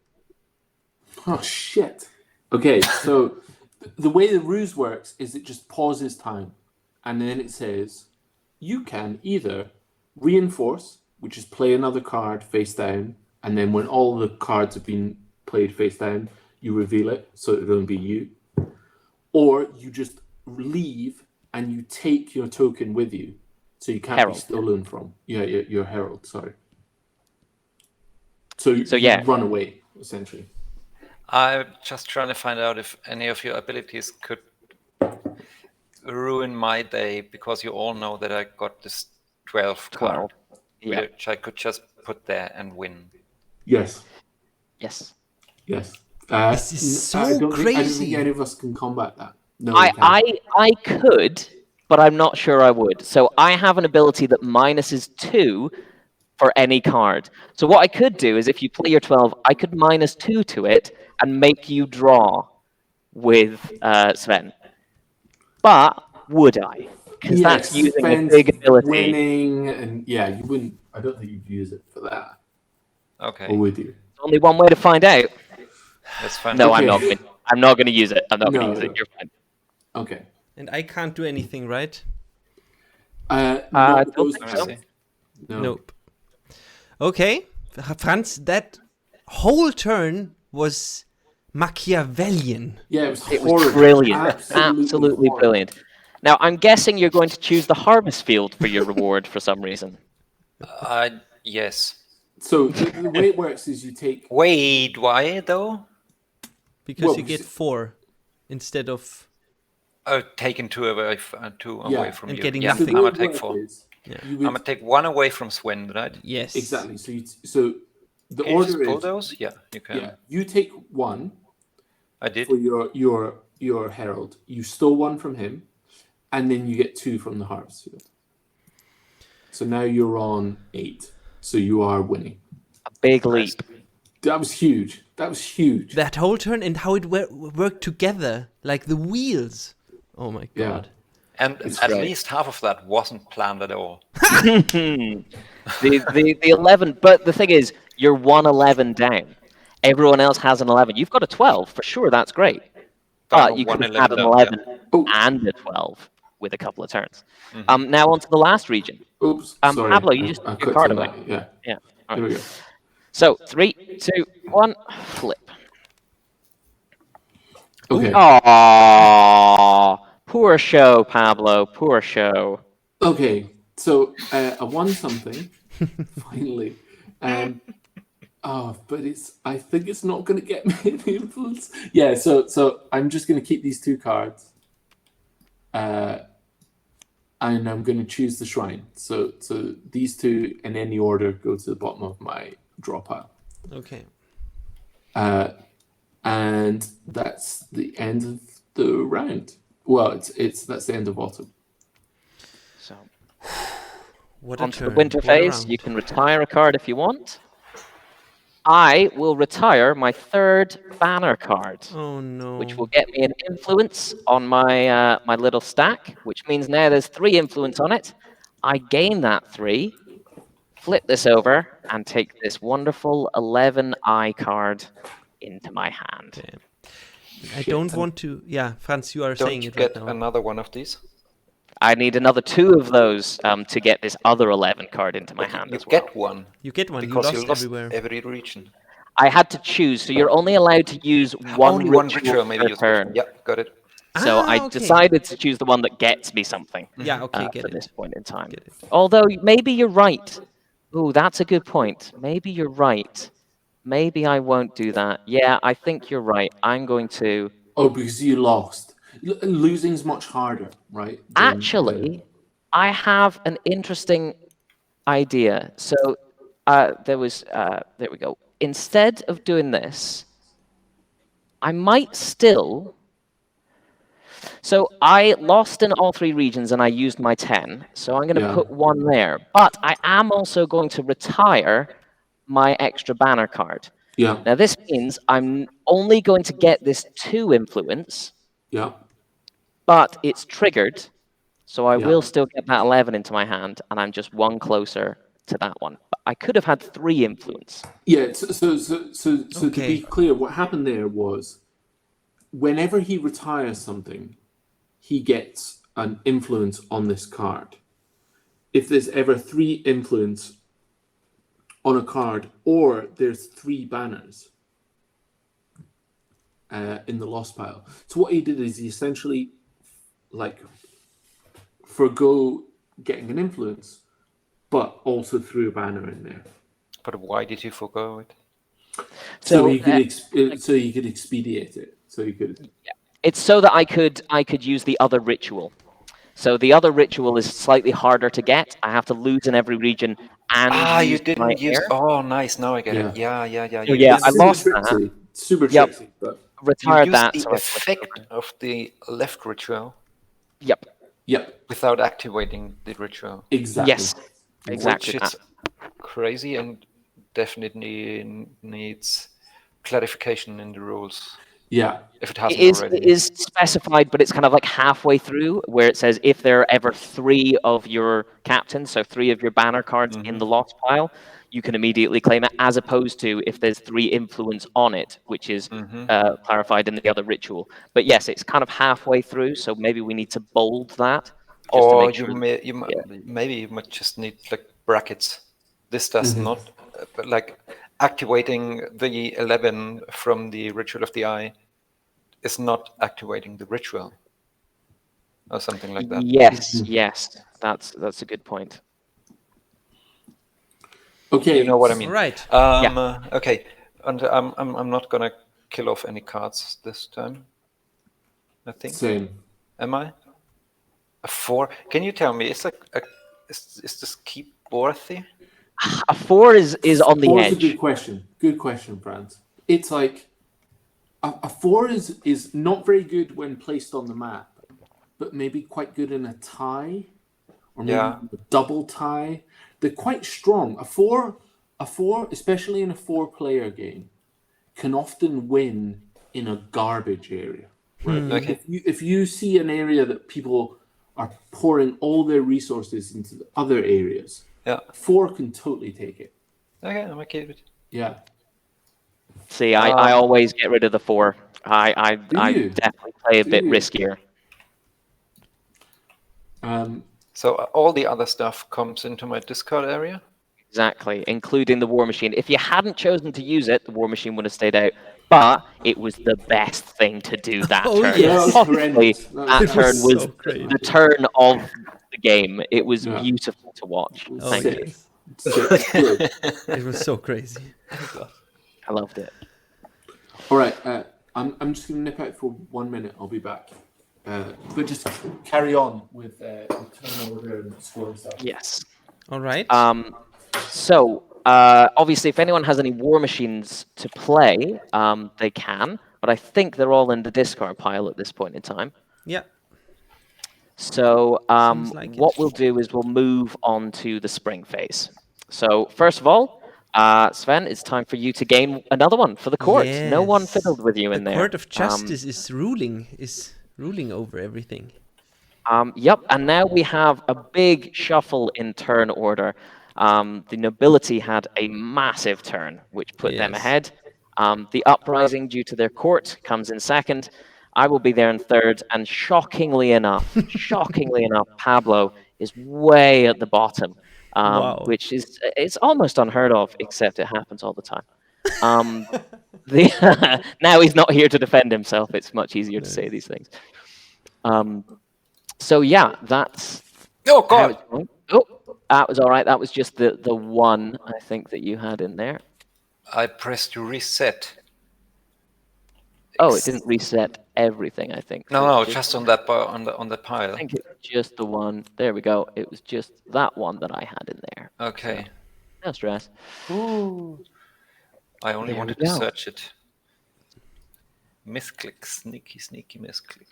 Oh shit. Okay, so the way the ruse works is it just pauses time, and then it says you can either reinforce, which is play another card face down, and then when all the cards have been played face down, you reveal it, so it'll only be you. Or you just leave and you take your token with you, so you can't be stolen from. Yeah, your herald. Sorry. So you run away essentially. I'm just trying to find out if any of your abilities could ruin my day, because you all know that I got this 12 card, which I could just put there and win. Yes. Yes. Yes. This is so I don't crazy. think any of us can combat that. No, I could, but I'm not sure I would. So I have an ability that minuses 2 for any card. So what I could do is, if you play your 12, I could minus 2 to it and make you draw with Sven. But would I? Because that's using a big ability. Winning, and you wouldn't. I don't think you'd use it for that. Okay. Or would you? Only one way to find out. That's fine. No, Okay. I'm not going to use it. I'm not going to use it. You're fine. Okay. And I can't do anything, right? I don't think so. No. Nope. Okay, Franz, that whole turn was Machiavellian. Yeah, it It was was brilliant. Absolutely brilliant. Now, I'm guessing you're going to choose the harvest field for your reward for some reason. Yes. So the way it works is you take. Wait, why though? Because you get 4 instead of... Taking 2 away from and you. getting Yeah, nothing. I'm going to take 4. I'm I'm going to take 1 away from Sven, right? Yes. Exactly. So the Can you just order pull is. those? Yeah, you can. Yeah, you take 1 I did. for your herald. You stole 1 from him, and then you get 2 from the harvest field. So now you're on 8. So you are winning. A big leap. That was huge. That whole turn and how it worked together, like the wheels. Oh my god. And at least half of that wasn't planned at all. the 11, but the thing is, you're 111 down. Everyone else has an 11. You've got a 12 for sure. That's great. But you could have had an 11 and a 12 with a couple of turns. Now on to the last region. Oops. Sorry. Pablo, you just took your card away. Yeah. All Here we right. go. So 3, 2, 1, flip. Okay. Aww. Poor show, Pablo. Poor show. Okay. So I won something finally. But I think it's not going to get me any influence. Yeah. So I'm just going to keep these 2 cards. And I'm going to choose the shrine. So these 2 in any order go to the bottom of my draw pile. Okay. And that's the end of the round. Well, that's the end of autumn. So What onto the winter phase. You can retire a card if you want. I will retire my 3rd banner card. Oh no. Which will get me an influence on my my little stack, which means now there's 3 influence on it. I gain that 3, flip this over, and take this wonderful 11 eye card into my hand. Okay. I don't want to. Yeah, Franz, you are Don't saying you it right get now. another one of these? I need another 2 of those to get this other 11 card into my hand You as well. get one You get one. because you lost everywhere. every region. I had to choose, so you're only allowed to use one Only one ritual ritual, maybe per use turn. Yeah, got it. So I okay. decided to choose the one that gets me something Yeah, okay, get for it. this point in time. Get it. Although maybe you're right. Oh, that's a good point. Maybe you're right. Maybe I won't do that. Yeah, I think you're right. I'm going to. Oh, because you lost. Losing's much harder, right? Actually, I have an interesting idea. So there we go. Instead of doing this, I might still. So I lost in all 3 regions and I used my 10. So I'm going to put 1 there. But I am also going to retire my extra banner card. Yeah. Now this means I'm only going to get this 2 influence. Yeah. But it's triggered. So I Yeah. will still get that 11 into my hand, and I'm just 1 closer to that one. But I could have had 3 influence. Yeah. So to Okay. be clear, what happened there was, whenever he retires something, he gets an influence on this card. If there's ever 3 influence on a card, or there's 3 banners in the lost pile. So what he did is he essentially forgo getting an influence, but also threw a banner in there. But why did you forgo it? So he could expedite it. So he could. It's so that I could use the other ritual. So the other ritual is slightly harder to get. I have to lose in every region and You use my didn't use. heir. Oh, nice. Now I get it. Yeah. So yeah, It's I super lost tricksy, that. Super Yep. tricksy, but You Retired use that. the So I effect of the left ritual Yep. yep, without activating the ritual, exactly. Yes. Exactly which that. is crazy and definitely needs clarification in the rules Yeah, if it hasn't It already. is specified, but it's kind of like halfway through where it says if there are ever 3 of your captains, so 3 of your banner cards in the lost pile, you can immediately claim it, as opposed to if there's 3 influence on it, which is clarified in the other ritual. But yes, it's kind of halfway through, so maybe we need to bold that. Just to Or make you sure. maybe you might just need like brackets. This does not, but like activating the 11 from the ritual of the eye is not activating the ritual, or something like that. Yes, that's a good point. okay. You know what I mean? Right. Okay, and I'm not gonna kill off any cards this time. I think. Same. Am I? A 4? Can you tell me? Is this keep worthy? A 4 is on the 4 is a edge. good question. Good question, Franz. It's like a 4 is not very good when placed on the map, but maybe quite good in a tie, or maybe a double tie. They're quite strong. A four, especially in a 4-player game, can often win in a garbage area. Right? Okay. If you see an area that people are pouring all their resources into the other areas, 4 can totally take it. Okay, I'm okay with it. Yeah. See, I always get rid of the 4. I definitely play a bit riskier. So all the other stuff comes into my discard area? Exactly, including the War Machine. If you hadn't chosen to use it, the War Machine would have stayed out. But it was the best thing to do that turn. yes. Possibly, that turn was so great. the turn of the game. It was beautiful to watch. Thank you. yes. Good. It was so crazy. I loved it. All right, I'm just going to nip out for 1 minute. I'll be back. But just carry on with turn order and score and stuff. Yes. All right. So, obviously, if anyone has any War Machines to play, they can. But I think they're all in the discard pile at this point in time. Yeah. So, Seems like what it. we'll do is we'll move on to the spring phase. So, first of all, Sven, it's time for you to gain another one for the court. No one Yes. fiddled with you in The there. Court of Justice is ruling over everything. Yep, and now we have a big shuffle in turn order. The nobility had a massive turn, which put them Yes. ahead. The uprising, due to their court, comes in second. I will be there in third, and shockingly enough, Pablo is way at the bottom, Wow. which is it's almost unheard of, except it happens all the time. Now he's not here to defend himself. It's much easier to say these things. So yeah, that's Oh how God! it's going. Oh, that was all right. That was just the one I think that you had in there. I pressed reset. Oh, it didn't reset everything, I think. No, just on that on the pile. I think it's just the one. There we go. It was just that one that I had in there. Okay. So, no stress. I only There wanted we to go. search it. Misclick, sneaky misclick.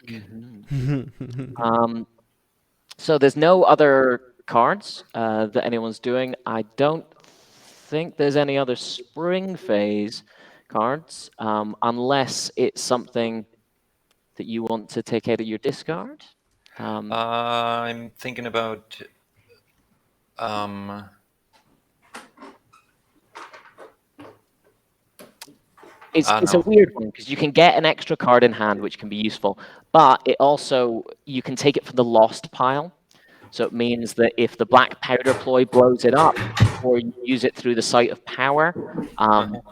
So there's no other cards that anyone's doing. I don't think there's any other spring phase cards, unless it's something that you want to take out of your discard. I'm thinking about It's a weird one because you can get an extra card in hand, which can be useful, but it also you can take it from the lost pile. So it means that if the black powder ploy blows it up, or you use it through the site of power,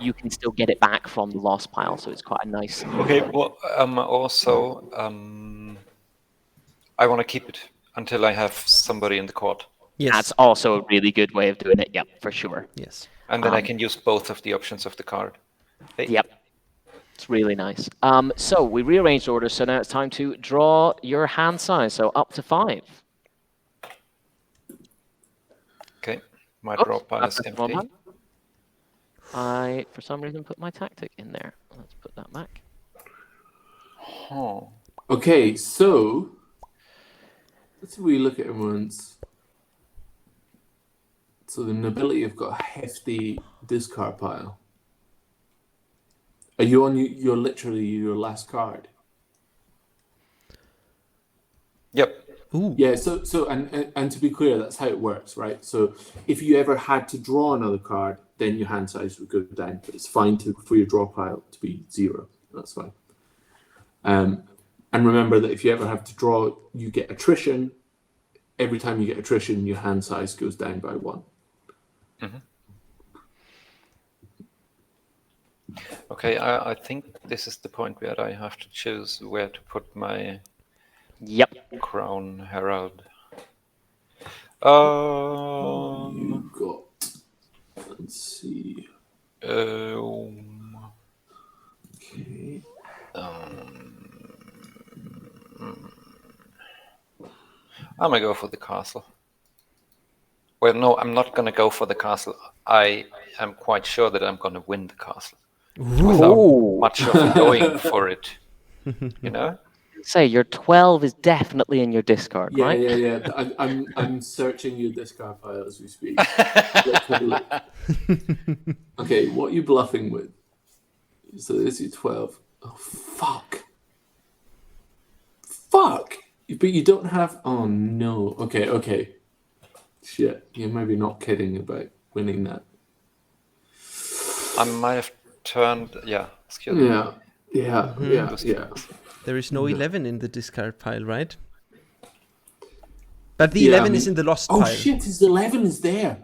you can still get it back from the lost pile. So it's quite a nice. okay. Well, also, I want to keep it until I have somebody in the court, Yes. That's also a really good way of doing it. Yep, for sure. Yes. and then I can use both of the options of the card. Hey. Yep. It's really nice. So we rearranged orders, so now it's time to draw your hand size. So up to 5. Okay. My Oops, draw pile I is pressed the wrong empty. button. I, for some reason, put my tactic in there. Let's put that back. Oh. Okay, so let's we look at everyone's. So the nobility have got a hefty discard pile. Are you on you're literally your last card? Yep. Ooh. Yeah, so and to be clear, that's how it works, right? So if you ever had to draw another card, then your hand size would go down, but it's fine for your draw pile to be 0. That's fine. And remember that if you ever have to draw, you get attrition. Every time you get attrition, your hand size goes down by 1. Mm-hmm. Okay, I think this is the point where I have to choose where to put my Yep. You crown herald. got. Let's see. Okay. I'm gonna go for the castle. Well, no, I'm not gonna go for the castle. I am quite sure that I'm gonna win the castle without Ooh. much of going for it. You know? Say your 12 is definitely in your discard, Yeah, right? yeah. I'm searching your discard pile as we speak. Let's have a look. Okay, what are you bluffing with? So this is 12. Oh fuck. Fuck! But you don't have. Oh no. Okay. Shit. You're maybe not kidding about winning that. I might have turned. Yeah, excuse me. Yeah. There is no 11 in the discard pile, right? But the 11 is in the lost Oh pile. shit! His 11 is there.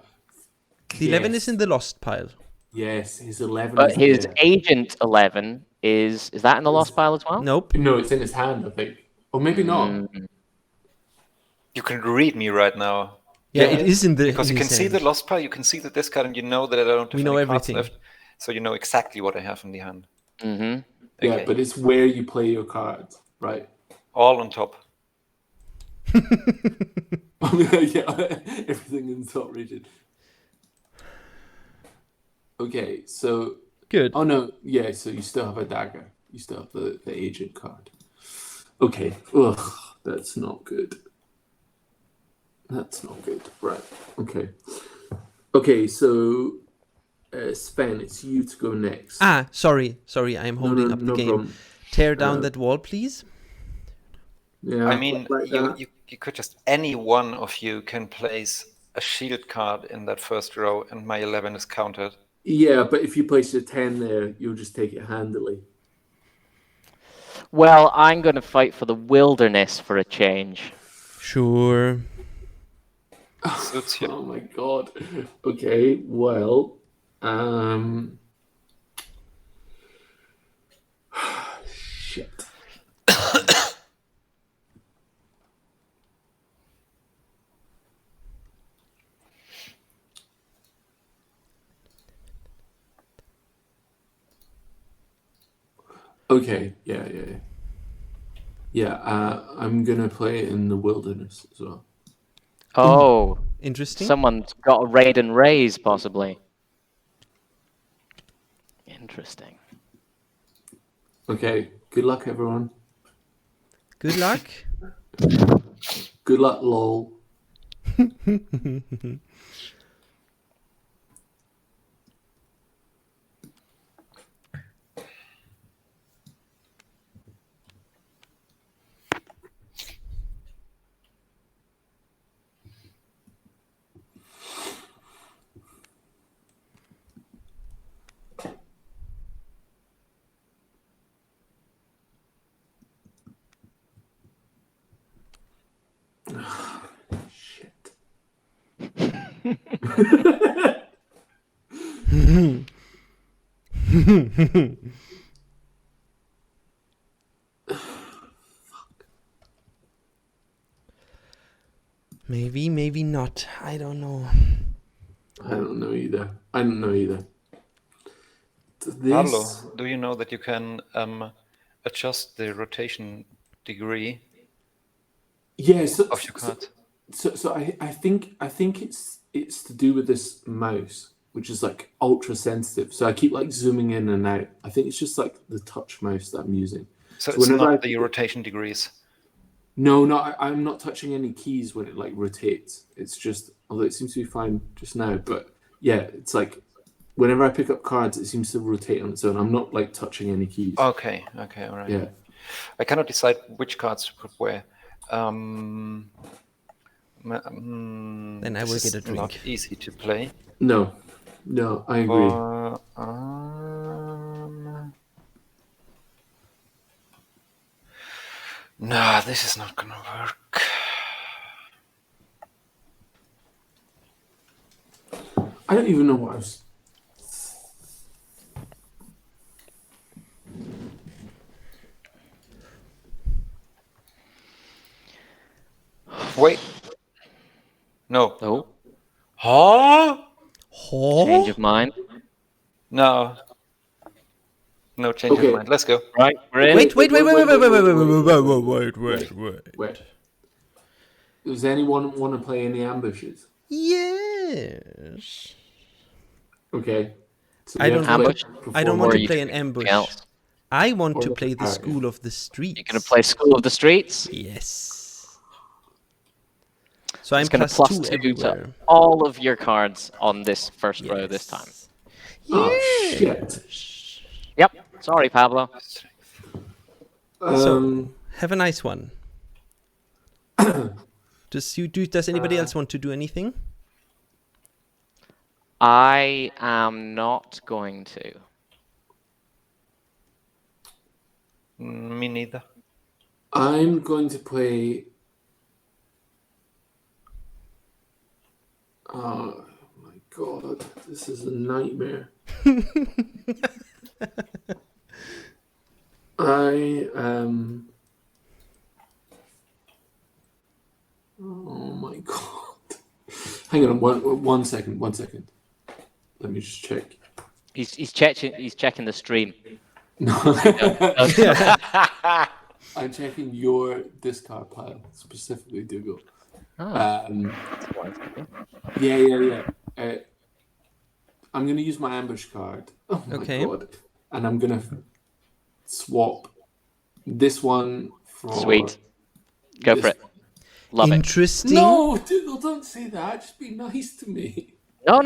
The 11 is in the lost pile. Yes, his 11 But is his there. agent 11 is that in the lost pile as well? Nope. No, it's in his hand, I think. Or maybe not. You can read me right now. Yeah, it is in the. Because in you can his see hand. the lost pile, you can see the discard, and you know that I don't have We know any cards everything. left. So you know exactly what I have in the hand. Mm-hmm. Yeah, Okay. but it's where you play your cards, right? All on top. Yeah, everything in the top region. Okay, so Good. oh no, yeah, so you still have a dagger. You still have the agent card. Okay. Ugh, that's not good. That's not good. Right. Okay. Okay, so Sven, it's you to go next. Sorry, I am holding up the game. Problem. Tear down that wall, please. Yeah. I mean, like that. you could just, any one of you can place a shield card in that first row, and my 11 is countered. Yeah, but if you place a 10 there, you'll just take it handily. Well, I'm going to fight for the wilderness for a change. Sure. Suits you. Oh my god. Okay, well, shit. Okay, yeah. Yeah, I'm gonna play it in the wilderness as well. Oh, Interesting. someone's got a raid and raise, possibly. Interesting. Okay, good luck, everyone. Good luck. Good luck, lol. Shit. Maybe, maybe not. I don't know. I don't know either. Pablo, do you know that you can adjust the rotation degree Yes. Yeah, of your card? So I think it's to do with this mouse, which is like ultra sensitive. So I keep like zooming in and out. I think it's just like the touch mouse that I'm using. So it's whenever not the rotation degrees. No, I'm not touching any keys when it like rotates. It's just, although it seems to be fine just now, but yeah, it's like whenever I pick up cards, it seems to rotate on its own. I'm not like touching any keys. Okay, all right. Yeah. I cannot decide which cards to put where. Then I will get a drink. Not easy to play. No, I agree. No, this is not gonna work. I don't even know what I was. Wait. No. Oh, Huh? change of mind. No. No change of mind. Let's go. Right, we're in. Wait. Does anyone want to play any ambushes? Yes. Okay. So I don't ambush. I don't want Or to you play can an do ambush. something else. I want to Or- play the alright. School of the Streets. You're going to play School of the Streets? Yes. So I'm It's going to plus plus 2 two everywhere. to all of your cards on this first row this time. Oh shit. Yep. Sorry, Pablo. So have a nice one. Does anybody else want to do anything? I am not going to. Me neither. I'm going to play. Oh my god, this is a nightmare. I am. Oh my god. Hang on, one second. Let me just check. He's checking the stream. No. I'm checking your discard pile, specifically Dougal. Oh. Yeah. I'm going to use my ambush card. Oh my Okay. god. And I'm going to swap this one for... Sweet. Go for it. Love it. Interesting. No, Dougal, don't say that. Just be nice to me. No.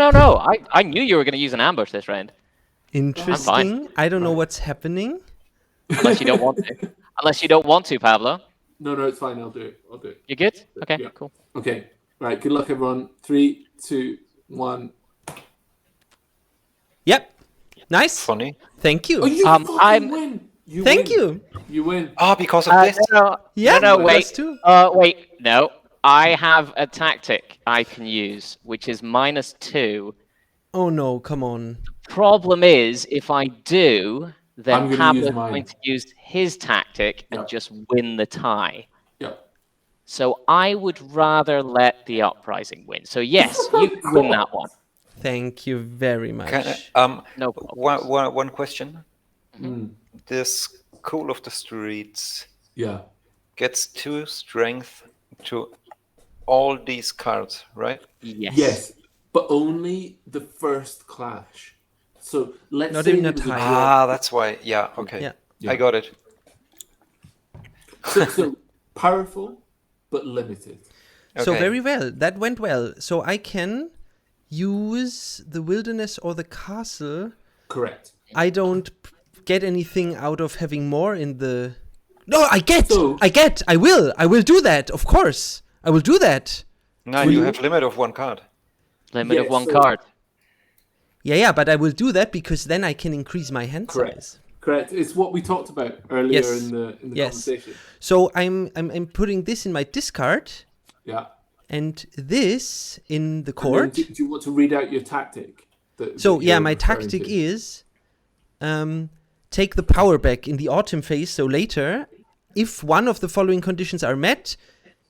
I knew you were going to use an ambush this round. Interesting. I don't know what's happening. Unless you don't want to. Unless you don't want to, Pablo. No, it's fine. I'll do it. You good? Okay, Yeah. cool. Okay. Right. Good luck, everyone. 3, 2, 1. Yeah. Nice. Funny. Thank you. Oh, you fucking I'm- win. You Thank win. you. You win. Ah, because of this. Yeah, no, wait. +2. Wait, no. I have a tactic I can use, which is -2. Oh no, come on. Problem is, if I do, I'm then gonna Pablo's use mine. going to use his tactic and Yeah. just win the tie. Yeah. So I would rather let the uprising win. So yes, you can win that one. Thank you very much. No problem. One question. Mm. This Cool of the Streets Yeah. gets 2 strength to all these cards, right? Yes. Yes, but only the first clash. So let's Not say even a there was tie. draw. That's why. Yeah, okay. Yeah. I got it. So powerful, but limited. So Okay. very well. That went well. So I can use the wilderness or the castle. Correct. I don't get anything out of having more in the... No, I get! So- I will! I will do that, of course! I will do that! No, Will you you- have limit of 1 card. Limit of Yes, 1 so- card. Yeah, but I will do that because then I can increase my hand Correct. size. Correct. It's what we talked about earlier Yes. in the Yes. conversation. So I'm putting this in my discard Yeah. and this in the And then court. do you want to read out your tactic? So that yeah, you're my referring tactic to? is take the power back in the autumn phase. So later, if one of the following conditions are met,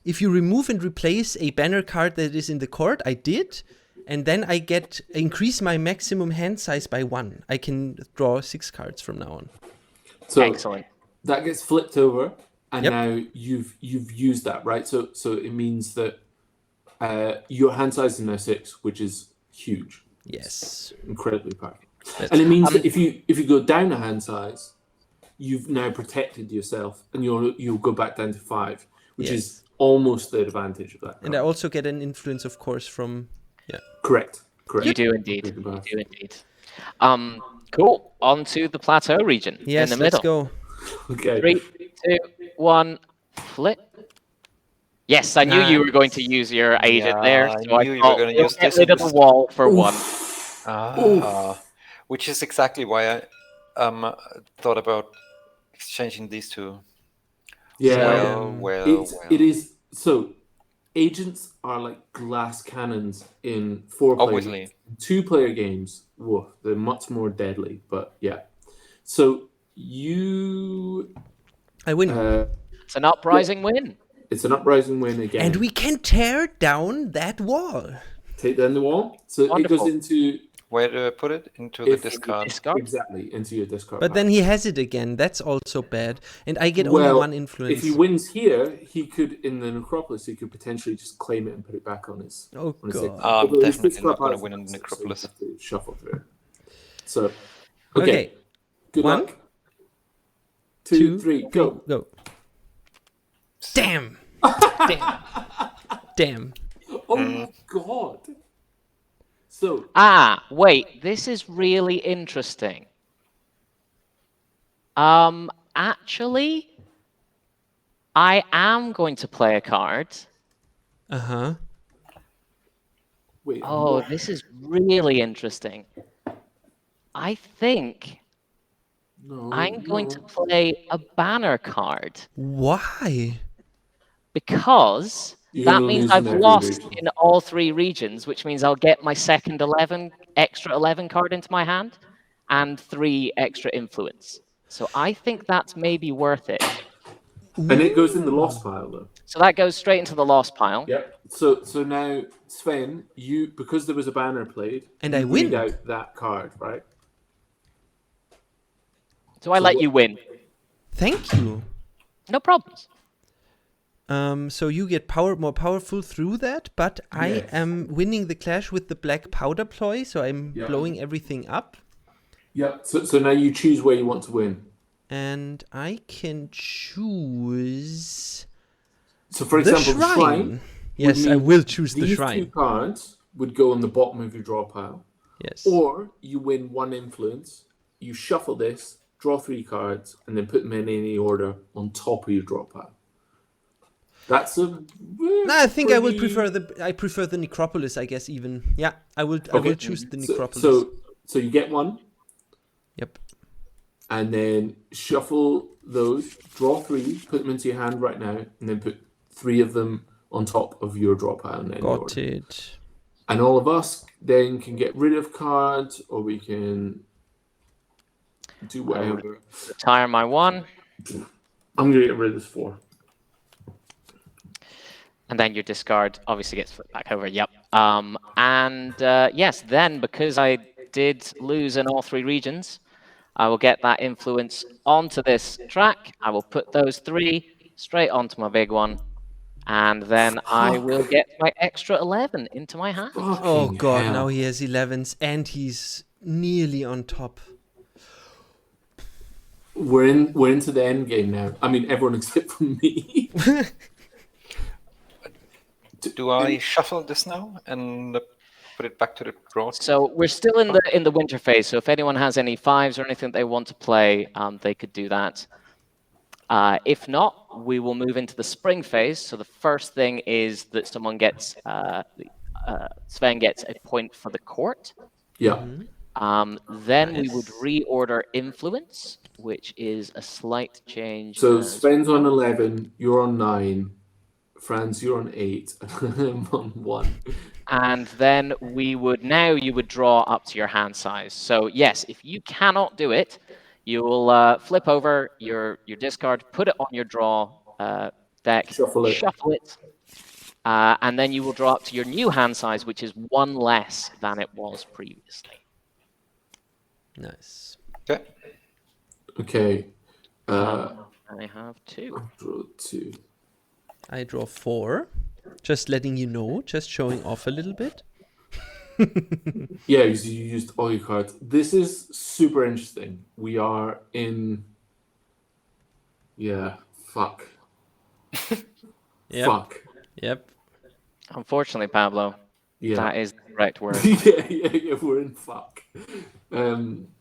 if you remove and replace a banner card that is in the court, I did, and then I get increase my maximum hand size by 1. I can draw 6 cards from now on. So Excellent. that gets flipped over, and Yep. now you've used that, right? So it means that your hand size is now 6, which is huge, Yes. incredibly powerful. That's- And it means that if you go down a hand size, you've now protected yourself, and you'll go back down to 5, which Yes. is almost the advantage of that. And I card. also get an influence, of course, from Correct. Correct. You do indeed. Think You about it. do indeed. Cool. On to the plateau region yes. in the Let's middle. go. Okay. 3, 2, 1, flip. Yes, I knew you were going to use your agent Yeah, there, I so I knew you were thought gonna we'll use get this rid of the instead. wall for one. Which is exactly why I thought about exchanging these two. Yeah. Well. It is so. Agents are like glass cannons in 4-player Obviously. games. 2-player games, whoa, they're much more deadly. But yeah, so I win. It's an uprising win. it's an uprising win again. And we can tear down that wall. take down the wall. So Wonderful. it goes into Where do I put it? Into the If- discard. Discard. exactly into your discard. But pile. then he has it again. That's also bad. And I get only Well, 1 influence. if he wins here, he could in the necropolis. He could potentially just claim it and put it back on his. Oh, on his God. thing. I'm Although his definitely discard not gonna pile is win in massive, so you necropolis. have to shuffle through. So, okay. Okay. Good 1, luck. 2, 3, go. Go. Damn. Damn. Damn. Oh my god. So Wait, this is really interesting. Actually, I am going to play a card. Uh-huh. wait. Oh, what? this is really interesting. I think No, I'm going to no. play a banner card Why? because You're that gonna means lose I've in every lost region. in all 3 regions, which means I'll get my second extra 11 card into my hand and 3 extra influence. So I think that's maybe worth it. And it goes in the lost pile though. So that goes straight into the lost pile. Yep. So now Sven, you because there was a banner played, And you I win. read out that card, right? So I let you win. Thank you. No problems. So you get more powerful through that, but I Yes. am winning the clash with the black powder ploy, so I'm Yeah. blowing everything up. Yep. So now you choose where you want to win. And I can choose So for the example, the shrine. Yes, I mean will choose the These 2 shrine. cards would go on the bottom of your draw pile. Yes. Or you win 1 influence, you shuffle this, draw 3 cards, and then put them in any order on top of your draw pile. That's a. No, I think I would pretty- prefer the necropolis, I guess even. Yeah, I will choose the necropolis. So you get 1, Yep. And then shuffle those, draw 3, put them into your hand right now, and then put 3 of them on top of your draw pile. And then Got it. And all of us then can get rid of cards, or we can do whatever. Retire my 1. I'm going to get rid of this 4. And then your discard obviously gets flipped back over. Yep. Yes, then because I did lose in all 3 regions, I will get that influence onto this track. I will put those 3 straight onto my big one. And then I will get my extra 11 into my hand. Oh god, hell. now he has 11s and he's nearly on top. We're into the end game now. I mean, everyone except for me. Do I shuffle this now and put it back to the draw? So we're still in the winter phase. So if anyone has any 5s or anything they want to play, they could do that. If not, we will move into the spring phase. So the first thing is that someone gets Sven gets a point for the court. Yeah. Then we would reorder influence, which is a slight change. So Sven's on 11, you're on 9, Franz, you're on 8, and I'm on 1. And then you would draw up to your hand size. So yes, if you cannot do it, you will flip over your discard, put it on your draw deck, Shuffle it. And then you will draw up to your new hand size, which is 1 less than it was previously. Nice. Okay. Okay. I have 2. Draw 2. I draw 4. Just letting you know, just showing off a little bit. Yeah, because you used all your cards. This is super interesting. We are in... Yeah, fuck. Yep. Fuck. Yep. Unfortunately, Pablo, Yeah. that is the correct word. yeah, we're in fuck.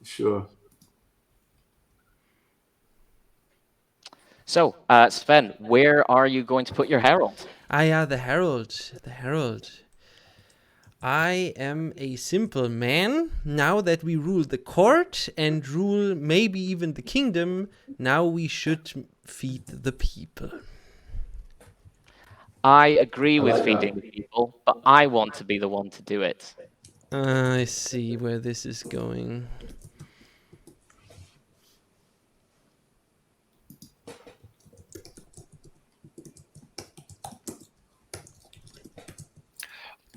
Sure. So, Sven, where are you going to put your herald? Ah, yeah, the Herald. The Herald. I am a simple man. Now that we rule the court and rule maybe even the kingdom, now we should feed the people. I agree with like feeding people, but I want to be the one to do it. I see where this is going.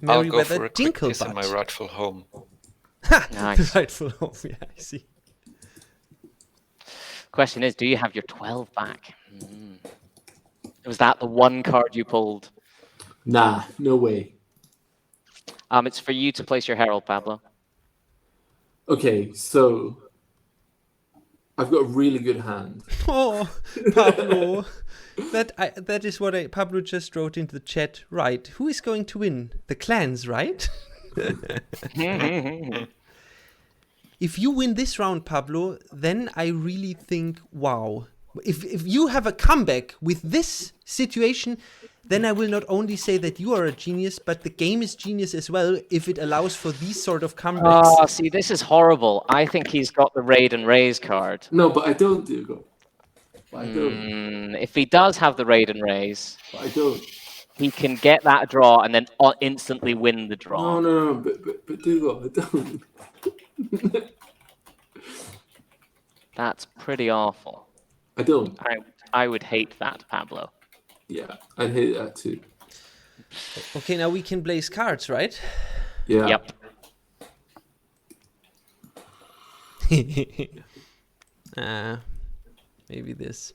I'll go for Merryweather a quick kiss in Dinklebutt. my rightful home. Nice. Rightful home, yeah, I see. Question is, do you have your 12 back? Was that the one card you pulled? Nah, no way. It's for you to place your herald, Pablo. Okay, so... I've got a really good hand. Oh, Pablo. That is what Pablo just wrote into the chat. Right. Who is going to win? The clans, right? If you win this round, Pablo, then I really think, wow. If you have a comeback with this situation, then I will not only say that you are a genius, but the game is genius as well if it allows for these sort of comebacks. Oh, see, this is horrible. I think he's got the raid and raise card. No, but I don't, Dougal. I don't. If he does have the raid and raise, I don't. he can get that draw and then instantly win the draw. No, but Dougal, I don't. That's pretty awful. I don't. I would hate that, Pablo. Yeah, I'd hate that too. Okay, now we can blaze cards, right? Yeah. Yep. Maybe this.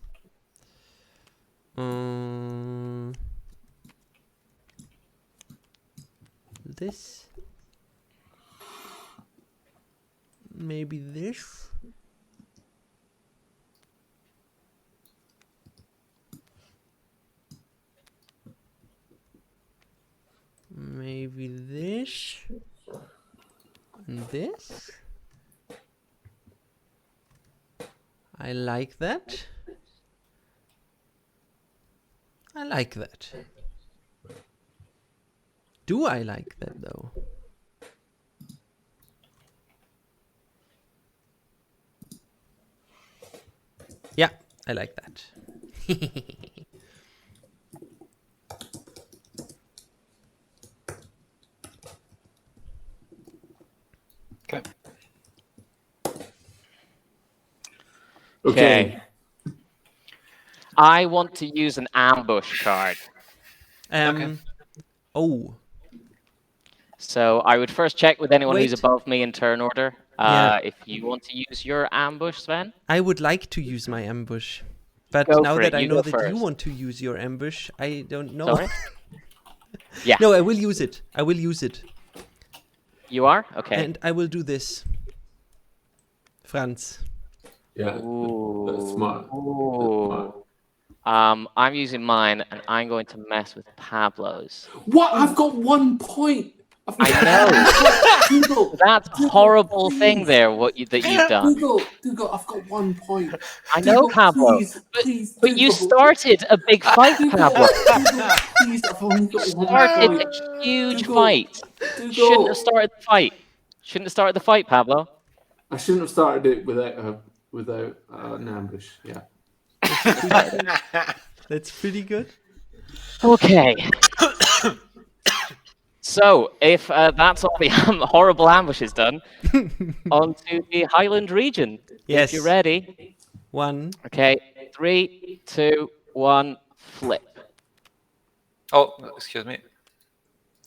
This. Maybe this. Maybe this. And this. I like that. I like that. Do I like that though? Yeah, I like that. Okay. Okay. I want to use an ambush card. Okay. Oh, So I would first check with anyone who's Wait. above me in turn order. Yeah. If you want to use your ambush, Sven. I would like to use my ambush. But Go now for that it, I you know go that you first. want to use your ambush, I don't know. Sorry? Yeah. No, I will use it. I will use it. You are? Okay. And I will do this. Franz. Yeah. Ooh. That's smart. Ooh. I'm using mine, and I'm going to mess with Pablo's. What? I've got 1 point. I know. Dougal, That's a Dougal, horrible please. thing there, that you've done. Dougal, I've got 1 point. I know, Dougal, Pablo. Please, But you Dougal. started a big fight, Pablo. Dougal, please, I've only got 1 Started point. a huge Dougal, fight. Dougal. Shouldn't have started the fight. Shouldn't have started the fight, Pablo. I shouldn't have started it without an ambush. Yeah. That's pretty good. Okay. So, if that's all the horrible ambushes done, on to the Highland region. Yes. If you're ready. 1. Okay, 3, 2, 1, flip. Oh, excuse me.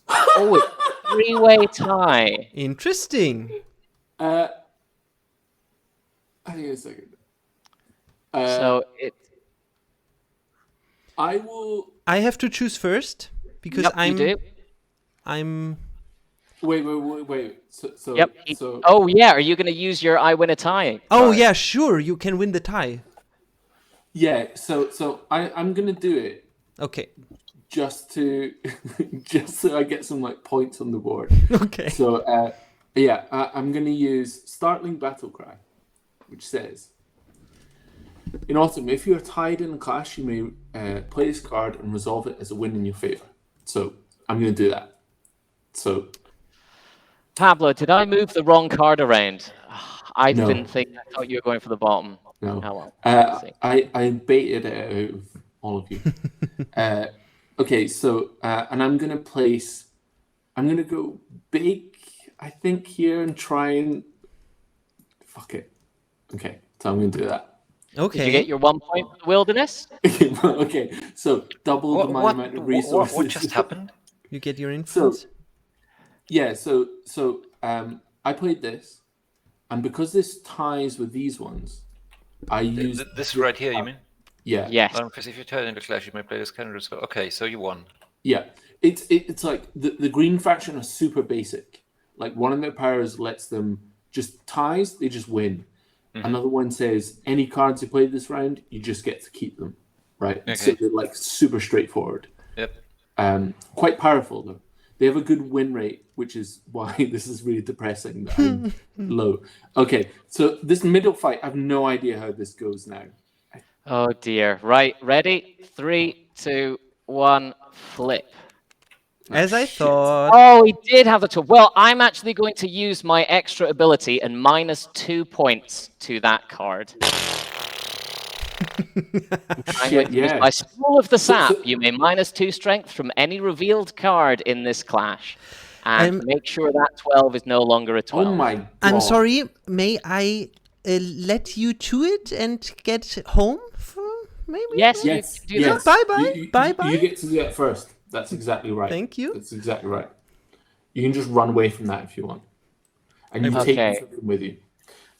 Oh, it's a three-way tie. Interesting. Hang on a second. So it's I will. I have to choose first because yep, you do. I'm. Wait. So Yep. So Oh yeah, are you going to use your I win a tie? Oh Tie. yeah, sure. You can win the tie. yeah. So I'm gonna do it Okay. just so I get some like points on the board. Okay. So I'm gonna use Startling Battle Cry, which says, in autumn, if you are tied in a clash, you may play this card and resolve it as a win in your favor. So I'm gonna do that. So Pablo, did I move the wrong card around? I No. didn't think. I thought you were going for the bottom. no, Oh well. Let's see. I baited it out of all of you. Okay, so and I'm gonna go big, I think, here and try and fuck it. Okay, so I'm gonna do that. Okay. Did you get your 1 point for the wilderness? Okay, so double the amount of resources. What just happened? You get your influence. Yeah, so I played this, and because this ties with these ones, I used This right here, you mean? yeah. Yes. Because if you turn into clash, you may play this candidate. So okay, so you won. Yeah, it's like the green faction are super basic. Like one of their powers lets them just ties, they just win. Another one says any cards you played this round, you just get to keep them, right? Okay. So they're like super straightforward. Yep. Quite powerful though. They have a good win rate, which is why this is really depressing that I'm low. Okay, so this middle fight, I have no idea how this goes now. Oh dear. Right. Ready? 3, 2, 1, flip. As I shit. thought. Oh, he did have the tool. Well, I'm actually going to use my extra ability and minus 2 points to that card. I'm going to use my School of the Sap. You may minus 2 strength from any revealed card in this clash. And make sure that 12 is no longer a 12. Oh my god. I'm sorry. May I let you to it and get home? Maybe. Yes, Yes. you can do that. Bye-bye. Bye-bye. You get to do that first. That's exactly right. Thank you. That's exactly right. You can just run away from that if you want. And you Okay. take something with you.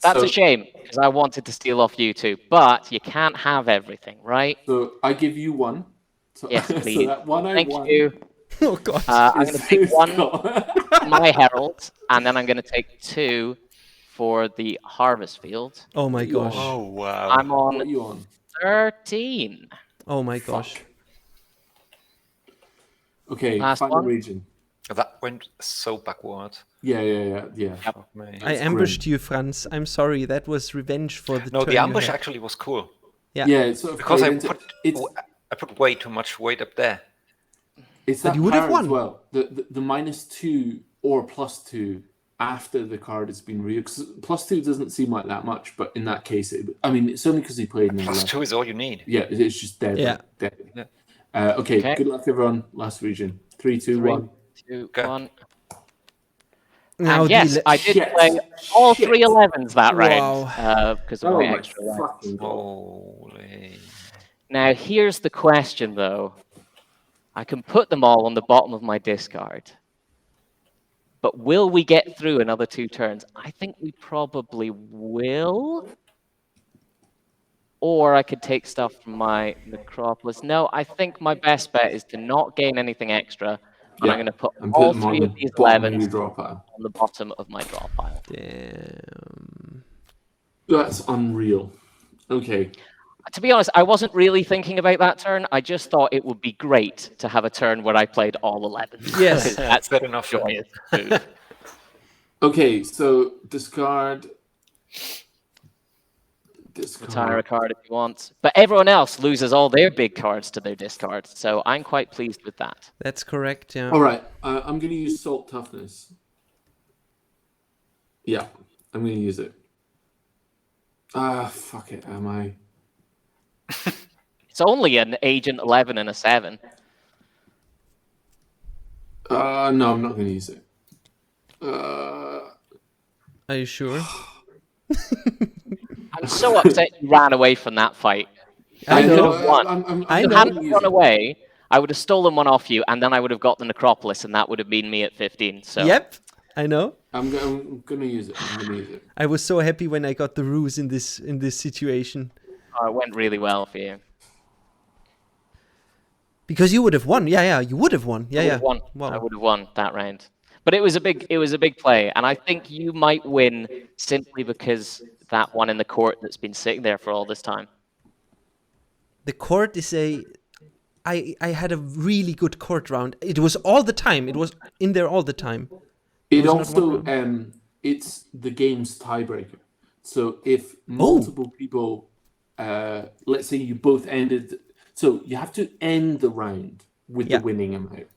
That's So- a shame, because I wanted to steal off you two. But you can't have everything, right? So I give you one. So, Yes, so please. that one I Thank won you. Oh god. I'm going to take is one gone. my Herald, and then I'm going to take 2 for the Harvest Field. Oh my gosh. Oh wow. I'm What are on you on? 13. Oh my gosh. Fuck. Okay, Last final one. region. That went so backward. Yeah. Fuck me. I ambushed you, Franz. I'm sorry. That was revenge for the No, turn the you ambush had. actually was cool Yeah. Yeah, it's sort of because I played into- put way too much weight up there. It's But that you would have power as won. well. The -2 or +2 after the card has been revealed. +2 doesn't seem like that much, but in that case, it's only because he played in +2 is all you need. Yeah, it's just dead. Yeah. Dead. Yeah. Okay, good luck, everyone. Last region. 3, 2, 1. 2, Go. 1. Now And yes, I did play all 3 11s that round because of my extra life. Holy. Now, here's the question, though. I can put them all on the bottom of my discard. But will we get through another 2 turns? I think we probably will. Or I could take stuff from my necropolis. No, I think my best bet is to not gain anything extra. And I'm going to put all 3 of these 11s on the bottom of my draw pile. Damn. That's unreal. Okay. To be honest, I wasn't really thinking about that turn. I just thought it would be great to have a turn where I played all 11. Yes. That's good enough. Joyous move. Okay, so discard. Retire a card if you want. But everyone else loses all their big cards to their discard. So I'm quite pleased with that. That's correct, yeah. All right, I'm going to use Salt Toughness. Yeah, I'm going to use it. Fuck it, am I? It's only an Agent 11 and a 7. No, I'm not going to use it. Are you sure? I'm so upset you ran away from that fight. I could know. have won. I If you know. hadn't run away, I would have stolen one off you, and then I would have got the necropolis, and that would have been me at 15. So Yep, I know. I'm going to use it. I'm going to use it. I was so happy when I got the ruse in this situation. it went really well for you. Because you would have won. Yeah, you would have won. Yeah, I would yeah. have won. Wow. I would have won that round. But it was a big play, and I think you might win simply because that one in the court that's been sitting there for all this time. The court is I had a really good court round. It was all the time. It was in there all the time. It was not also, one it's the game's tiebreaker. So if multiple people, let's say you both ended, so you have to end the round with the winning amount,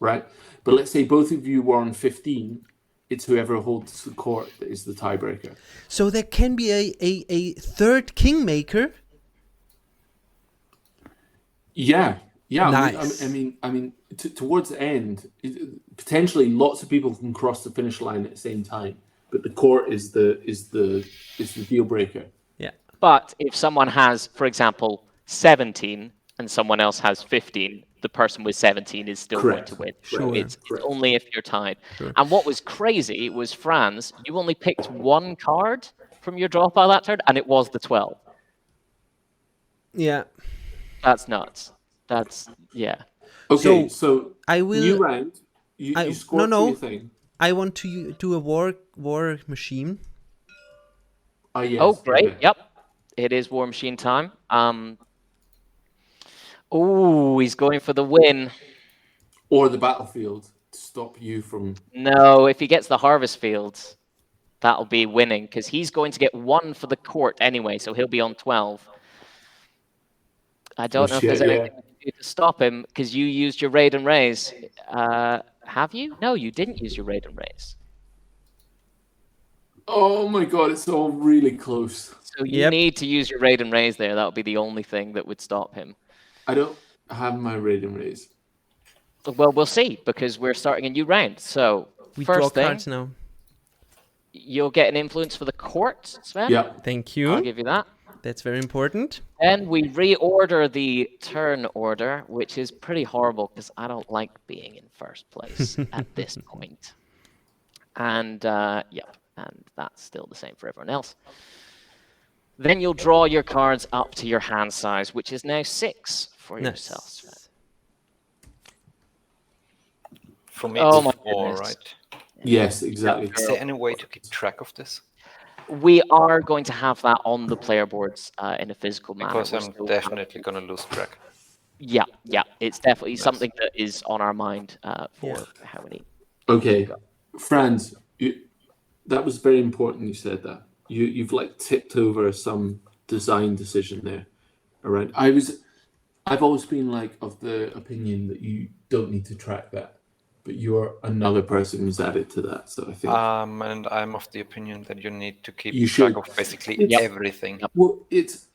right? But let's say both of you were on 15, it's whoever holds the court that is the tiebreaker. So there can be a third kingmaker. Yeah. Nice. I mean, towards the end, potentially lots of people can cross the finish line at the same time, but the court is the deal breaker. Yeah. But if someone has, for example, 17 and someone else has 15, the person with 17 is still going to win. Sure. It's only if you're tied. Sure. And what was crazy was, Franz, you only picked one card from your draw pile that turn, and it was the 12. Yeah. That's nuts. Yeah. Okay, so I will. New round. You scored your thing. I want to do a war machine. Yes. Oh, great. Okay. Yep. It is War Machine time. Oh, he's going for the win. Or the battlefield to stop you from... No, if he gets the harvest fields, that'll be winning, because he's going to get 1 for the court anyway, so he'll be on 12. I don't know if there's anything you can do to stop him, because you used your raid and raise. Have you? No, you didn't use your raid and raise. Oh my god, it's all really close. So you need to use your raid and raise there. That would be the only thing that would stop him. I don't have my raid and raise. Well, we'll see, because we're starting a new round. So, we draw first thing, cards now. You'll get an influence for the court, Sven. Yeah. Thank you. I'll give you that. That's very important. Then we reorder the turn order, which is pretty horrible because I don't like being in first place at this point. And, and that's still the same for everyone else. Then you'll draw your cards up to your hand size, which is now 6 for yourself, Sven. For me, it's 4, goodness. right? Yes, exactly. Is there any way to keep track of this? We are going to have that on the player boards in a physical manner. Because I'm definitely going to lose track. Yeah, it's definitely something that is on our mind for how many. Okay, Franz, that was very important you said that. You've like tipped over some design decision there. Around, I've always been like of the opinion that you don't need to track that. but you're another person who's added to that. So I think. And I'm of the opinion that you need to keep You track should. of basically It's- everything. Well, it's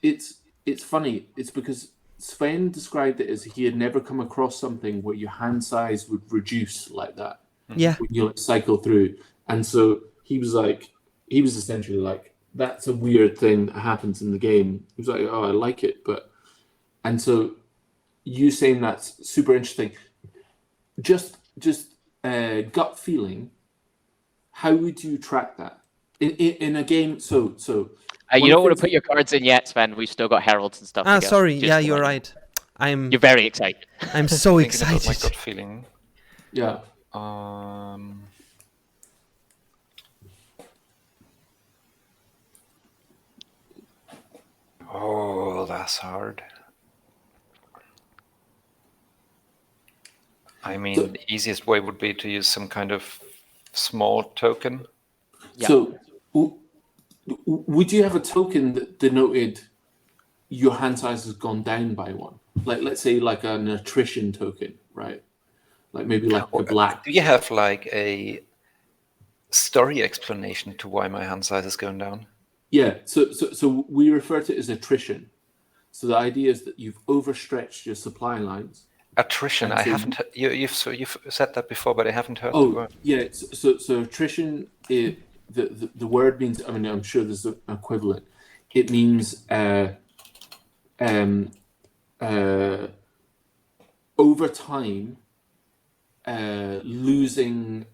funny. It's because Sven described it as he had never come across something where your hand size would reduce like that. Yeah. When you like cycle through, and so he was essentially like, that's a weird thing that happens in the game. He was like, oh, I like it, and so you saying that's super interesting. Just gut feeling. How would you track that in a game? So you don't want to put your cards in yet, Sven. We've still got heralds and stuff. Ah, to go. sorry. Just Yeah, to you're let right. I'm You're very excited. I'm so Thinking about my excited. gut feeling. Yeah. Oh, that's hard. I mean, the easiest way would be to use some kind of small token. Yeah. So, would you have a token that denoted your hand size has gone down by one? Like, let's say, like an attrition token, right? Like maybe like a black. Do you have like a story explanation to why my hand size is going down? Yeah. So we refer to it as attrition. So the idea is that you've overstretched your supply lines. Attrition. I haven't. You've said that before, but I haven't heard the Oh, word. yeah. So attrition. The word means. I mean, I'm sure there's an equivalent. It means over time, losing,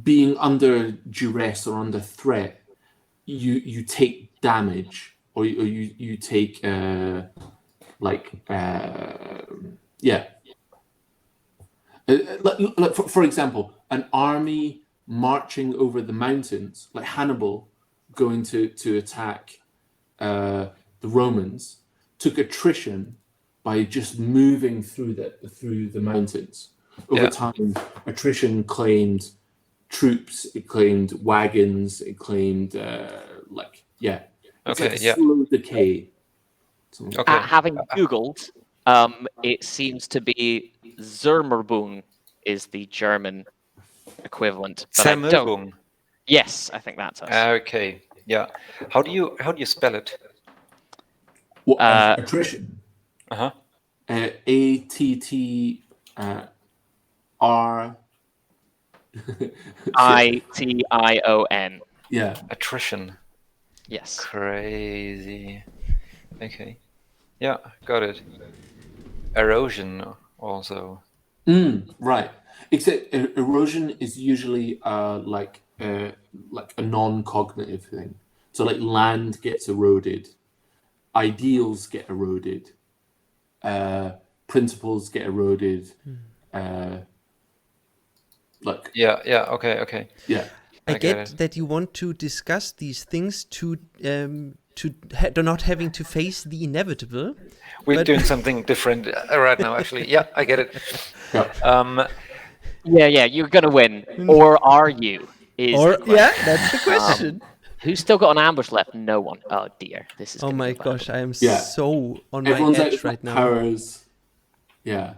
being under duress or under threat. You take damage, or you take for example, an army marching over the mountains, like Hannibal going to attack the Romans, took attrition by just moving through the mountains. Over time, attrition claimed troops, it claimed wagons, it claimed slow decay. Okay. Having Googled, it seems to be Zermerbung is the German equivalent. But I don't. Zermerbung. Yes, I think that's us. Okay. Yeah. How do you spell it? What, attrition? Uh-huh. ATTR ITION. Yeah. Attrition. Yes. Crazy. Okay. Yeah, got it. Erosion also. Right. Except erosion is usually like a non-cognitive thing. So like land gets eroded, ideals get eroded, principles get eroded. Okay. Yeah. I get that you want to discuss these things to not having to face the inevitable. We're doing something different right now, actually. Yeah, I get it. Yeah, you're gonna win, or are you? That's the question. Who's still got an ambush left? No one. Oh dear, this is. Oh my be bad. gosh, I am so on Everyone's my edge right now. Powers. Yeah.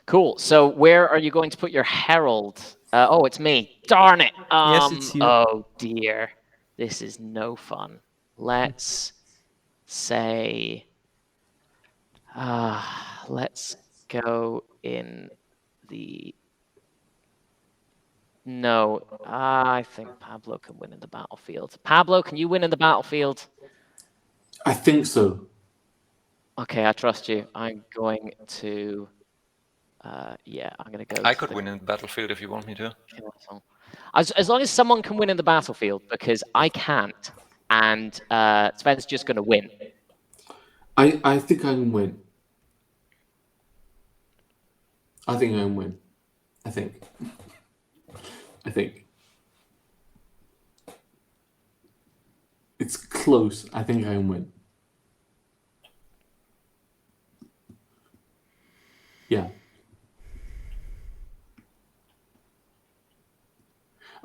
Cool. So where are you going to put your herald? Oh, it's me. Darn it. Yes, it's you. Oh dear, this is no fun. Let's say. Let's go in the. No, I think Pablo can win in the battlefield. Pablo, can you win in the battlefield? I think so. Okay, I trust you. I'm going to. I'm going to go. I could win in the battlefield if you want me to. As long as someone can win in the battlefield, because I can't, and Sven's just going to win. I think I can win. I think I can win. I think. It's close. I think I can win. Yeah.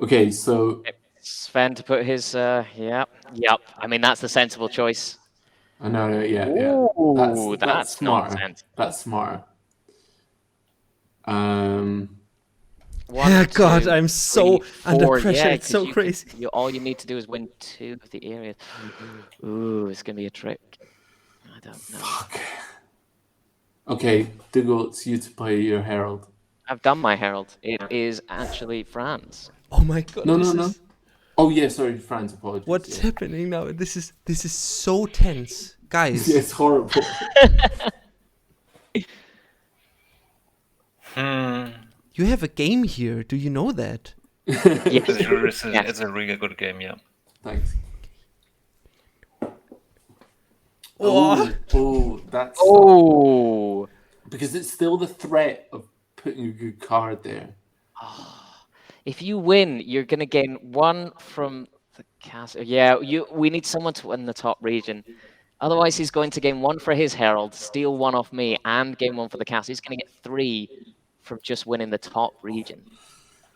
Okay, so Sven to put his yep. I mean that's the sensible choice. I know, yeah. Ooh, that's That's smarter. nonsense. That's smarter. One, God, two, I'm so three, under four. pressure. Yeah, It's so 'cause crazy. all you need to do is win 2 of the areas. Ooh, it's gonna be a trick. I don't know. Fuck. Okay, Dougal, it's you to play your herald. I've done my herald. It is actually Franz. Oh my God, No, this no, no. is Oh yeah, sorry, Franz. Apologies. what's yeah. happening now. This is so tense, guys. It's horrible. You have a game here. Do you know that? It's a really good game, yeah. Thanks. Oh. Oh, that's Oh, because it's still the threat of putting a good card there. if you win, you're gonna gain 1 from the castle. Yeah, we need someone to win the top region. Otherwise, he's going to gain 1 for his herald, steal 1 off me, and gain 1 for the castle. He's going to get 3 from just winning the top region.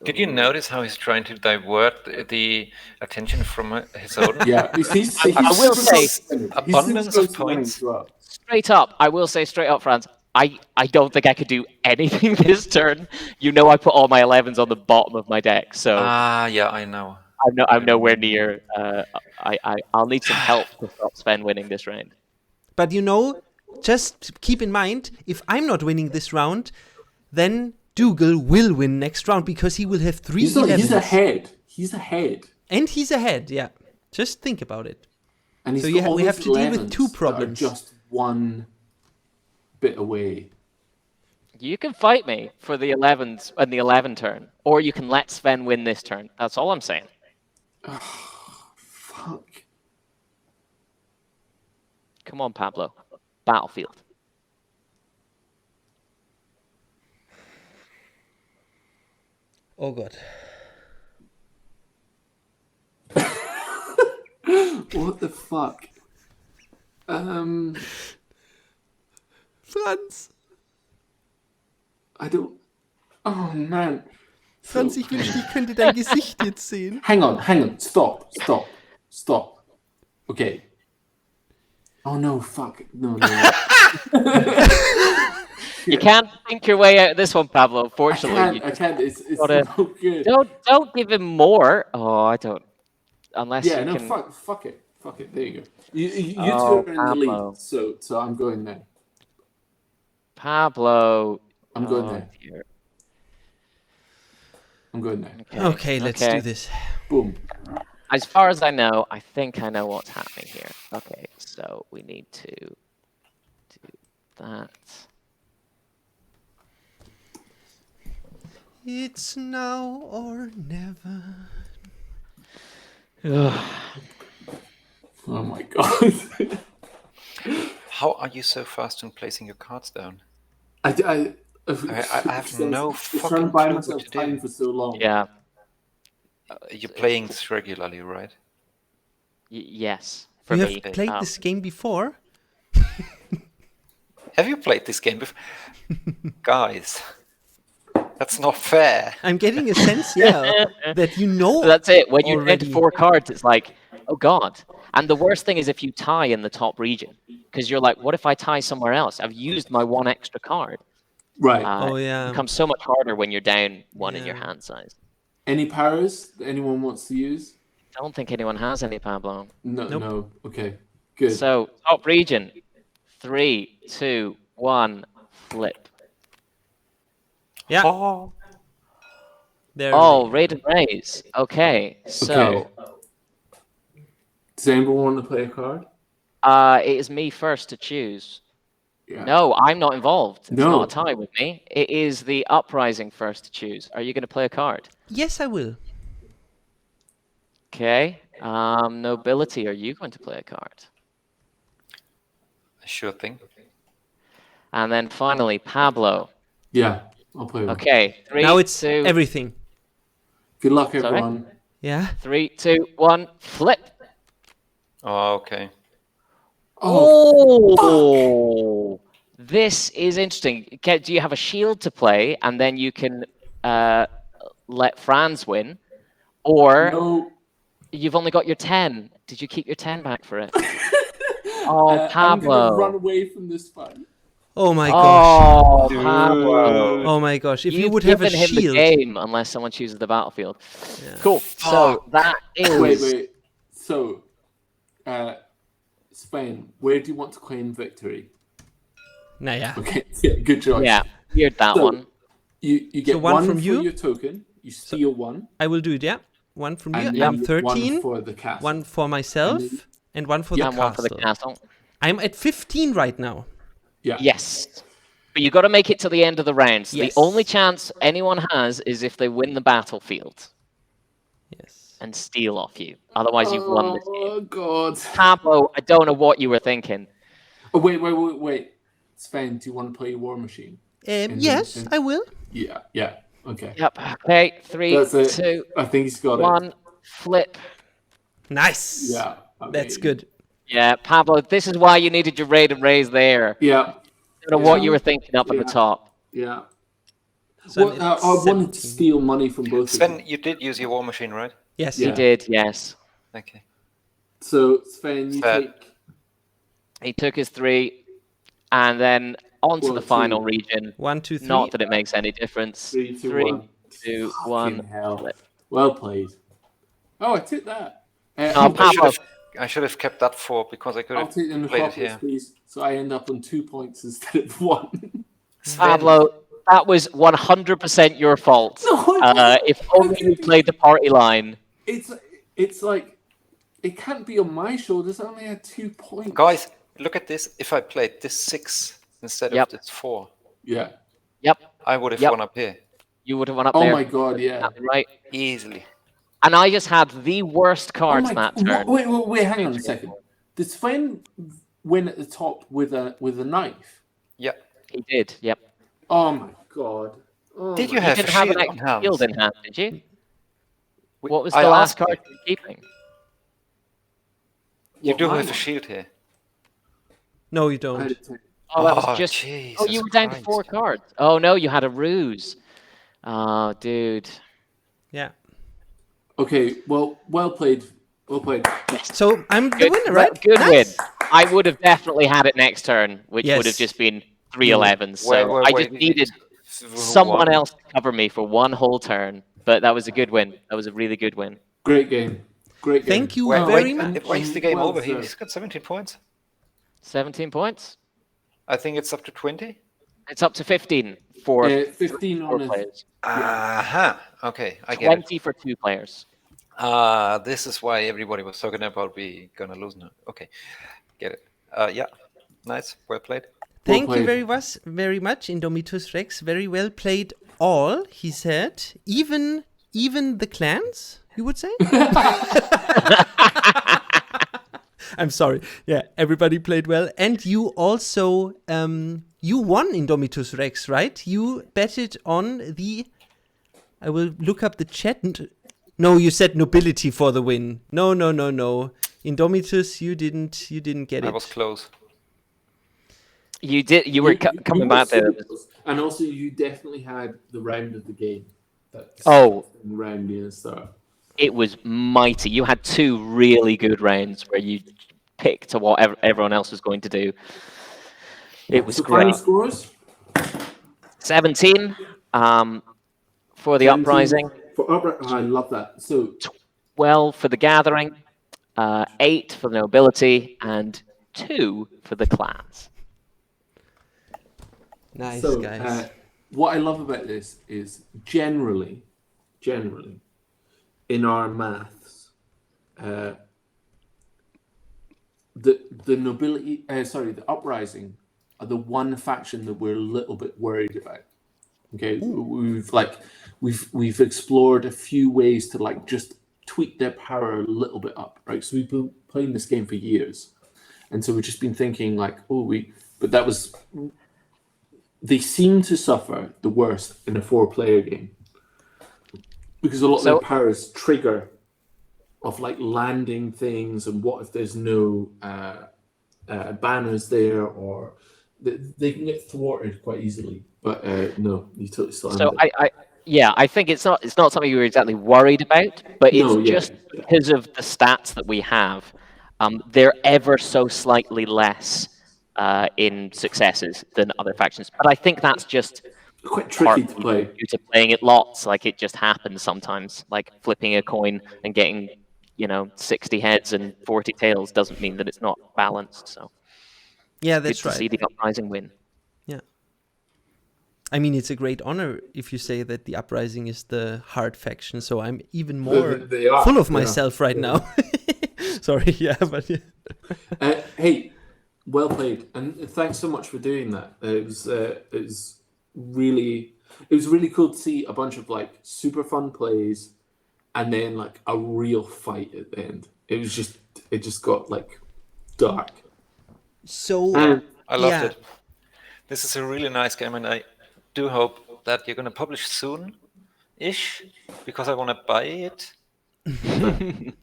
Did you notice how he's trying to divert the attention from his own? Yeah, he's I will say, abundance of points. Straight up, I will say straight up, Franz, I don't think I could do anything this turn. You know I put all my 11s on the bottom of my deck, so Yeah, I know. I'm nowhere near. I'll need some help to stop Sven winning this round. But you know, just keep in mind, if I'm not winning this round, then Dougal will win next round because he will have 3 He's 11s. ahead. He's ahead. And he's ahead, yeah. Just think about it. And he's So got all we have these to deal with 11s two that are problems. just one bit away. You can fight me for the 11s and the 11 turn, or you can let Sven win this turn. That's all I'm saying. Fuck. Come on, Pablo. Battlefield. Oh God. What the fuck? Franz! I don't. Oh man. Franz, ich wünschte, ich könnte dein Gesicht jetzt sehen. Hang on. Stop. Okay. Oh no, fuck. No. You can't think your way out of this one, Pablo. Unfortunately, I can't. It's gotta- no good. don't give him more. Oh, I don't. Unless Yeah, you no, can. fuck it. There you go. You Oh, two are in the Pablo. lead, so I'm going there. Pablo. I'm going Oh, there. dear. I'm going there. Okay, let's do this. Boom. As far as I know, I think I know what's happening here. Okay, so we need to do that. It's now or never. Oh my god. How are you so fast in placing your cards down? I have no trying to fucking buy clue myself what to time do. for so long. Yeah. You're playing this regularly, right? Yes. For You me. have played this game before? Have you played this game before? Guys, that's not fair. I'm getting a sense, yeah, that you know. That's it. When you're already. into 4 cards, it's like, oh god. And the worst thing is if you tie in the top region, because you're like, what if I tie somewhere else? I've used my 1 extra card. Right. Oh, yeah. It becomes so much harder when you're down 1 in your Yeah. hand size. Any powers that anyone wants to use? I don't think anyone has any, Pablo. No. Nope. No. Okay. Good. So, top region. 3, 2, 1, flip. Yeah. Oh, There Oh, raid and raise. Okay, so Okay. Does anyone want to play a card? it is me first to choose. Yeah. No, I'm not involved. It's No. not a tie with me. It is the uprising first to choose. Are you going to play a card? Yes, I will. Okay. Nobility, are you going to play a card? sure thing. And then finally, Pablo. Yeah. I'll play one. Okay, 3, Now it's 2, everything. Good luck, Sorry? everyone. Yeah. 3, 2, 1, flip. Oh, okay. Oh, this is interesting. Okay, do you have a shield to play, and then you can let Franz win, or No. you've only got your 10? Did you keep your 10 back for it? Oh, I'm gonna Pablo. run away from this fight. Oh my gosh. Oh, Pablo. Oh my gosh. If you You've would have a given him the shield. game unless someone chooses the battlefield. Yeah. Cool. So that is... Wait. So, Spain, where do you want to claim victory? Naja. Okay, yeah, good choice. Yeah, here's that So, one. You get So one one from for you? your token. You steal one. I will do it, yeah. One from you. And then I'm you get 13. One for the castle. One for myself. And one for the And one for the castle. castle. I'm at 15 right now. Yeah. Yes. But you got to make it to the end of the round. So Yes. the only chance anyone has is if they win the battlefield Yes. and steal off you. Otherwise, you've won this game. Oh God. Pablo, I don't know what you were thinking. Oh wait. Sven, do you want to play War Machine? Yes, I will. Yeah. Okay. Yep. Okay. 3, That's it. 2, I think he's got it. 1. Flip. Nice. Yeah. That's amazing. good. Yeah, Pablo, this is why you needed your raid and raise there. Yeah. I don't know what you were thinking up at the top. Yeah. So Well, I'm I at wanted to 17. steal money from both of Sven, them. you did use your war machine, right? Yes. Yeah. He did, yes. Okay. So Sven, you Sven. take. He took his 3, and then on to Well, the final 2. region. 1, 2, 3. Not that it makes any difference. 3, 2, 3, 1. 2, Fucking 1. hell. Flip. Well played. Oh, I took that. Oh, Pablo. I should have kept that 4 because I could I'll have take the played it necropolis, here. please. So I end up on 2 points instead of 1. Pablo, that was 100% your fault. No, it If only you played the party line. It's like it can't be on my shoulders. I only had 2 points. Guys, look at this. If I played this 6 instead Yep. of this 4, Yeah. Yep, I would have Yep. won up here you would have won up Oh there. my god. Yeah. Exactly right. easily. And I just had the worst Oh cards my. that turn. Wait. Hang on a second. Did Sven win at the top with a knife? Yeah. He did, yep. Oh my god. Oh Did my- you You have didn't a have an shield on extra hand? shield in hand, did you? What was I the last asked you. card you were keeping? You What, do mine have a was? shield here. No, you I don't. had to- Oh, that Oh, was just... Jesus Oh, you were down to Christ. 4 cards. Oh, no, you had a ruse. Oh, dude. Yeah. Okay. Well played. Well played. So I'm the Good, winner, right? Good Nice. win. I would have definitely had it next turn, which would have Yes. just been 3-11. So Wait, I just wait, needed someone else to cover me for one whole turn. But that was a good win. That was a really good win. Great game. Great game. Thank you Wait, very wait, much. why is the game Well over? deserved. He's got 17 points. 17 points. I think it's up to 20. It's up to 15 for 15 4 on a players. Aha. Okay, I get 20 for 2 players. it. This is why everybody was talking about we gonna lose now. Okay, get it. Yeah, nice. Well played. Thank you played. very much, Indomitus Rex. Very well played all, he said. Even the clans, you would say? I'm sorry. Yeah, everybody played well. And you also, you won Indomitus Rex, right? You betted on the, I will look up the chat. No, you said nobility for the win. No. Indomitus, you didn't get I it. was close. You did. You were coming were back there. so close. And also, you definitely had the round of the game. That's Oh. round in the start. It was mighty. You had 2 really good rounds where you picked to what everyone else was going to do. It was So final great. scores 17 for the 17 uprising, For uprising, I love that. So 12 for the gathering, 8 for the nobility, and 2 for the clans. Nice, So, guys. what I love about this is generally, in our maths, the nobility, the uprising, are the one faction that we're a little bit worried about. Okay, we've explored a few ways to just tweak their power a little bit up, right? So we've been playing this game for years, and so we've just been thinking but that was. They seem to suffer the worst in a 4-player game because a lot of their powers trigger of landing things, and what if there's no banners there, or they can get thwarted quite easily. But no, you totally still. So I think it's not something we were exactly worried about, but it's just because of the stats that we have. They're ever so slightly less in successes than other factions. But I think that's just Quite tricky to play. due to playing it lots. Like it just happens sometimes. Like flipping a coin and getting 60 heads and 40 tails doesn't mean that it's not balanced. So Yeah, it's that's good to right. see the Uprising win. Yeah. I mean, it's a great honor if you say that the Uprising is the hard faction. So I'm even more They are, full of yeah. myself right now. Sorry, yeah, but yeah. Hey, well played, and thanks so much for doing that. It was really cool to see a bunch of like super fun plays, and then like a real fight at the end. It just got like dark. So I loved yeah. it. This is a really nice game, and I do hope that you're going to publish soon-ish, because I want to buy it.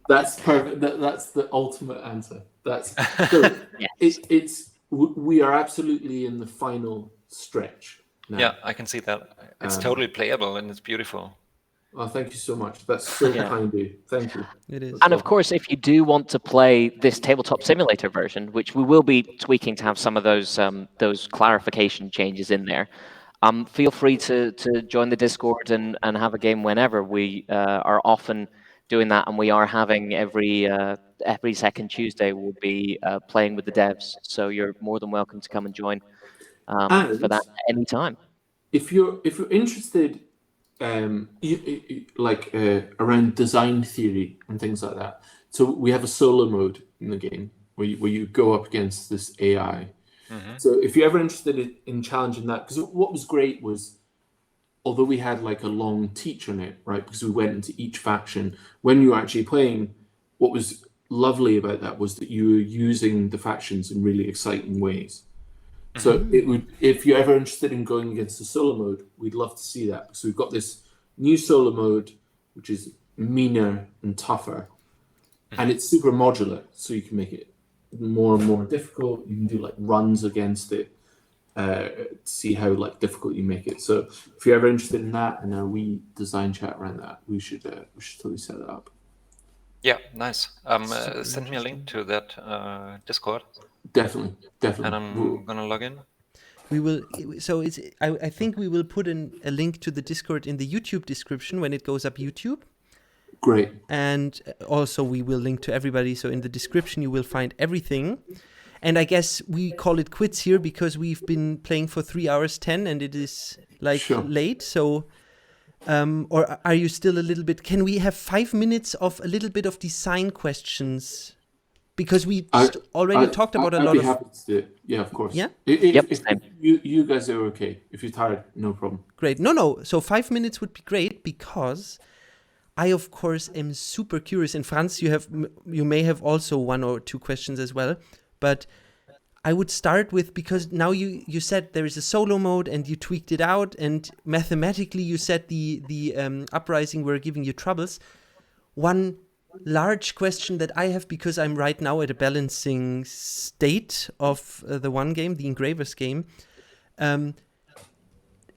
That's perfect. That's the ultimate answer. That's so. Yes. We are absolutely in the final stretch now. Yeah, I can see that. It's totally playable and it's beautiful. Oh, thank you so much. That's so kind of you. Thank you. It is. And of course, if you do want to play this tabletop simulator version, which we will be tweaking to have some of those clarification changes in there, feel free to join the Discord and have a game whenever. We are often doing that, and we are having every second Tuesday we'll be playing with the devs. So you're more than welcome to come and join for that anytime. If you're interested, around design theory and things like that. So we have a solo mode in the game where you go up against this AI. Mm-hmm. So if you're ever interested in challenging that, because what was great was, although we had like a long teach on it, right? Because we went into each faction. When you were actually playing, what was lovely about that was that you were using the factions in really exciting ways. So it would, if you're ever interested in going against the solo mode, we'd love to see that. So we've got this new solo mode, which is meaner and tougher, and it's super modular. So you can make it more and more difficult. You can do like runs against it, see how like difficult you make it. So if you're ever interested in that, and we design chat around that, we should totally set that up. Yeah, nice. Send me a link to that Discord. Definitely. And I'm gonna log in. We will. So it's. I think we will put a link to the Discord in the YouTube description when it goes up YouTube. Great. And also we will link to everybody. So in the description you will find everything. And I guess we call it quits here because we've been playing for 3 hours 10 and it is like late. So. Or are you still a little bit? Can we have 5 minutes of a little bit of design questions? Because we already talked about a lot of. I'd be happy to do it. Yeah, of course. Yeah. If you guys are okay. If you're tired, no problem. Great. No. So 5 minutes would be great because I, of course, am super curious. And Franz, you may have also 1 or 2 questions as well. But I would start with, because now you said there is a solo mode and you tweaked it out, and mathematically you said the Uprising were giving you troubles. One large question that I have, because I'm right now at a balancing state of the one game, the Engravers game.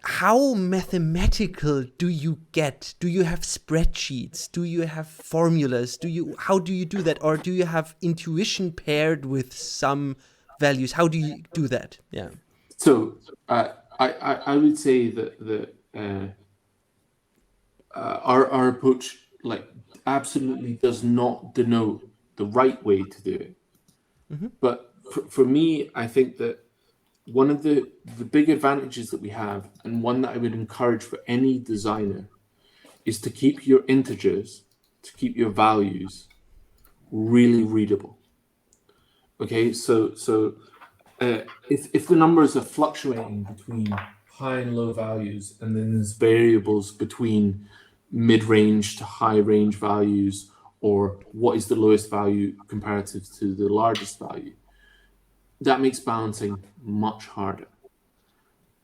How mathematical do you get? Do you have spreadsheets? Do you have formulas? How do you do that? Or do you have intuition paired with some values? How do you do that? Yeah. So I would say that our approach absolutely does not denote the right way to do it. Mm-hmm. But for me, I think that one of the big advantages that we have, and one that I would encourage for any designer, is to keep your integers, to keep your values really readable. Okay, so if the numbers are fluctuating between high and low values, and then there's variables between mid-range to high-range values, or what is the lowest value comparative to the largest value, that makes balancing much harder.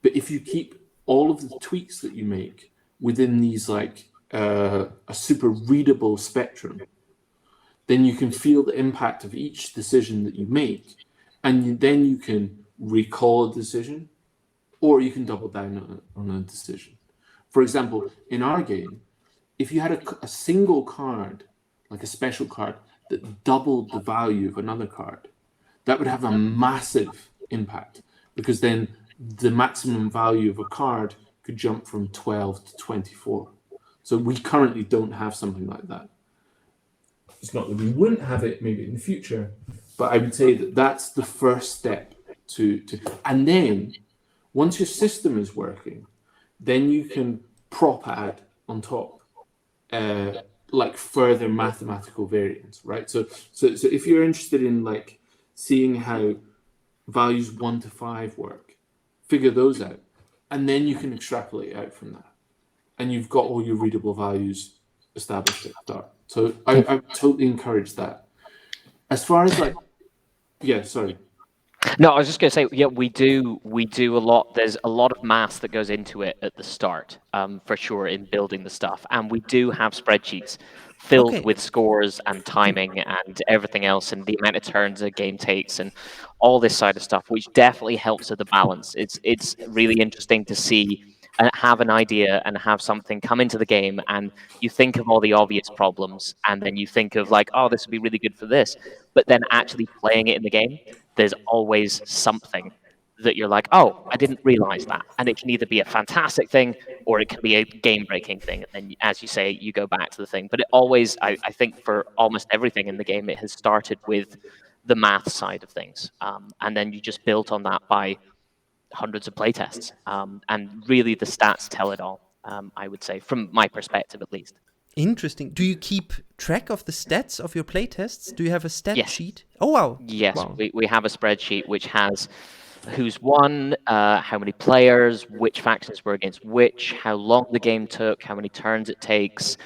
But if you keep all of the tweaks that you make within these a super readable spectrum, then you can feel the impact of each decision that you make, and then you can recall a decision, or you can double down on a decision. For example, in our game, if you had a single card, like a special card, that doubled the value of another card, that would have a massive impact, because then the maximum value of a card could jump from 12 to 24. So we currently don't have something like that. It's not that we wouldn't have it maybe in the future, but I would say that that's the first step to and then once your system is working, then you can prop add on top like further mathematical variance, right? So if you're interested in like seeing how values 1 to 5 work, figure those out, and then you can extrapolate out from that, and you've got all your readable values established at the start. So I totally encourage that. As far as like, yeah, sorry. No, I was just going to say, yeah, we do a lot. There's a lot of maths that goes into it at the start, for sure, in building the stuff. And we do have spreadsheets filled with scores and timing and everything else, and the amount of turns a game takes and all this side of stuff, which definitely helps with the balance. It's really interesting to see and have an idea and have something come into the game, and you think of all the obvious problems, and then you think of like, oh, this would be really good for this. But then actually playing it in the game, there's always something that you're like, oh, I didn't realize that. And it can either be a fantastic thing or it can be a game-breaking thing. And then, as you say, you go back to the thing. But it always, I think for almost everything in the game, it has started with the math side of things. And then you just built on that by hundreds of playtests. And really the stats tell it all, I would say, from my perspective at least. Interesting. Do you keep track of the stats of your playtests? Do you have a stat sheet? Oh, wow. Yes, wow. We have a spreadsheet which has who's won, how many players, which factions were against which, how long the game took, how many turns it takes,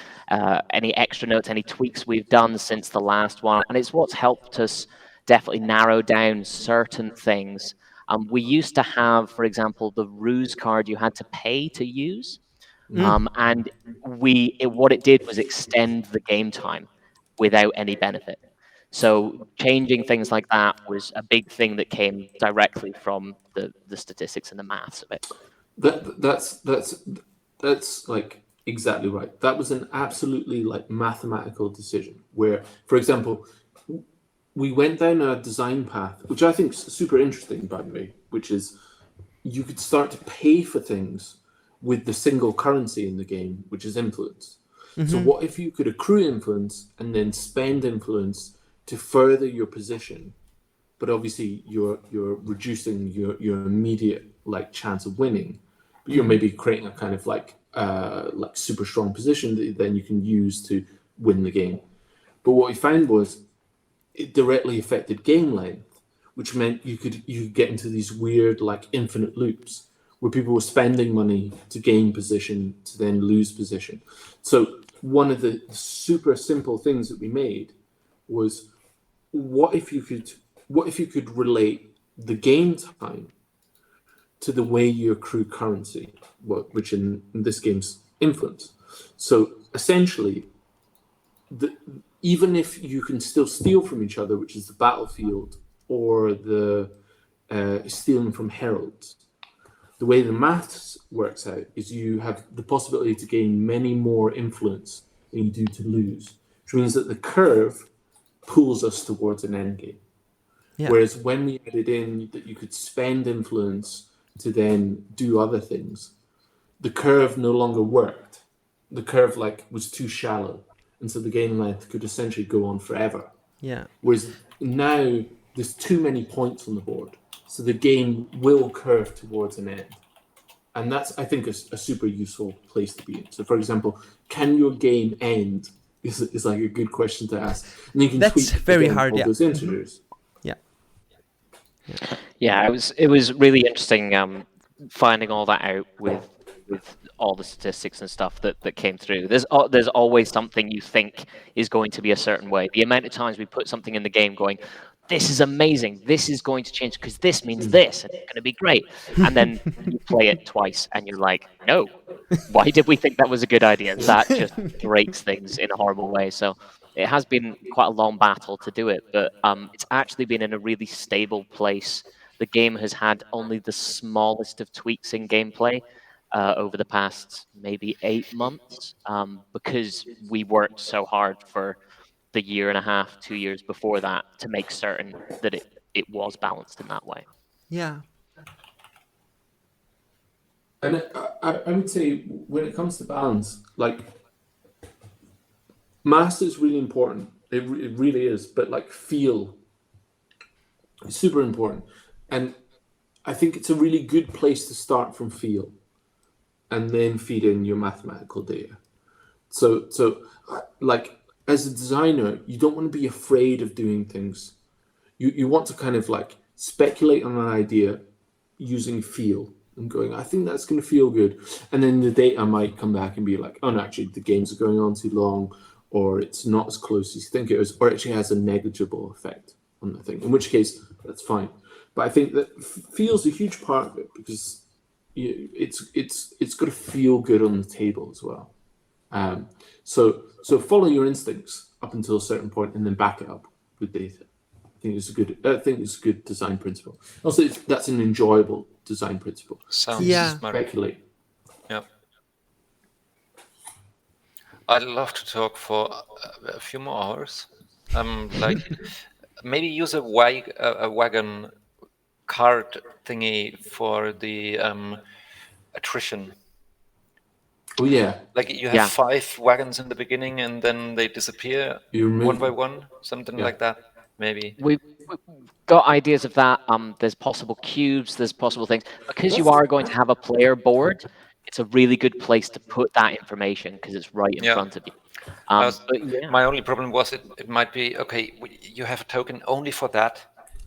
any extra notes, any tweaks we've done since the last one. And it's what's helped us definitely narrow down certain things. We used to have, for example, the Ruse card you had to pay to use. And what it did was extend the game time without any benefit. So changing things like that was a big thing that came directly from the statistics and the maths of it. That's like exactly right. That was an absolutely like mathematical decision where, for example, we went down a design path, which I think is super interesting, by the way, which is you could start to pay for things with the single currency in the game, which is influence. So what if you could accrue influence and then spend influence to further your position, but obviously you're reducing your immediate like chance of winning, but you're maybe creating a kind of like super strong position that then you can use to win the game. But what we found was it directly affected game length, which meant you could get into these weird like infinite loops where people were spending money to gain position to then lose position. So one of the super simple things that we made was what if you could relate the game time to the way you accrue currency, which in this game's influence. So essentially, even if you can still steal from each other, which is the battlefield or the stealing from heralds, the way the maths works out is you have the possibility to gain many more influence than you do to lose, which means that the curve pulls us towards an end game. Yeah. Whereas when we added in that you could spend influence to then do other things, the curve no longer worked. The curve like was too shallow, and so the game length could essentially go on forever. Yeah. Whereas now there's too many points on the board, so the game will curve towards an end. And that's, I think, a super useful place to be in. So, for example, can your game end? Is like a good question to ask. And you can that's tweak very hard. all those integers. Yeah, it was really interesting finding all that out with all the statistics and stuff that came through. There's always something you think is going to be a certain way. The amount of times we put something in the game going, this is amazing, this is going to change because this means this, and it's going to be great. And then you play it twice and you're like, no, why did we think that was a good idea? That just breaks things in a horrible way. So it has been quite a long battle to do it, but it's actually been in a really stable place. The game has had only the smallest of tweaks in gameplay over the past maybe 8 months because we worked so hard for the 1.5 to 2 years before that to make certain that it was balanced in that way. Yeah. And I would say when it comes to balance, like mass is really important. It really is, but like feel is super important. And I think it's a really good place to start from feel, and then feed in your mathematical data. So like as a designer, you don't want to be afraid of doing things. You want to kind of like speculate on an idea using feel and going, I think that's going to feel good. And then the data might come back and be like, oh no, actually the games are going on too long, or it's not as close as you think it is, or it actually has a negligible effect on the thing, in which case that's fine. But I think that feel's a huge part of it, because it's got to feel good on the table as well. So follow your instincts up until a certain point, and then back it up with data. I think it's a good design principle. Also, that's an enjoyable design principle. Sounds smart. Speculate. Yeah. I'd love to talk for a few more hours. Like maybe use a wagon card thingy for the attrition. Oh yeah. Like you have 5 wagons in the beginning, and then they disappear one by one, something like that. Maybe we've got ideas of that. There's possible cubes, there's possible things. Because you are going to have a player board, it's a really good place to put that information, because it's right in front of you. My only problem was it might be, okay, you have a token only for that.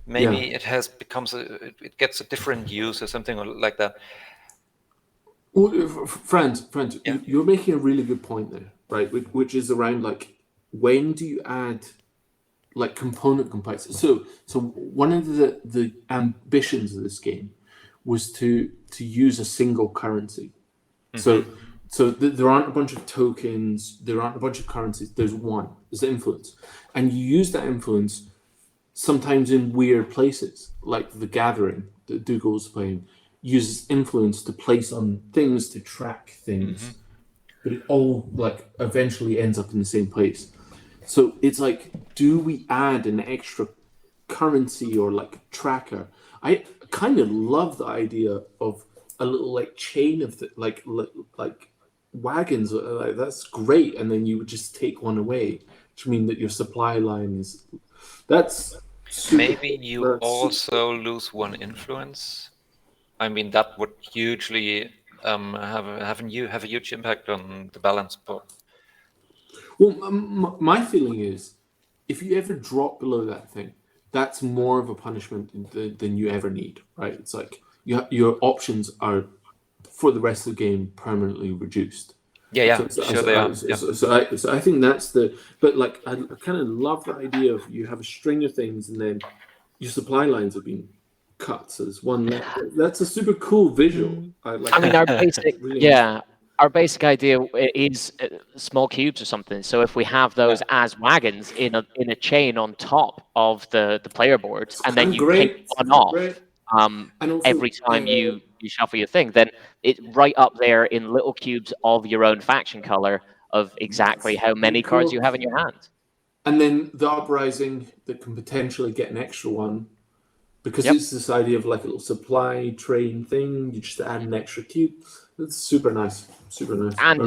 Maybe it it gets a different use or something like that. Well, Franz, you're making a really good point there, right? Which is around like, when do you add like component complexity? So one of the ambitions of this game was to use a single currency. So there aren't a bunch of tokens, there aren't a bunch of currencies. There's one. There's influence, and you use that influence sometimes in weird places, like the Gathering that Dougal's playing uses influence to place on things, to track things, but it all like eventually ends up in the same place. So it's like, do we add an extra currency or like tracker? I kind of love the idea of a little like chain of like wagons. Like, that's great, and then you would just take one away, which means that your supply line is. That's super, maybe you also lose one influence. I mean, that would hugely have a huge impact on the balance part. Well, my feeling is, if you ever drop below that thing, that's more of a punishment than you ever need, right? It's like your options are, for the rest of the game, permanently reduced. Yeah, sure they are. So I think that's but like, I kind of love the idea of you have a string of things, and then your supply lines have been cut. So there's one that's a super cool visual. I mean, our basic our basic idea is small cubes or something. So if we have those as wagons in a chain on top of the player board, and then you take one off every time you shuffle your thing, then it's right up there in little cubes of your own faction color of exactly how many cards you have in your hand. And then the Uprising that can potentially get an extra one, because it's this idea of like a little supply train thing. You just add an extra cube. It's super nice. And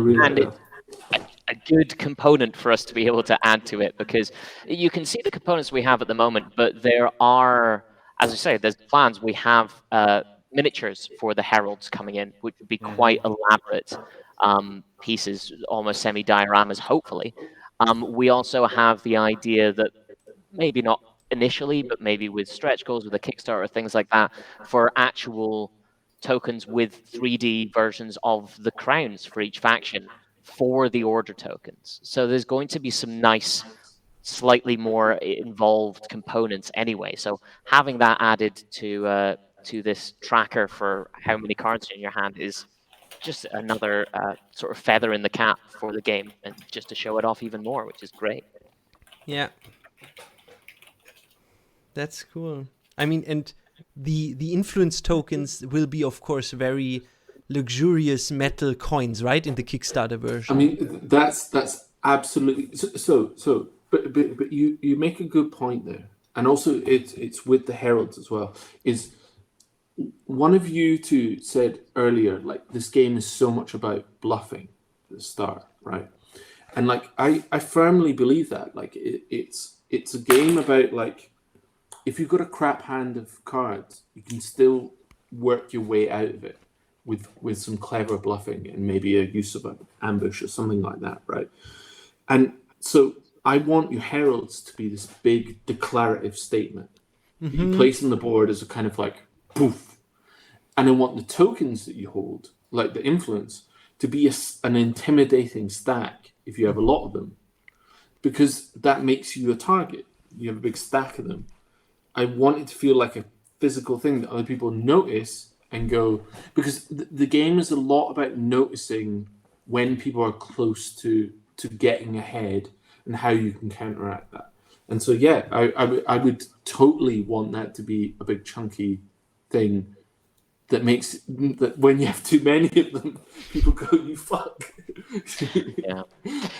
it's a good component for us to be able to add to it, because you can see the components we have at the moment, but there are, as I say, there's plans. We have miniatures for the heralds coming in, which would be quite elaborate pieces, almost semi-dioramas, hopefully. We also have the idea that maybe not initially, but maybe with stretch goals, with a Kickstarter, things like that, for actual tokens with 3D versions of the crowns for each faction for the order tokens. So there's going to be some nice, slightly more involved components anyway. So having that added to this tracker for how many cards in your hand is just another sort of feather in the cap for the game, and just to show it off even more, which is great. Yeah. That's cool. I mean, and the influence tokens will be, of course, very luxurious metal coins, right, in the Kickstarter version. I mean, that's absolutely so. But you make a good point there, and also it's with the heralds as well. Is one of you two said earlier, like, this game is so much about bluffing at the start, right? And like I firmly believe that. Like it's a game about, like, if you've got a crap hand of cards, you can still work your way out of it with some clever bluffing and maybe a use of an ambush or something like that, right? And so I want your heralds to be this big declarative statement that you place on the board as a kind of like poof. And I want the tokens that you hold, like the influence, to be an intimidating stack if you have a lot of them, because that makes you a target. You have a big stack of them. I want it to feel like a physical thing that other people notice and go, because the game is a lot about noticing when people are close to getting ahead and how you can counteract that. And so, yeah, I would totally want that to be a big chunky thing that makes that when you have too many of them, people go, "You fuck." Yeah,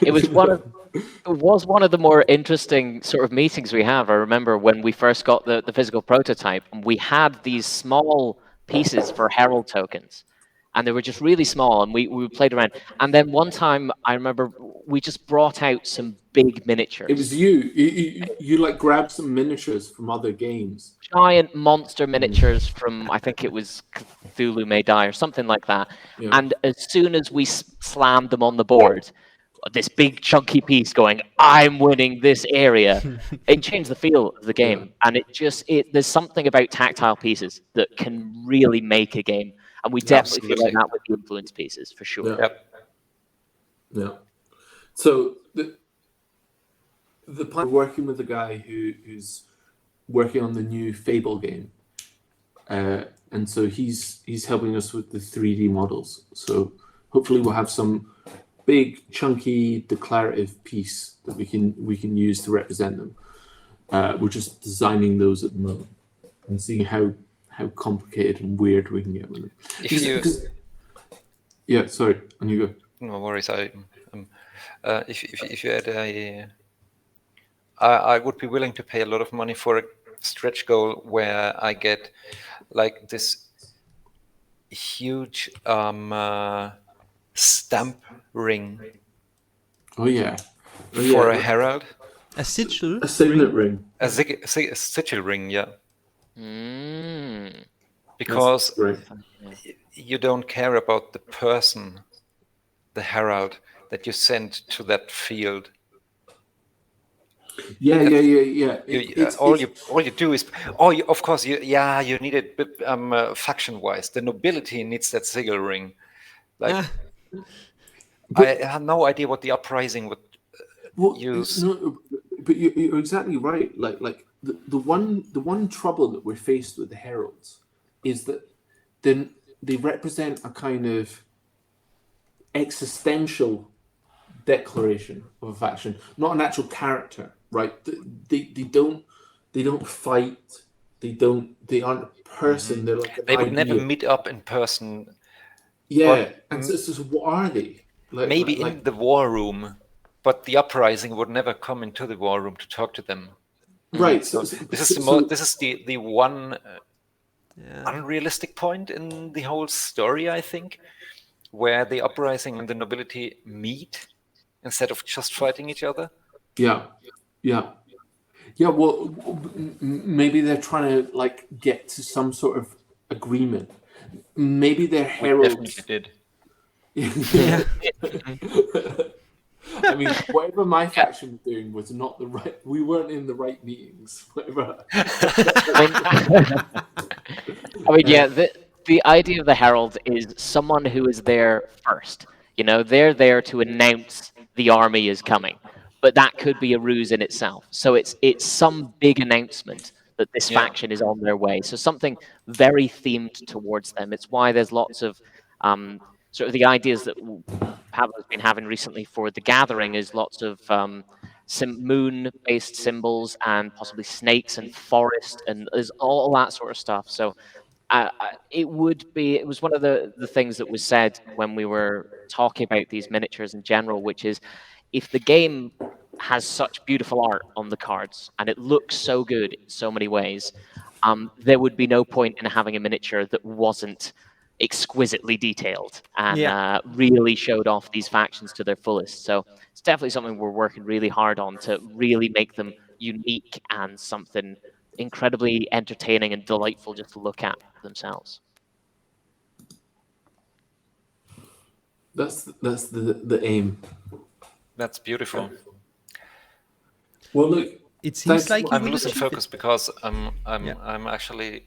it was one of the more interesting sort of meetings we have. I remember when we first got the physical prototype, and we had these small pieces for herald tokens, and they were just really small, and we played around. And then one time, I remember we just brought out some big miniatures. It was you like grabbed some miniatures from other games. Giant monster miniatures from, I think it was Cthulhu May Die or something like that. Yeah. And as soon as we slammed them on the board, this big chunky piece going, "I'm winning this area," it changed the feel of the game. Yeah. And there's something about tactile pieces that can really make a game. And we definitely feel like that with the influence pieces, for sure. Yeah. Yeah. So the plan, working with a guy who's working on the new Fable game, and so he's helping us with the 3D models. So hopefully we'll have some big chunky declarative piece that we can use to represent them. We're just designing those at the moment and seeing how complicated and weird we can get with them. Yeah, sorry, and you go. No worries. If you had I would be willing to pay a lot of money for a stretch goal where I get like this huge stamp ring. Oh yeah. For a herald. A sigil? A signet ring. A sigil ring, yeah. Mm. Because you don't care about the person, the herald, that you send to that field. Yeah. All you do is, of course, you need it faction wise. The nobility needs that sigil ring. Like, I have no idea what the uprising would use. No, but you're exactly right. Like the one trouble that we're faced with the heralds is that then they represent a kind of existential declaration of a faction, not an actual character, right? They don't fight. They aren't a person. They're like they would never meet up in person. Yeah, and so what are they? Maybe in the war room, but the uprising would never come into the war room to talk to them. Right. So this is the one unrealistic point in the whole story, I think, where the uprising and the nobility meet instead of just fighting each other. Yeah. Well, maybe they're trying to like get to some sort of agreement. Maybe their heralds. We definitely did. Yeah. I mean, whatever my faction was doing was not the right. We weren't in the right meetings. Whatever. I mean, yeah. The idea of the herald is someone who is there first. You know, they're there to announce the army is coming, but that could be a ruse in itself. So it's some big announcement that this faction is on their way. So something very themed towards them. It's why there's lots of sort of the ideas that Pablo's been having recently for the gathering is lots of moon-based symbols and possibly snakes and forest and there's all that sort of stuff. So it was one of the things that was said when we were talking about these miniatures in general, which is if the game has such beautiful art on the cards and it looks so good in so many ways, there would be no point in having a miniature that wasn't exquisitely detailed and really showed off these factions to their fullest. So it's definitely something we're working really hard on to really make them unique and something incredibly entertaining and delightful just to look at themselves. That's the aim. That's beautiful. Well, look, It seems like I'm losing focus because I'm actually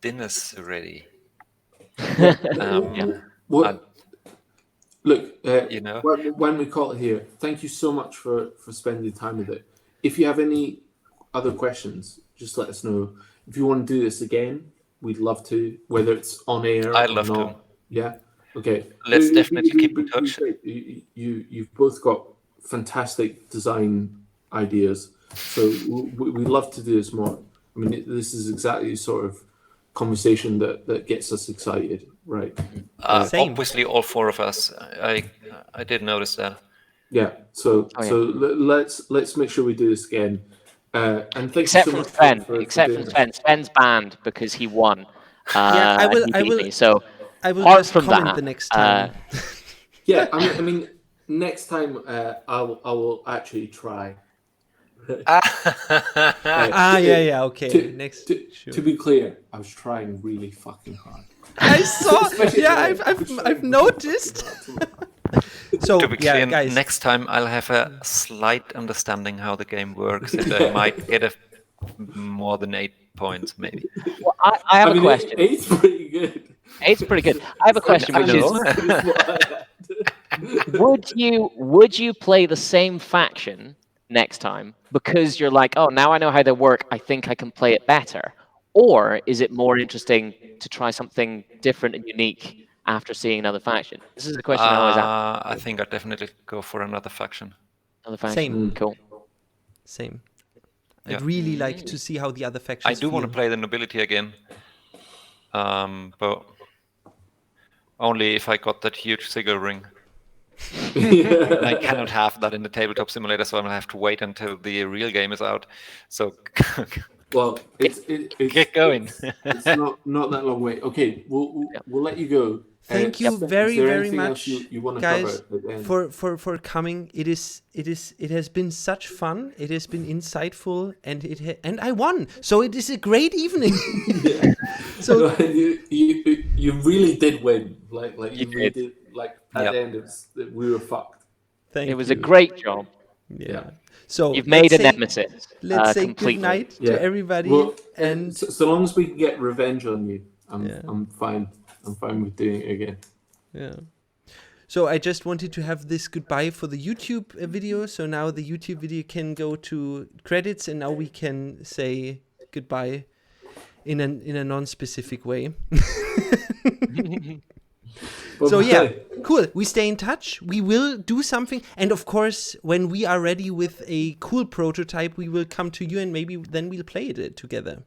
dinner's ready. Look, you know, when we call it here, thank you so much for spending time with it. If you have any other questions, just let us know. If you want to do this again, we'd love to, whether it's on air I'd or love not. to. Yeah. Okay. Let's definitely keep in touch. You've both got fantastic design ideas, so we'd love to do this more. I mean, this is exactly the sort of conversation that gets us excited, right? Same. Obviously, all four of us. I did notice that. Yeah. So let's make sure we do this again. And thank Except you so from much Sven. Except from Sven. Sven's banned because he won. I will. So I will apart just from comment that, the next time. Yeah, I mean, next time I will actually try. Okay. Next. To be clear, I was trying really fucking hard. I saw. I've noticed. So to be clear, guys. next time I'll have a slight understanding how the game works, and I might get more than 8 points, maybe. Well, I have a question. 8's pretty good. 8's pretty good. I have a question, which is: would you play the same faction next time because you're like, oh, now I know how they work, I think I can play it better? Or is it more interesting to try something different and unique after seeing another faction? This is a question I always ask. I think I'd definitely go for another faction. Another faction? Same. Cool. Same. Yeah. I'd really like to see how the other factions I do want to play the nobility again. But only if I got that huge sigil ring. I cannot have that in the tabletop simulator, so I'm gonna have to wait until the real game is out. So, well, it's get going. It's not that long wait. Okay, we'll let you go. Thank you very much, you want to guys, cover at the end? for coming. It has been such fun. It has been insightful, and and I won. So it is a great evening. So you really did win. Like you really did. Like at the end, we were fucked. It was a great job. Yeah. So you've made a nemesis. Let's say completely. good night to everybody. Well, and so long as we can get revenge on you, I'm fine. I'm fine with doing it again. Yeah. So I just wanted to have this goodbye for the YouTube video. So now the YouTube video can go to credits, and now we can say goodbye in a non-specific way. So yeah, cool. We stay in touch. We will do something, and of course, when we are ready with a cool prototype, we will come to you, and maybe then we'll play it together.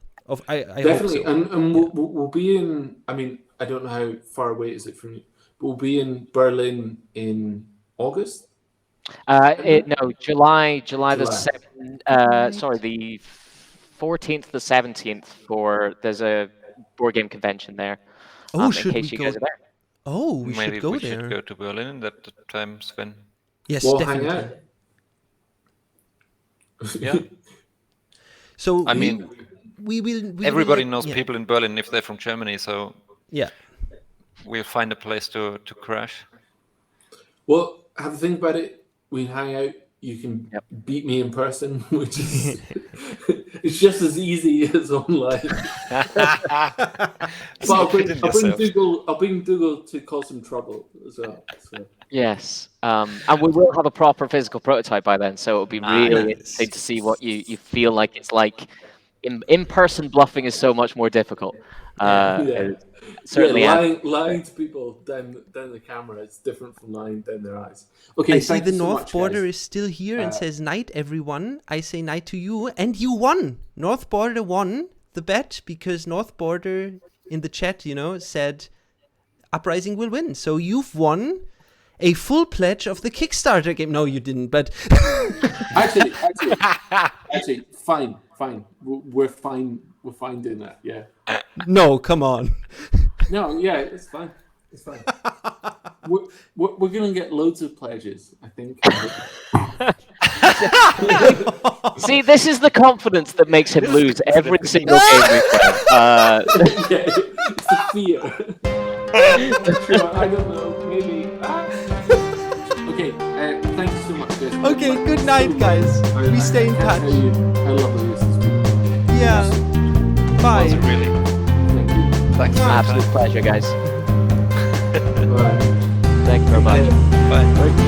I Definitely, hope so. and we'll be in. I mean, I don't know how far away is it from you, but we'll be in Berlin in August. July the 7th. Sorry, the 14th, the 17th. There's a board game convention there. Oh, in should case we you go? guys are there. Oh, we Maybe should go we there. should go to Berlin at the time, Sven. Yes, We'll definitely. hang out. Yeah. So I mean, we everybody knows people in Berlin if they're from Germany, so yeah, we'll find a place to crash. Well, have a think about it. We hang out. You can beat me in person, which is it's just as easy as online. But I'll bring Dougal to cause some trouble as well. So. Yes, and we will have a proper physical prototype by then, so it'll be really interesting to see what you feel like it's like. In-person bluffing is so much more difficult. Certainly, lying to people down the camera is different from lying down their eyes. Okay, I see the North Border is still here and says night, everyone. I say night to you, and you won. North Border won the bet because North Border in the chat, said Uprising will win. So you've won a full pledge of the Kickstarter game. No, you didn't, but actually, fine. fine. We're fine. We're fine doing that. Yeah. No, come on. No, yeah, it's fine. It's fine. we're gonna get loads of pledges, I think. See, this is the confidence that makes him lose every single game we play. Yeah, it's the fear. I don't know. Maybe. Okay. Thank you so much, guys. Okay, good night, guys. We stay in touch. How lovely this has been. Yeah. Bye. Was it really? Thank you. Thanks for your Absolute time. pleasure, guys. Bye. Thank you very much. Bye.